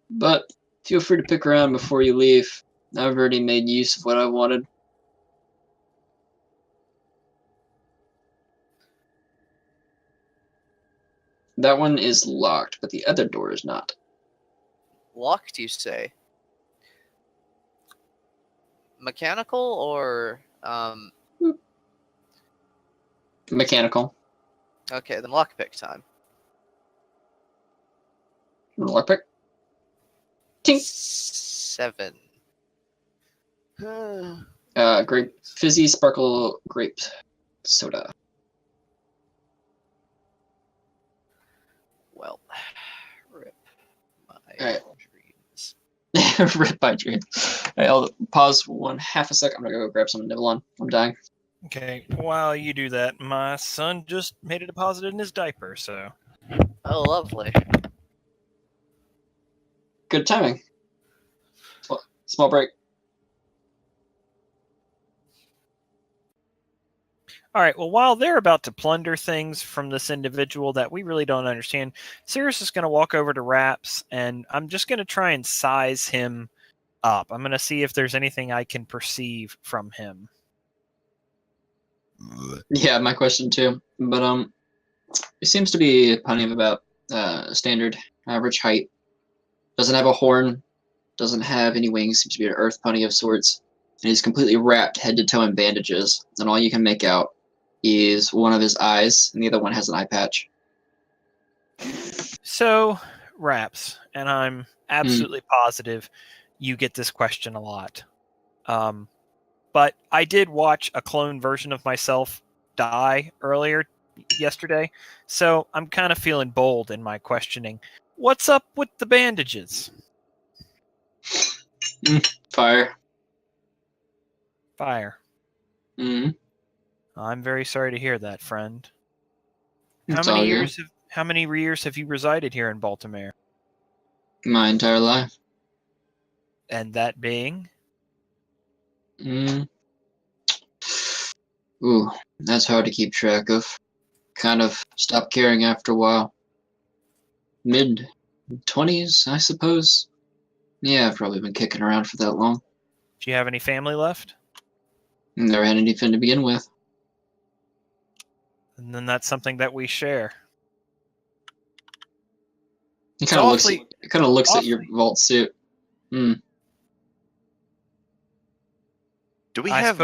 But feel free to pick around before you leave. I've already made use of what I wanted. That one is locked, but the other door is not. Locked, you say? Mechanical or Mechanical. okay, then lockpick time. Lockpick. Tink. 7. Grape fizzy sparkle grape soda. Well, rip my Alright. dreams. Rip my dream. Alright, I'll pause 1/2 a second. I'm gonna go grab some to nibble on. I'm dying. Okay, while you do that, my son just made a deposit in his diaper, so. Oh, lovely. Good timing. Small break. All right, well, while they're about to plunder things from this individual that we really don't understand, Sirius is going to walk over to Raps, and I'm just going to try and size him up. I'm going to see if there's anything I can perceive from him. Yeah, my question too. But it seems to be a pony of about standard average height. Doesn't have a horn. Doesn't have any wings. Seems to be an earth pony of sorts. And he's completely wrapped head to toe in bandages. And all you can make out is one of his eyes, and the other one has an eye patch. So, Raps, and I'm absolutely positive you get this question a lot. But I did watch a clone version of myself die yesterday, so I'm kind of feeling bold in my questioning. What's up with the bandages? Fire. Fire. Mm-hmm. I'm very sorry to hear that, friend. It's all good. How many years have you resided here in Baltimare? My entire life. And that being? Ooh, that's hard to keep track of. Kind of stopped caring after a while. Mid-20s, I suppose. Yeah, I've probably been kicking around for that long. Do you have any family left? Never had anything to begin with. And then that's something that we share. It kind of looks at your vault suit. Do we have?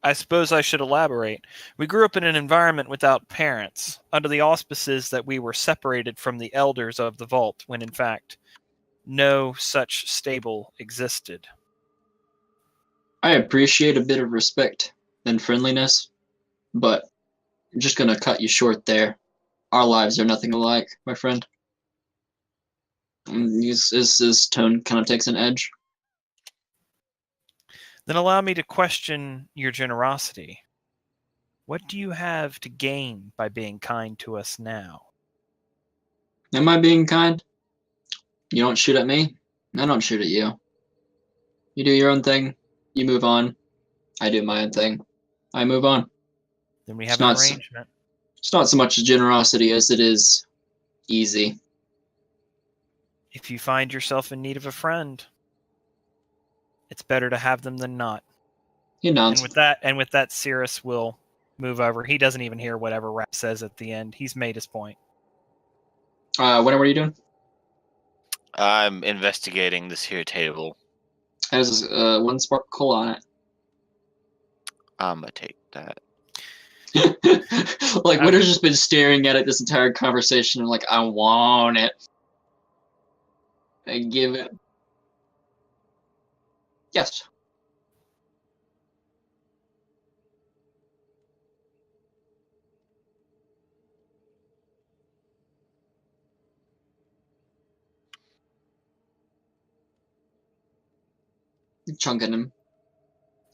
I suppose I should elaborate. We grew up in an environment without parents, under the auspices that we were separated from the elders of the vault, when in fact no such stable existed. I appreciate a bit of respect and friendliness, but I'm just gonna cut you short there. Our lives are nothing alike, my friend. His tone kind of takes an edge. Then allow me to question your generosity. What do you have to gain by being kind to us now? Am I being kind? You don't shoot at me, I don't shoot at you. You do your own thing, you move on. I do my own thing, I move on. Then we have an arrangement. It's not so much generosity as it is easy. If you find yourself in need of a friend, it's better to have them than not. He nods. And with that, Cirrus will move over. He doesn't even hear whatever Rap says at the end. He's made his point. What are you doing? I'm investigating this here table. It has one sparkle on it. I'm gonna take that. Like, Winter's just been staring at it this entire conversation. I'm like, I want it. I give it. Yes. Chunking him.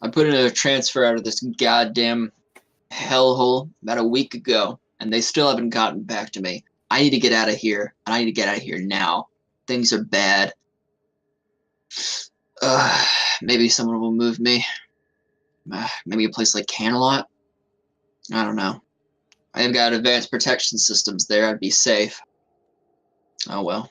I put in a transfer out of this goddamn hellhole about a week ago, and they still haven't gotten back to me. I need to get out of here, and I need to get out of here now. Things are bad. Maybe someone will move me. Maybe a place like Canalot? I don't know. I've got advanced protection systems there. I'd be safe. Oh well.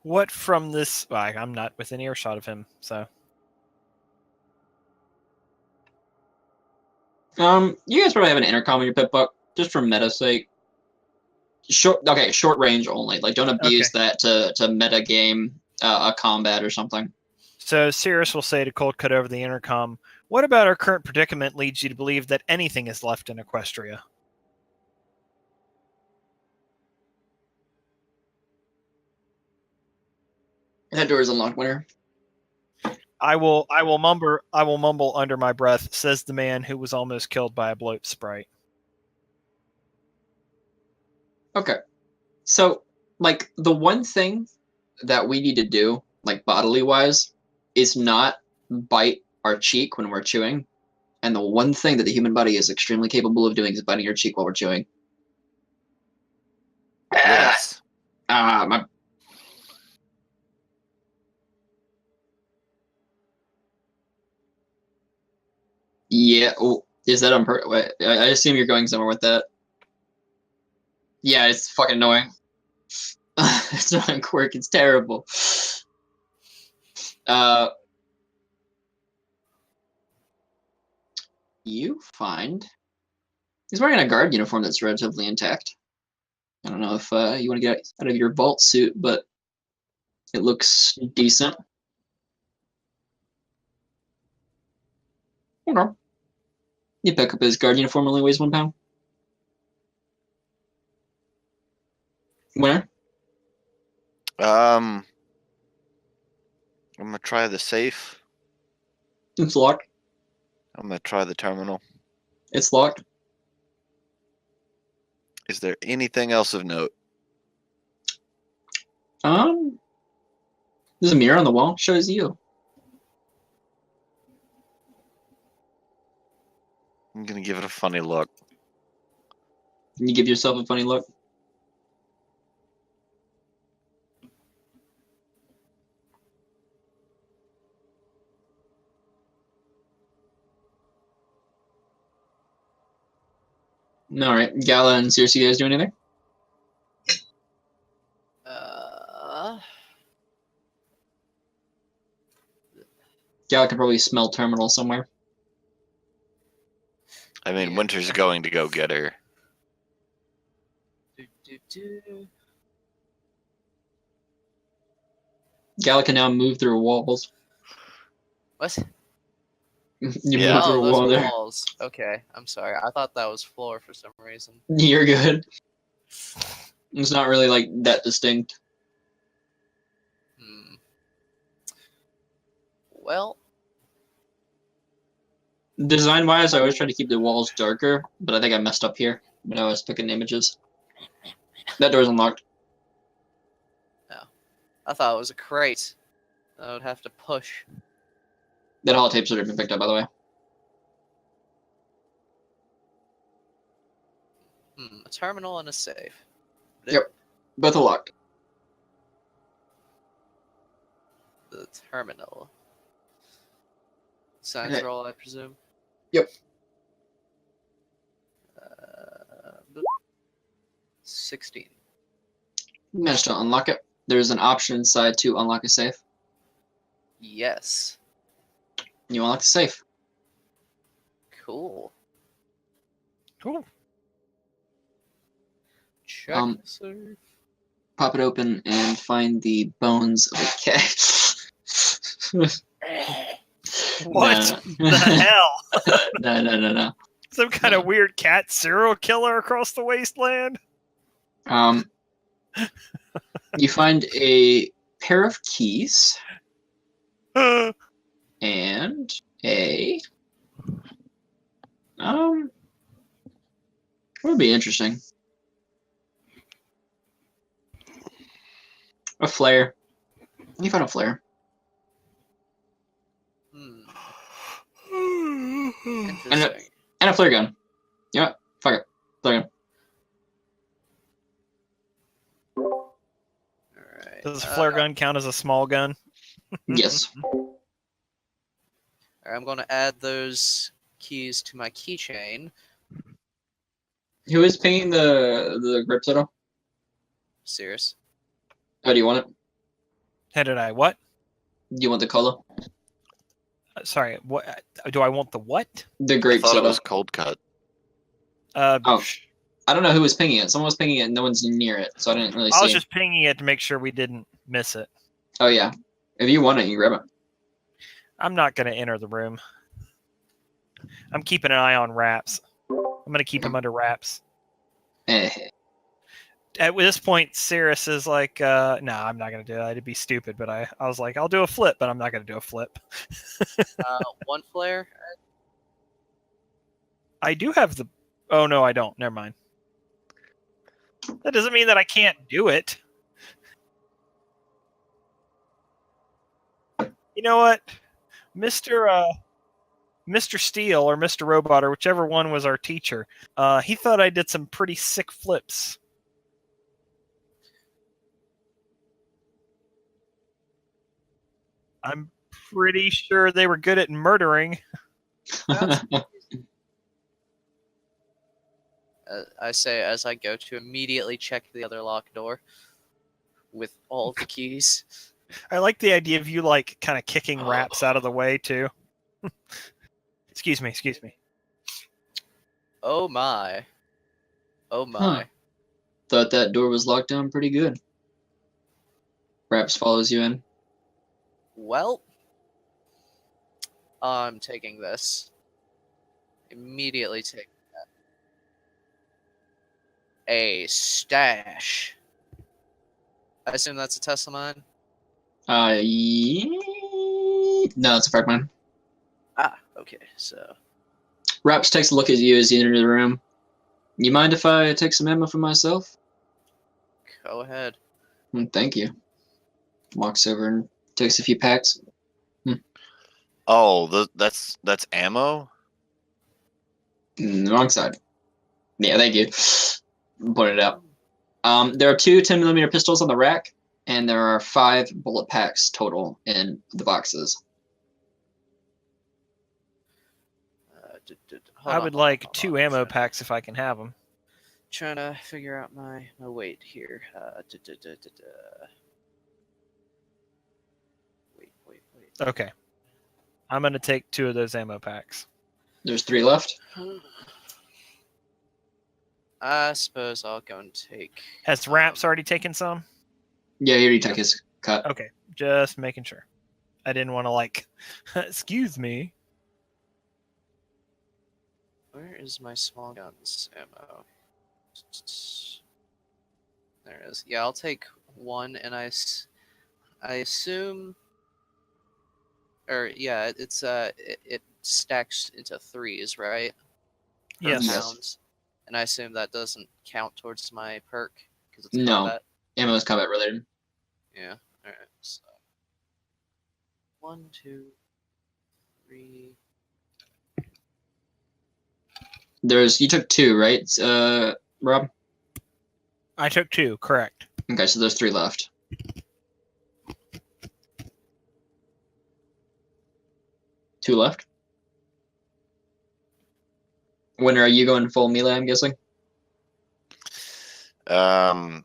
What from this? Well, I'm not within earshot of him, so. You guys probably have an intercom in your pip book, just for meta's sake. Short range only. Like, don't abuse that to meta game a combat or something. So Cirrus will say to Cold Cut over the intercom, "What about our current predicament leads you to believe that anything is left in Equestria?" That door is unlocked, winner. I will mumble under my breath, says the man who was almost killed by a bloat sprite. Okay. So, like, the one thing that we need to do, like, bodily-wise, is not bite our cheek when we're chewing. And the one thing that the human body is extremely capable of doing is biting your cheek while we're chewing. Yes. My... Yeah, oh, is that on purpose? Wait, I assume you're going somewhere with that. Yeah, it's fucking annoying. It's not a quirk, it's terrible. You find... He's wearing a guard uniform that's relatively intact. I don't know if you want to get out of your vault suit, but it looks decent. Okay. You pick up his guard uniform, only weighs 1 pound. Where? I'm gonna try the safe. It's locked. I'm gonna try the terminal. It's locked. Is there anything else of note? There's a mirror on the wall. Shows you. I'm gonna give it a funny look. Can you give yourself a funny look? All right, Galla and Circe, you guys do anything? Galla can probably smell terminal somewhere. I mean, Yeah. Winter's going to go get her. Galla can now move through walls. What? You Yeah. move through Oh, a those wall there. walls. Okay, I'm sorry. I thought that was floor for some reason. You're good. It's not really like that distinct. Well, Design-wise, I always try to keep the walls darker, but I think I messed up here when I was picking images. That door's unlocked. I thought it was a crate. I would have to push. That holotape's already been picked up, by the way. A terminal and a safe. Yep. Both are locked. The terminal. Science roll, I presume. Yep. 16. Managed to unlock it. There's an option inside to unlock a safe. Yes. You unlock the safe. Cool. Cool. Check the safe. Pop it open and find the bones of a cat. What the hell? No. Some kind of weird cat serial killer across the wasteland? You find a pair of keys and a what would be interesting? A flare. You find a flare. Interesting. And a flare gun. Yeah, fuck it. Flare gun. Alright. Does a flare gun count as a small gun? Yes. Alright, I'm going to add those keys to my keychain. Who is pinging the grip settle? Serious. Oh, do you want it? How did I what? Do you want the color? Sorry, what do I want the what? The I grape thought it soda. was cold cut. Oh. I don't know who was pinging it. Someone was pinging it and no one's near it, so I didn't really I see. was just pinging it to make sure we didn't miss it. Oh, yeah. If you want it, you grab it. I'm not going to enter the room. I'm keeping an eye on wraps. I'm going to keep him under wraps. Eh. At this point, Cirrus is like, no, I'm not going to do that. It'd be stupid. But I was like, I'll do a flip, but I'm not going to do a flip. One flare. I do have the... Oh, no, I don't. Never mind. That doesn't mean that I can't do it. You know what? Mr. Steel or Mr. Robot or whichever one was our teacher, he thought I did some pretty sick flips. I'm pretty sure they were good at murdering. I say as I go to immediately check the other locked door with all the keys. I like the idea of you like kind of kicking wraps out of the way too. Excuse me. Oh my. Oh my. Thought that door was locked down pretty good. Raps follows you in. Well, I'm taking this. Immediately take that. A stash. I assume that's a Tesla mine? Yeah. No, it's a fact mine. Ah, okay, so. Raps takes a look at you as you enter the room. You mind if I take some ammo for myself? Go ahead. Thank you. Walks over and takes a few packs. Oh, that's ammo? Wrong side. Yeah, thank you. Put it out. There are two 10mm pistols on the rack, and there are 5 bullet packs total in the boxes. I would like 2 ammo packs if I can have them. Trying to figure out my weight here. Wait. Okay. I'm going to take 2 of those ammo packs. There's 3 left. I suppose I'll go and take. Has Raps already taken some? Yeah, he already took his cut. Okay, just making sure. I didn't want to like, excuse me. Where is my small guns ammo? There it is. Yeah, I'll take 1, and I assume, or yeah, it stacks into 3s, right? Per Yes. rounds. And I assume that doesn't count towards my perk because it's No. combat. Ammo is combat related. Yeah. All right. So 1, 2, 3. You took 2, right, Rob? I took 2, correct. Okay, so there's 3 left. Two left. When are you going full melee, I'm guessing? Yeah,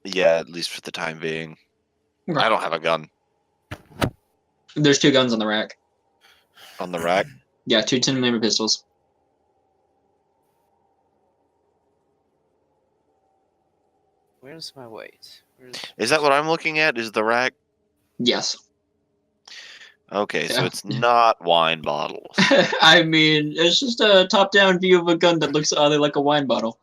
at least for the time being. Okay. I don't have a gun There's 2 guns on the rack. on the rack. Yeah, 2 10mm pistols. Where's my weight? Is that what I'm looking at? Is the rack? Yes. Okay, so Yeah. it's not wine bottles. I mean, it's just a top-down view of a gun that looks oddly like a wine bottle.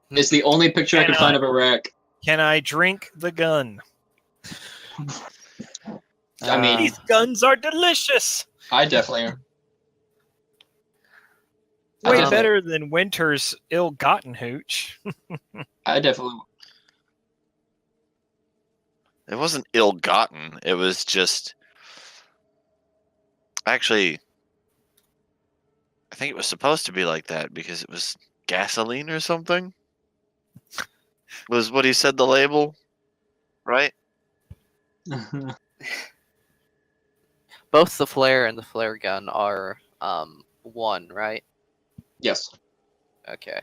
It's the only picture I could find of a rack. Can I drink the gun? I mean, These guns are delicious. I definitely am. Way I better than Winter's ill-gotten hooch. I definitely. It wasn't ill-gotten. It was just... Actually, I think it was supposed to be like that because it was gasoline or something. Was what he said the label, right? Both the flare and the flare gun are 1, right? Yes. Okay.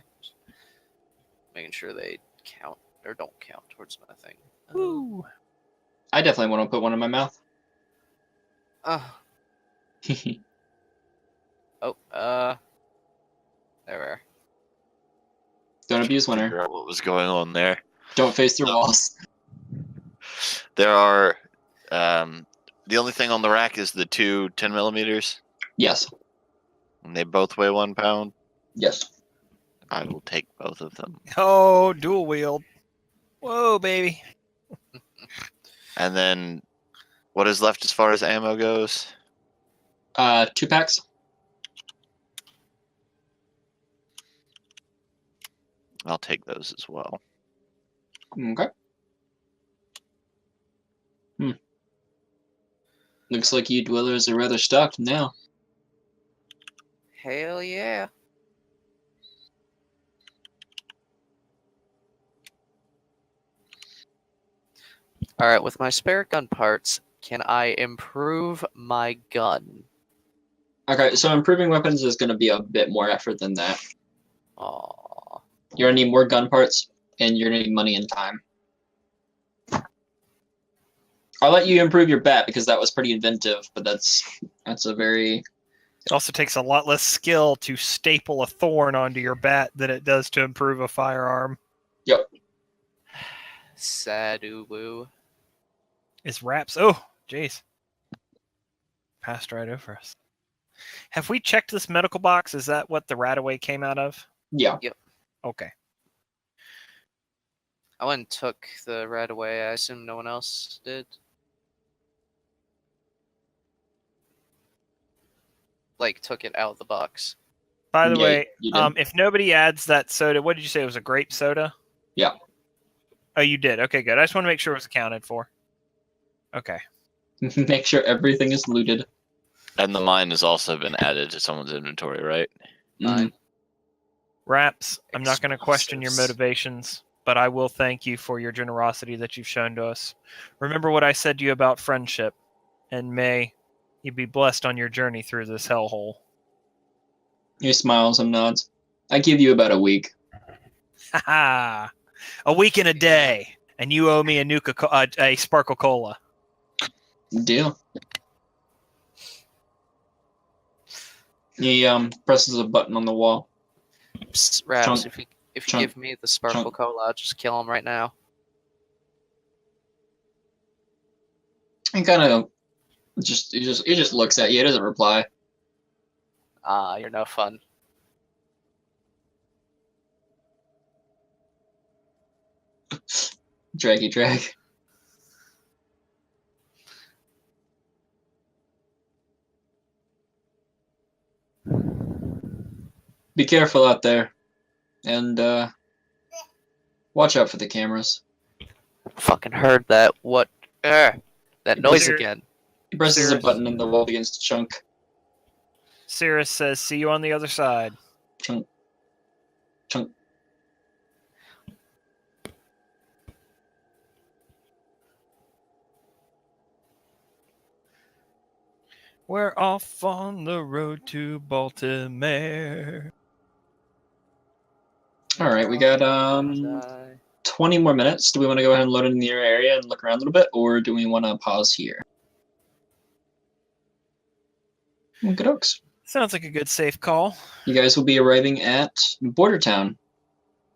Making sure they count or don't count towards my thing. Woo. I definitely want to put one in my mouth. Oh, there we are. Don't abuse Figure winner. out what was going on there. Don't face through So- walls. There are the only thing on the rack is the two 10 millimeters, Yes. and they both weigh 1 pound. Yes. I will take both of them. Oh, dual wield. Whoa, baby. And then, what is left as far as ammo goes? 2 packs. I'll take those as well. Okay. Looks like you dwellers are rather stocked now. Hell yeah. Alright, with my spare gun parts, can I improve my gun? Okay, so improving weapons is going to be a bit more effort than that. Aww. You're going to need more gun parts, and you're going to need money and time. I'll let you improve your bat because that was pretty inventive, but that's a very... It also takes a lot less skill to staple a thorn onto your bat than it does to improve a firearm. Yep. Sad woo. Is wraps. Oh, jeez. Passed right over us. Have we checked this medical box? Is that what the Rataway came out of? Yeah. Okay. I went and took the rat away. I assume no one else did. Like, took it out of the box. By the Yeah, way, you did. if nobody adds that soda, what did you say? It was a grape soda? Yeah. Oh, you did. Okay, good. I just want to make sure it was accounted for. Okay. Make sure everything is looted. And the mine has also been added to someone's inventory, right? Fine. Raps, I'm not going to question your Explosives. motivations, but I will thank you for your generosity that you've shown to us. Remember what I said to you about friendship, and may you be blessed on your journey through this hellhole. He smiles and nods. I give you about a week. Ha ha! A week and a day, and you owe me a Sparkle Cola. Deal. He presses a button on the wall. Psst, Raps, Chunk. if you Chunk. give me the sparkle Chunk. cola, I'll just kill him right now. He kind of he just looks at you. He doesn't reply. Ah, you're no fun. Draggy drag. Be careful out there, and watch out for the cameras. Fucking heard that. What? That noise Here- again. He presses a Serious? button and the wall begins to chunk. Cirrus says, see you on the other side. Chunk. Chunk. We're off on the road to Baltimare. All right, we got 20 more minutes. Do we want to go ahead and load in the area and look around a little bit, or do we want to pause here? Good oaks. Sounds like a good safe call. You guys will be arriving at Border Town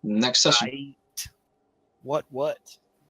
next session. Right. What?